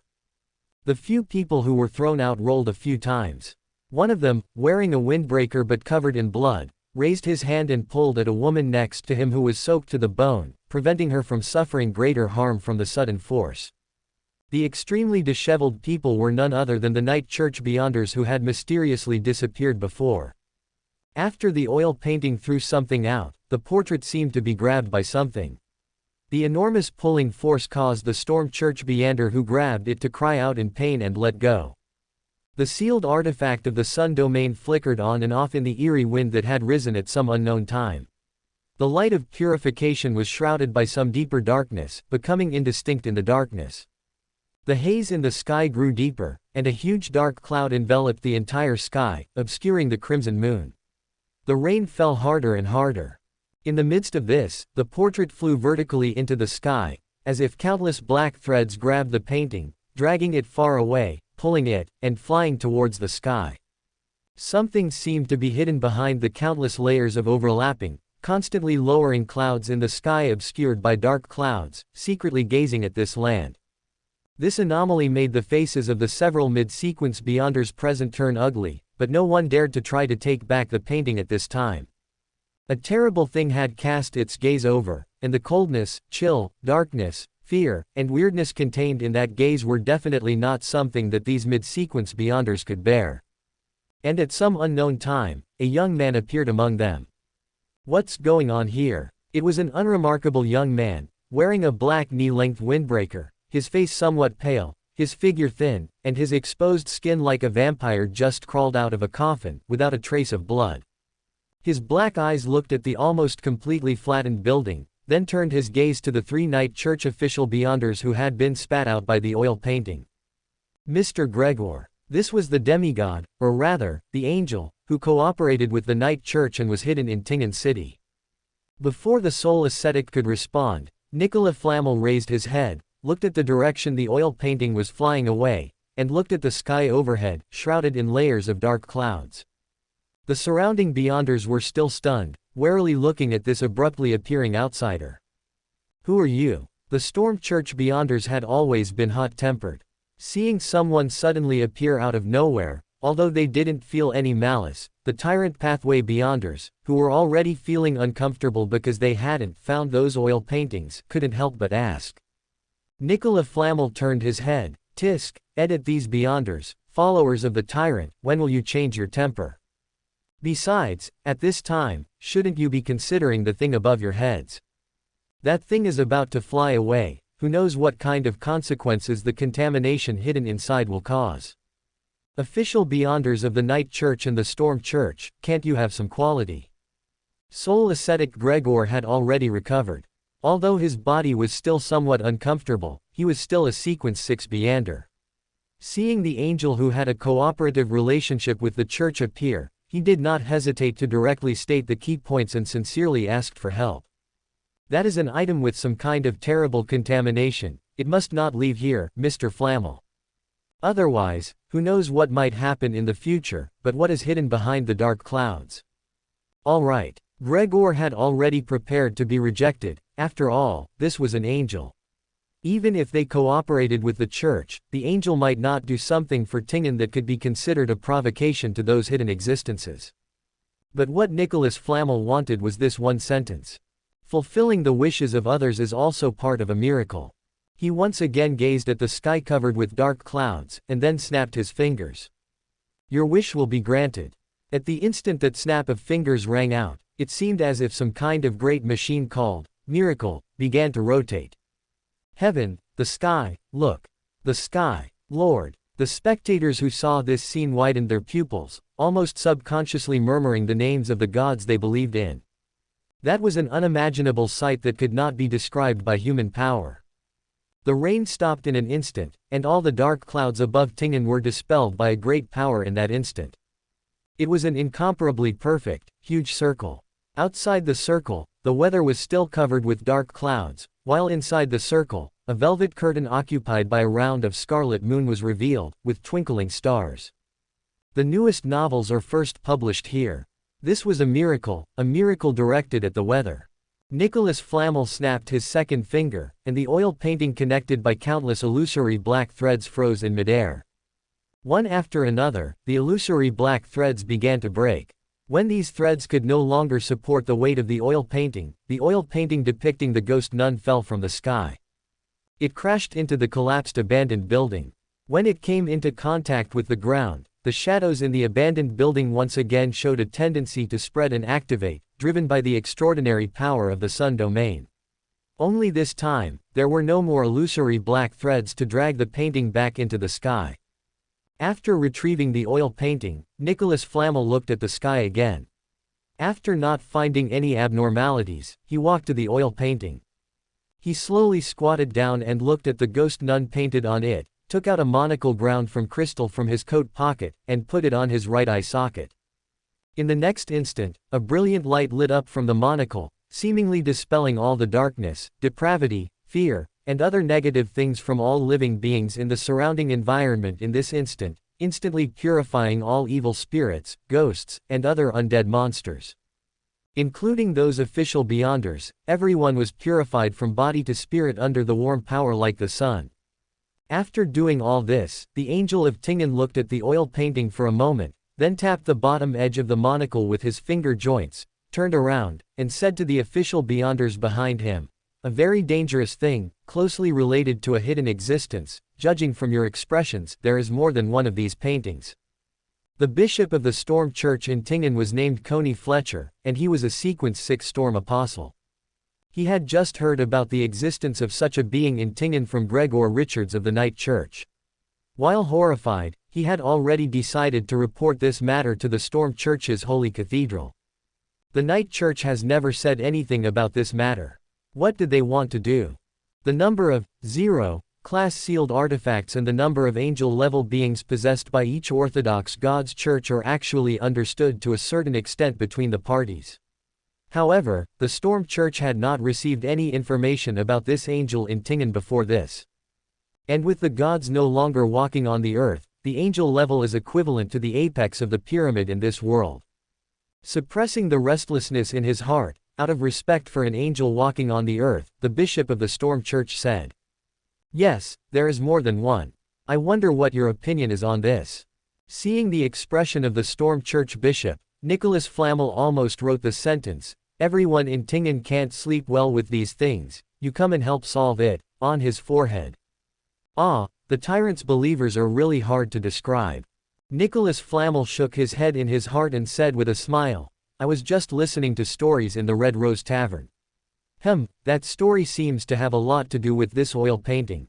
Speaker 1: The few people who were thrown out rolled a few times. One of them, wearing a windbreaker but covered in blood, raised his hand and pulled at a woman next to him who was soaked to the bone, preventing her from suffering greater harm from the sudden force. The extremely disheveled people were none other than the Night Church Beyonders who had mysteriously disappeared before. After the oil painting threw something out, the portrait seemed to be grabbed by something. The enormous pulling force caused the Storm Church Beyonder who grabbed it to cry out in pain and let go. The sealed artifact of the Sun domain flickered on and off in the eerie wind that had risen at some unknown time. The light of purification was shrouded by some deeper darkness, becoming indistinct in the darkness. The haze in the sky grew deeper, and a huge dark cloud enveloped the entire sky, obscuring the crimson moon. The rain fell harder and harder. In the midst of this, the portrait flew vertically into the sky, as if countless black threads grabbed the painting, dragging it far away, pulling it, and flying towards the sky. Something seemed to be hidden behind the countless layers of overlapping, constantly lowering clouds in the sky obscured by dark clouds, secretly gazing at this land. This anomaly made the faces of the several mid-sequence beyonders present turn ugly, but no one dared to try to take back the painting at this time. A terrible thing had cast its gaze over, and the coldness, chill, darkness, fear, and weirdness contained in that gaze were definitely not something that these mid-sequence beyonders could bear. And at some unknown time, a young man appeared among them. What's going on here? It was an unremarkable young man, wearing a black knee-length windbreaker, his face somewhat pale, his figure thin, and his exposed skin like a vampire just crawled out of a coffin, without a trace of blood. His black eyes looked at the almost completely flattened building, then turned his gaze to the three Night Church official beyonders who had been spat out by the oil painting. Mr. Gregor. This was the demigod, or rather, the angel, who cooperated with the Night Church and was hidden in Tingen City. Before the soul ascetic could respond, Nicola Flamel raised his head, looked at the direction the oil painting was flying away, and looked at the sky overhead, shrouded in layers of dark clouds. The surrounding beyonders were still stunned, warily looking at this abruptly appearing outsider. Who are you? The Storm Church beyonders had always been hot-tempered. Seeing someone suddenly appear out of nowhere, although they didn't feel any malice, the Tyrant Pathway beyonders, who were already feeling uncomfortable because they hadn't found those oil paintings, couldn't help but ask. Nicola Flamel turned his head. Tisk, edit these beyonders, followers of the Tyrant, when will you change your temper? Besides, at this time, shouldn't you be considering the thing above your heads? That thing is about to fly away. Who knows what kind of consequences the contamination hidden inside will cause. Official beyonders of the Night Church and the Storm Church, can't you have some quality? Soul ascetic Gregor had already recovered. Although his body was still somewhat uncomfortable, he was still a Sequence 6 beyander. Seeing the angel who had a cooperative relationship with the church appear, he did not hesitate to directly state the key points and sincerely asked for help. That is an item with some kind of terrible contamination. It must not leave here, Mr. Flamel. Otherwise, who knows what might happen in the future, but what is hidden behind the dark clouds? All right. Gregor had already prepared to be rejected. After all, this was an angel. Even if they cooperated with the church, the angel might not do something for Tingen that could be considered a provocation to those hidden existences. But what Nicholas Flamel wanted was this one sentence. Fulfilling the wishes of others is also part of a miracle. He once again gazed at the sky covered with dark clouds, and then snapped his fingers. Your wish will be granted. At the instant that snap of fingers rang out, it seemed as if some kind of great machine called miracle began to rotate. Heaven, the sky, look. The sky, Lord. The spectators who saw this scene widened their pupils, almost subconsciously murmuring the names of the gods they believed in. That was an unimaginable sight that could not be described by human power. The rain stopped in an instant, and all the dark clouds above Tingen were dispelled by a great power in that instant. It was an incomparably perfect, huge circle. Outside the circle, the weather was still covered with dark clouds, while inside the circle, a velvet curtain occupied by a round of scarlet moon was revealed, with twinkling stars. The newest novels are first published here. This was a miracle directed at the weather. Nicholas Flamel snapped his second finger, and the oil painting connected by countless illusory black threads froze in midair. One after another, the illusory black threads began to break. When these threads could no longer support the weight of the oil painting depicting the ghost nun fell from the sky. It crashed into the collapsed abandoned building. When it came into contact with the ground, the shadows in the abandoned building once again showed a tendency to spread and activate, driven by the extraordinary power of the sun domain. Only this time, there were no more illusory black threads to drag the painting back into the sky. After retrieving the oil painting, Nicholas Flamel looked at the sky again. After not finding any abnormalities, he walked to the oil painting. He slowly squatted down and looked at the ghost nun painted on it, took out a monocle ground from crystal from his coat pocket, and put it on his right eye socket. In the next instant, a brilliant light lit up from the monocle, seemingly dispelling all the darkness, depravity, fear, and other negative things from all living beings in the surrounding environment in this instant, instantly purifying all evil spirits, ghosts, and other undead monsters. Including those official Beyonders, everyone was purified from body to spirit under the warm power like the sun. After doing all this, the Angel of Tingen looked at the oil painting for a moment, then tapped the bottom edge of the monocle with his finger joints, turned around, and said to the official Beyonders behind him, "A very dangerous thing, closely related to a hidden existence. Judging from your expressions, there is more than one of these paintings." The bishop of the Storm Church in Tingen was named Khoi Fletcher, and he was a Sequence 6 Storm Apostle. He had just heard about the existence of such a being in Tingen from Gregor Richards of the Night Church. While horrified, he had already decided to report this matter to the Storm Church's Holy Cathedral. The Night Church has never said anything about this matter. What did they want to do? The number of 0 class sealed artifacts and the number of angel-level beings possessed by each Orthodox God's Church are actually understood to a certain extent between the parties. However, the Storm Church had not received any information about this angel in Tingen before this. And with the gods no longer walking on the earth, the angel level is equivalent to the apex of the pyramid in this world. Suppressing the restlessness in his heart, out of respect for an angel walking on the earth, the bishop of the Storm Church said, "Yes, there is more than one. I wonder what your opinion is on this." Seeing the expression of the Storm Church bishop, Nicholas Flamel almost wrote the sentence, "Everyone in Tingen can't sleep well with these things, you come and help solve it," on his forehead. The tyrant's believers are really hard to describe. Nicholas Flamel shook his head in his heart and said with a smile, "I was just listening to stories in the Red Rose Tavern. That story seems to have a lot to do with this oil painting.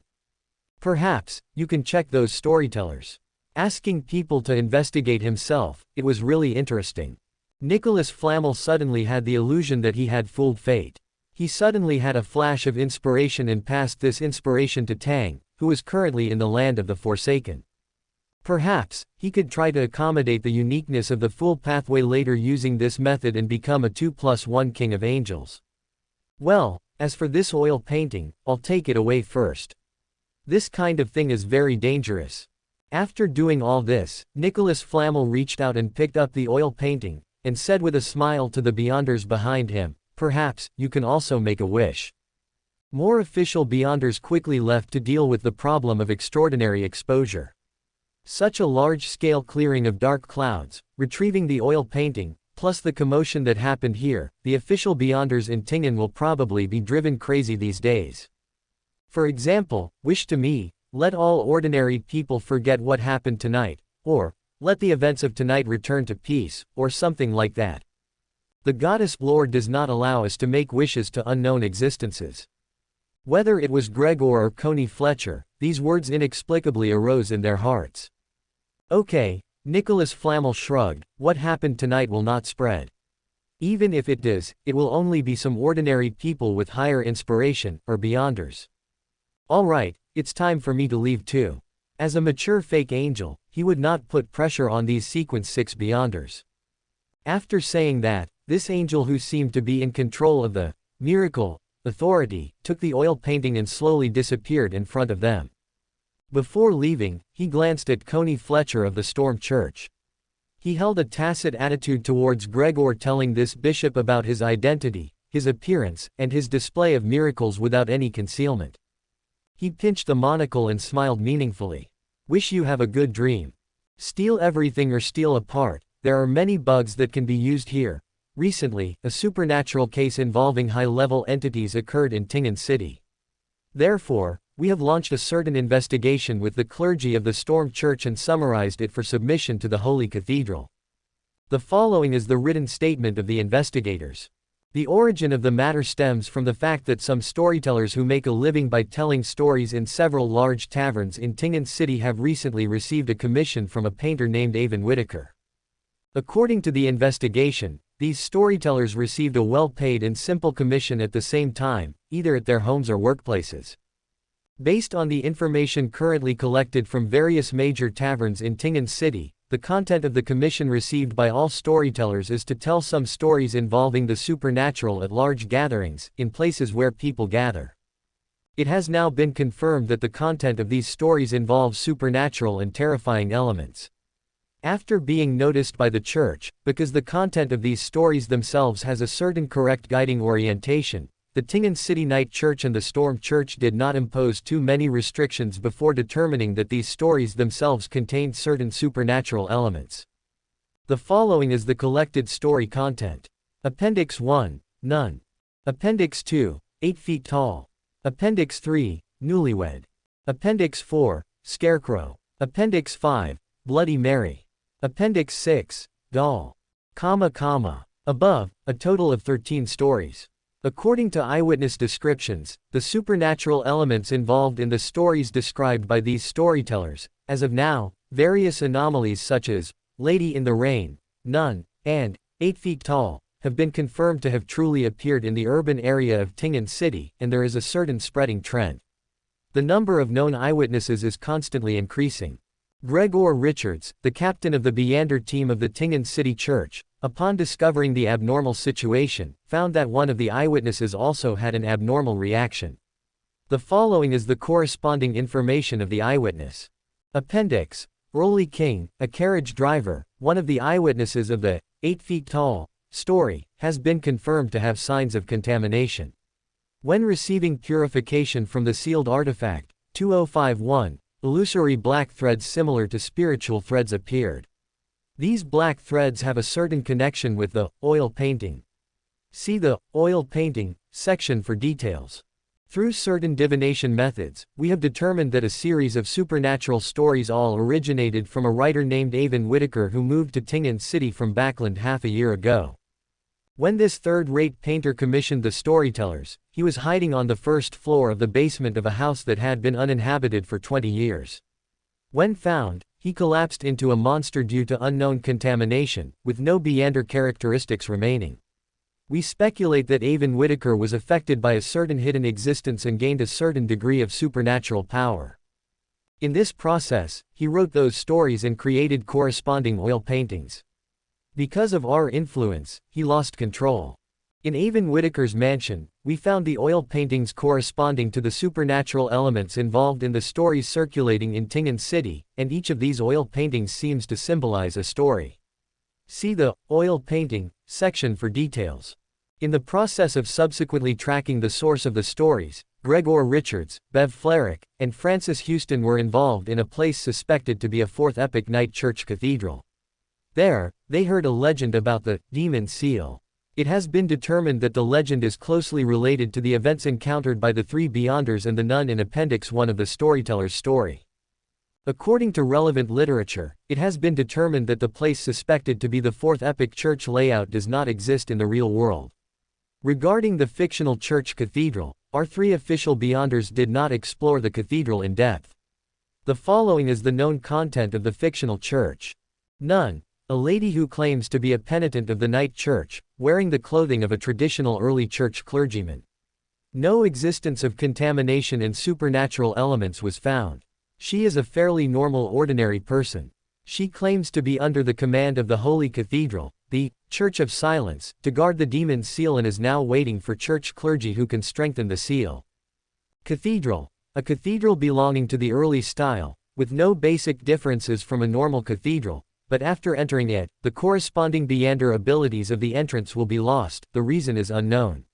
Speaker 1: Perhaps, you can check those storytellers." Asking people to investigate himself, it was really interesting. Nicholas Flamel suddenly had the illusion that he had fooled fate. He suddenly had a flash of inspiration and passed this inspiration to Tang, who is currently in the land of the Forsaken. Perhaps, he could try to accommodate the uniqueness of the Fool pathway later using this method and become a 2+1 King of Angels. Well, as for this oil painting, I'll take it away first. This kind of thing is very dangerous. After doing all this, Nicholas Flamel reached out and picked up the oil painting, and said with a smile to the Beyonders behind him, "Perhaps, you can also make a wish." More official Beyonders quickly left to deal with the problem of extraordinary exposure. Such a large-scale clearing of dark clouds, retrieving the oil painting, plus the commotion that happened here, the official Beyonders in Tingen will probably be driven crazy these days. For example, wish to me, let all ordinary people forget what happened tonight, or, let the events of tonight return to peace, or something like that. The goddess Lord does not allow us to make wishes to unknown existences. Whether it was Gregor or Khoi Fletcher, these words inexplicably arose in their hearts. Okay, Nicholas Flamel shrugged, what happened tonight will not spread. Even if it does, it will only be some ordinary people with higher inspiration, or Beyonders. Alright, it's time for me to leave too. As a mature fake angel, he would not put pressure on these Sequence 6 Beyonders. After saying that, this angel who seemed to be in control of the miracle authority, took the oil painting and slowly disappeared in front of them. Before leaving, he glanced at Khoi Fletcher of the Storm Church. He held a tacit attitude towards Gregor, telling this bishop about his identity, his appearance, and his display of miracles without any concealment. He pinched the monocle and smiled meaningfully. Wish you have a good dream. Steal everything or steal a part, there are many bugs that can be used here. Recently, a supernatural case involving high-level entities occurred in Tingen City. Therefore, we have launched a certain investigation with the clergy of the Storm Church and summarized it for submission to the Holy Cathedral. The following is the written statement of the investigators. The origin of the matter stems from the fact that some storytellers who make a living by telling stories in several large taverns in Tingen City have recently received a commission from a painter named Avon Whitaker. According to the investigation, these storytellers received a well-paid and simple commission at the same time, either at their homes or workplaces. Based on the information currently collected from various major taverns in Tingen City, the content of the commission received by all storytellers is to tell some stories involving the supernatural at large gatherings, in places where people gather. It has now been confirmed that the content of these stories involves supernatural and terrifying elements. After being noticed by the Church, because the content of these stories themselves has a certain correct guiding orientation, the Tingen City Night Church and the Storm Church did not impose too many restrictions before determining that these stories themselves contained certain supernatural elements. The following is the collected story content. Appendix 1, Nun. Appendix 2, 8 feet tall. Appendix 3, Newlywed. Appendix 4, Scarecrow. Appendix 5, Bloody Mary. Appendix 6, Doll. Above, a total of 13 stories. According to eyewitness descriptions, the supernatural elements involved in the stories described by these storytellers, as of now, various anomalies such as Lady in the Rain, Nun, and 8 feet tall, have been confirmed to have truly appeared in the urban area of Tingen City, and there is a certain spreading trend. The number of known eyewitnesses is constantly increasing. Gregor Richards, the captain of the Beander team of the Tingen City Church, upon discovering the abnormal situation, found that one of the eyewitnesses also had an abnormal reaction. The following is the corresponding information of the eyewitness. Appendix: Rolly King, a carriage driver, one of the eyewitnesses of the 8 feet tall story, has been confirmed to have signs of contamination. When receiving purification from the sealed artifact, 2051, illusory black threads similar to spiritual threads appeared. These black threads have a certain connection with the oil painting. See the oil painting section for details. Through certain divination methods, we have determined that a series of supernatural stories all originated from a writer named Avon Whitaker who moved to Tingen City from Backland half a year ago. When this third-rate painter commissioned the storytellers, he was hiding on the first floor of the basement of a house that had been uninhabited for 20 years. When found, he collapsed into a monster due to unknown contamination, with no Beander characteristics remaining. We speculate that Avon Whitaker was affected by a certain hidden existence and gained a certain degree of supernatural power. In this process, he wrote those stories and created corresponding oil paintings. Because of our influence, he lost control. In Avon Whitaker's mansion, we found the oil paintings corresponding to the supernatural elements involved in the stories circulating in Tingen City, and each of these oil paintings seems to symbolize a story. See the oil painting section for details. In the process of subsequently tracking the source of the stories, Gregor Richards, Bev Flerick, and Francis Houston were involved in a place suspected to be a Fourth Epoch Night Church cathedral. There, they heard a legend about the demon seal. It has been determined that the legend is closely related to the events encountered by the three Beyonders and the nun in Appendix 1 of the storyteller's story. According to relevant literature, it has been determined that the place suspected to be the Fourth Epoch church layout does not exist in the real world. Regarding the fictional church cathedral, our three official Beyonders did not explore the cathedral in depth. The following is the known content of the fictional church. Nun. A lady who claims to be a penitent of the night church, wearing the clothing of a traditional early church clergyman. No existence of contamination and supernatural elements was found. She is a fairly normal ordinary person. She claims to be under the command of the Holy Cathedral, the Church of Silence, to guard the demon's seal and is now waiting for church clergy who can strengthen the seal. Cathedral. A cathedral belonging to the early style, with no basic differences from a normal cathedral. But after entering it, the corresponding Beander abilities of the entrance will be lost, the reason is unknown.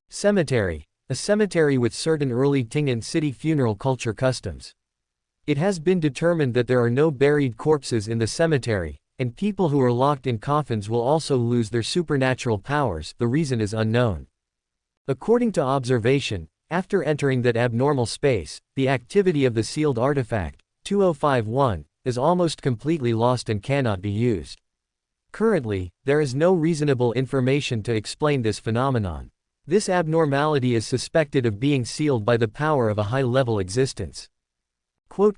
Speaker 1: Cemetery. A cemetery with certain early Tingen City funeral culture customs. It has been determined that there are no buried corpses in the cemetery, and people who are locked in coffins will also lose their supernatural powers, the reason is unknown. According to observation, after entering that abnormal space, the activity of the sealed artifact, 2051, is almost completely lost and cannot be used. Currently, there is no reasonable information to explain this phenomenon. This abnormality is suspected of being sealed by the power of a high-level existence. Quote.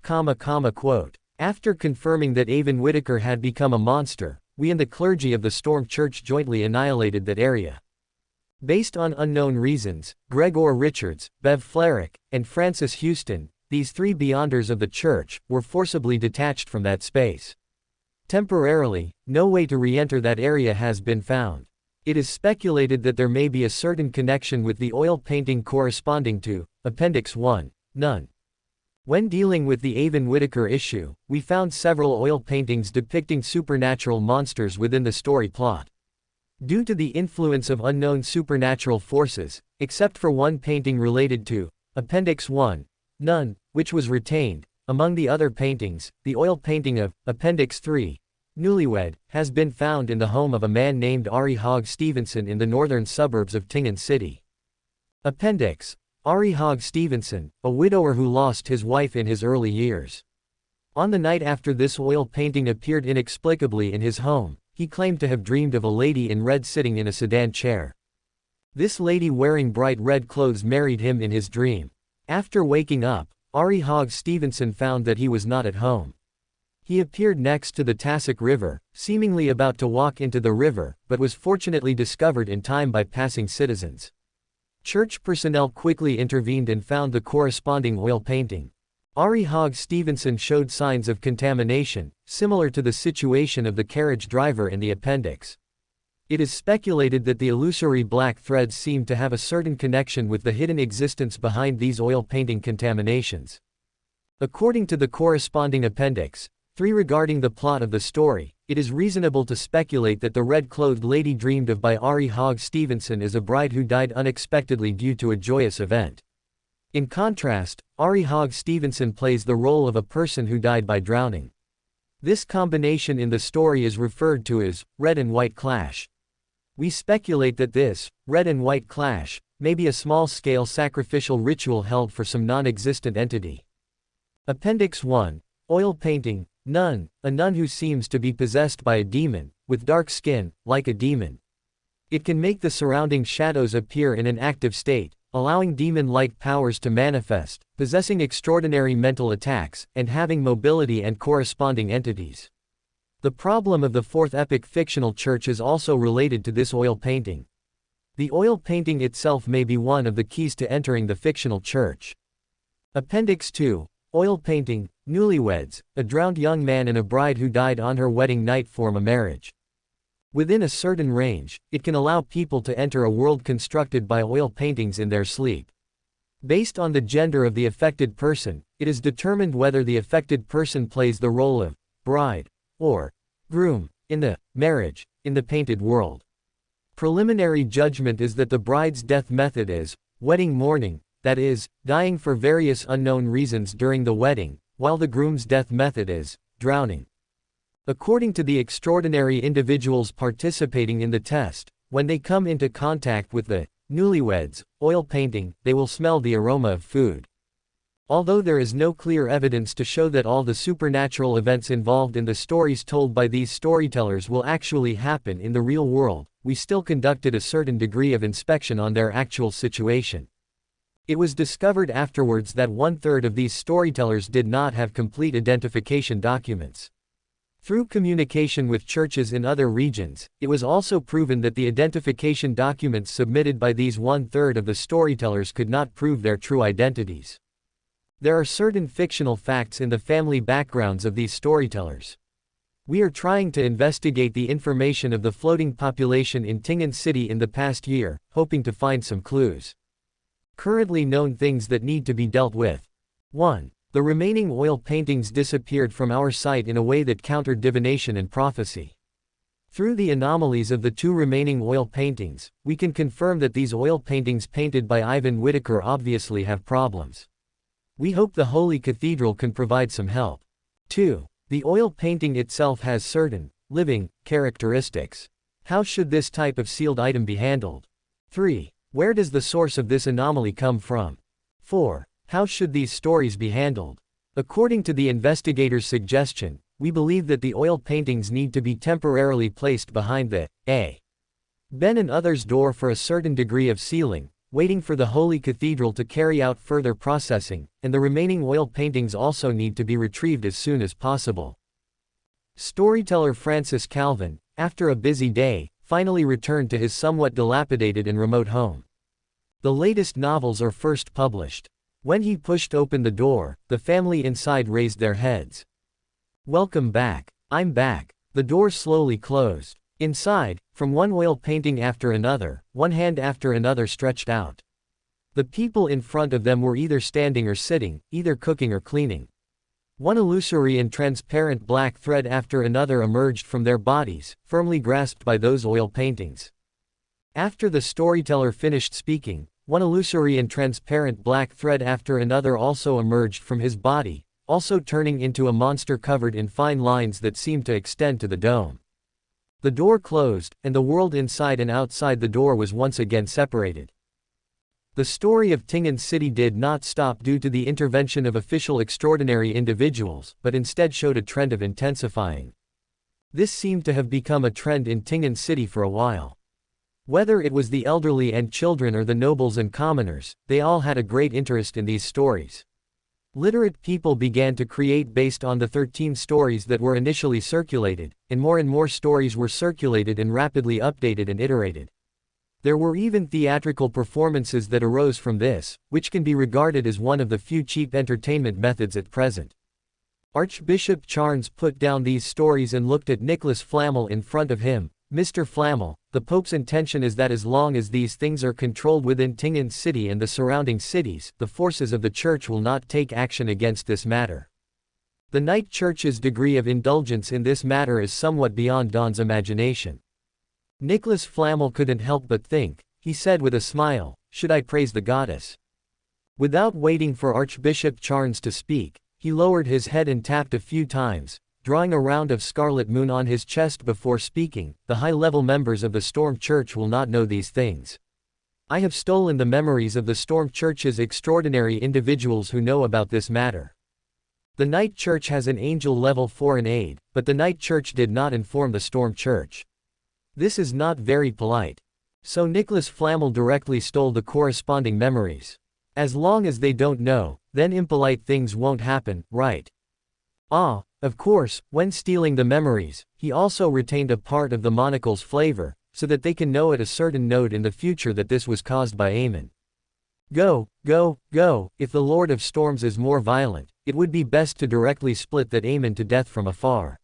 Speaker 1: After confirming that Avon Whitaker had become a monster, we and the clergy of the Storm Church jointly annihilated that area. Based on unknown reasons, Gregor Richards, Bev Flerick, and Francis Houston, these three Beyonders of the church, were forcibly detached from that space. Temporarily, no way to re-enter that area has been found. It is speculated that there may be a certain connection with the oil painting corresponding to Appendix 1, None. When dealing with the Avon Whitaker issue, we found several oil paintings depicting supernatural monsters within the story plot. Due to the influence of unknown supernatural forces, except for one painting related to Appendix 1, None, which was retained, among the other paintings, the oil painting of Appendix 3, Newlywed, has been found in the home of a man named Ari Hogg Stevenson in the northern suburbs of Tingen City. Appendix: Ari Hogg Stevenson, a widower who lost his wife in his early years. On the night after this oil painting appeared inexplicably in his home, he claimed to have dreamed of a lady in red sitting in a sedan chair. This lady wearing bright red clothes married him in his dream. After waking up, Ari Hogg Stevenson found that he was not at home. He appeared next to the Tassoc River, seemingly about to walk into the river, but was fortunately discovered in time by passing citizens. Church personnel quickly intervened and found the corresponding oil painting. Ari Hogg Stevenson showed signs of contamination, similar to the situation of the carriage driver in the appendix. It is speculated that the illusory black threads seem to have a certain connection with the hidden existence behind these oil painting contaminations. According to the corresponding appendix 3 regarding the plot of the story, it is reasonable to speculate that the red-clothed lady dreamed of by Ari Hogg Stevenson is a bride who died unexpectedly due to a joyous event. In contrast, Ari Hogg Stevenson plays the role of a person who died by drowning. This combination in the story is referred to as red and white clash. We speculate that this red and white clash may be a small-scale sacrificial ritual held for some non-existent entity. Appendix 1, Oil Painting, Nun, a nun who seems to be possessed by a demon, with dark skin, like a demon. It can make the surrounding shadows appear in an active state, allowing demon-like powers to manifest, possessing extraordinary mental attacks, and having mobility and corresponding entities. The problem of the Fourth Epoch fictional church is also related to this oil painting. The oil painting itself may be one of the keys to entering the fictional church. Appendix 2, Oil Painting, Newlyweds, a drowned young man and a bride who died on her wedding night form a marriage. Within a certain range, it can allow people to enter a world constructed by oil paintings in their sleep. Based on the gender of the affected person, it is determined whether the affected person plays the role of bride or groom in the marriage in the painted world. Preliminary judgment is that the bride's death method is wedding mourning, that is, dying for various unknown reasons during the wedding, while the groom's death method is drowning. According to the extraordinary individuals participating in the test, when they come into contact with the newlyweds oil painting, they will smell the aroma of food. Although there is no clear evidence to show that all the supernatural events involved in the stories told by these storytellers will actually happen in the real world, we still conducted a certain degree of inspection on their actual situation. It was discovered afterwards that 1/3 of these storytellers did not have complete identification documents. Through communication with churches in other regions, it was also proven that the identification documents submitted by these 1/3 of the storytellers could not prove their true identities. There are certain fictional facts in the family backgrounds of these storytellers. We are trying to investigate the information of the floating population in Tingen City in the past year, hoping to find some clues. Currently known things that need to be dealt with. 1. The remaining oil paintings disappeared from our site in a way that countered divination and prophecy. Through the anomalies of the 2 remaining oil paintings, we can confirm that these oil paintings painted by Ivan Whitaker obviously have problems. We hope the Holy Cathedral can provide some help. 2. The oil painting itself has certain, living, characteristics. How should this type of sealed item be handled? 3. Where does the source of this anomaly come from? 4. How should these stories be handled? According to the investigators' suggestion, we believe that the oil paintings need to be temporarily placed behind the Ben and others' door for a certain degree of sealing, waiting for the Holy Cathedral to carry out further processing, and the remaining oil paintings also need to be retrieved as soon as possible. Storyteller Francis Calvin, after a busy day, finally returned to his somewhat dilapidated and remote home. The latest novels are first published. When he pushed open the door, the family inside raised their heads. "Welcome back." "I'm back." The door slowly closed. Inside, from one oil painting after another, one hand after another stretched out. The people in front of them were either standing or sitting, either cooking or cleaning. One illusory and transparent black thread after another emerged from their bodies, firmly grasped by those oil paintings. After the storyteller finished speaking, one illusory and transparent black thread after another also emerged from his body, also turning into a monster covered in fine lines that seemed to extend to the dome. The door closed, and the world inside and outside the door was once again separated. The story of Tingen City did not stop due to the intervention of official extraordinary individuals, but instead showed a trend of intensifying. This seemed to have become a trend in Tingen City for a while. Whether it was the elderly and children or the nobles and commoners, they all had a great interest in these stories. Literate people began to create based on the 13 stories that were initially circulated, and more stories were circulated and rapidly updated and iterated. There were even theatrical performances that arose from this, which can be regarded as one of the few cheap entertainment methods at present. Archbishop Charnes put down these stories and looked at Nicholas Flamel in front of him. Mr. Flamel, the Pope's intention is that as long as these things are controlled within Tingen City and the surrounding cities, the forces of the Church will not take action against this matter. The Night Church's degree of indulgence in this matter is somewhat beyond Don's imagination. Nicholas Flamel couldn't help but think, he said with a smile, should I praise the goddess? Without waiting for Archbishop Charnes to speak, he lowered his head and tapped a few times, drawing a round of scarlet moon on his chest before speaking. The high-level members of the Storm Church will not know these things. I have stolen the memories of the Storm Church's extraordinary individuals who know about this matter. The Night Church has an angel level 4 in aid, but the Night Church did not inform the Storm Church. This is not very polite. So Nicholas Flamel directly stole the corresponding memories. As long as they don't know, then impolite things won't happen, right? Ah, of course, when stealing the memories, he also retained a part of the monocle's flavor, so that they can know at a certain note in the future that this was caused by Amon. Go, go, go, if the Lord of Storms is more violent, it would be best to directly split that Amon to death from afar.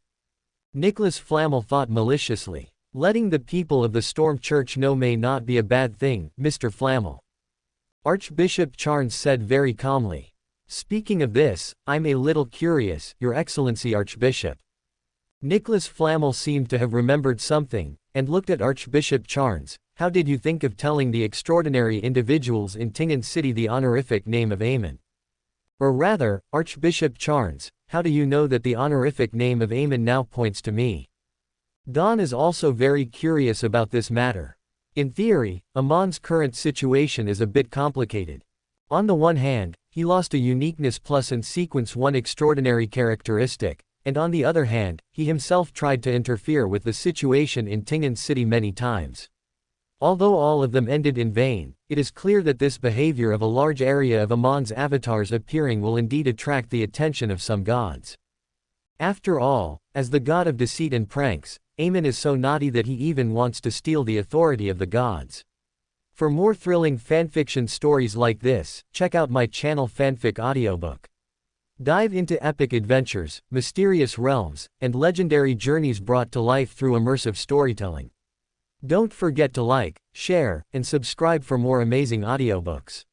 Speaker 1: Nicholas Flamel thought maliciously. Letting the people of the Storm Church know may not be a bad thing, Mr. Flamel. Archbishop Charnes said very calmly. Speaking of this, I'm a little curious, Your Excellency Archbishop. Nicholas Flamel seemed to have remembered something, and looked at Archbishop Charnes. How did you think of telling the extraordinary individuals in Tingen City the honorific name of Amon? Or rather, Archbishop Charnes, how do you know that the honorific name of Amon now points to me? Don is also very curious about this matter. In theory, Amon's current situation is a bit complicated. On the one hand, he lost a uniqueness plus and sequence 1 extraordinary characteristic, and on the other hand, he himself tried to interfere with the situation in Tingen City many times. Although all of them ended in vain, it is clear that this behavior of a large area of Amon's avatars appearing will indeed attract the attention of some gods. After all, as the god of deceit and pranks, Amon is so naughty that he even wants to steal the authority of the gods. For more thrilling fanfiction stories like this, check out my channel Fanfic Audiobook. Dive into epic adventures, mysterious realms, and legendary journeys brought to life through immersive storytelling. Don't forget to like, share, and subscribe for more amazing audiobooks.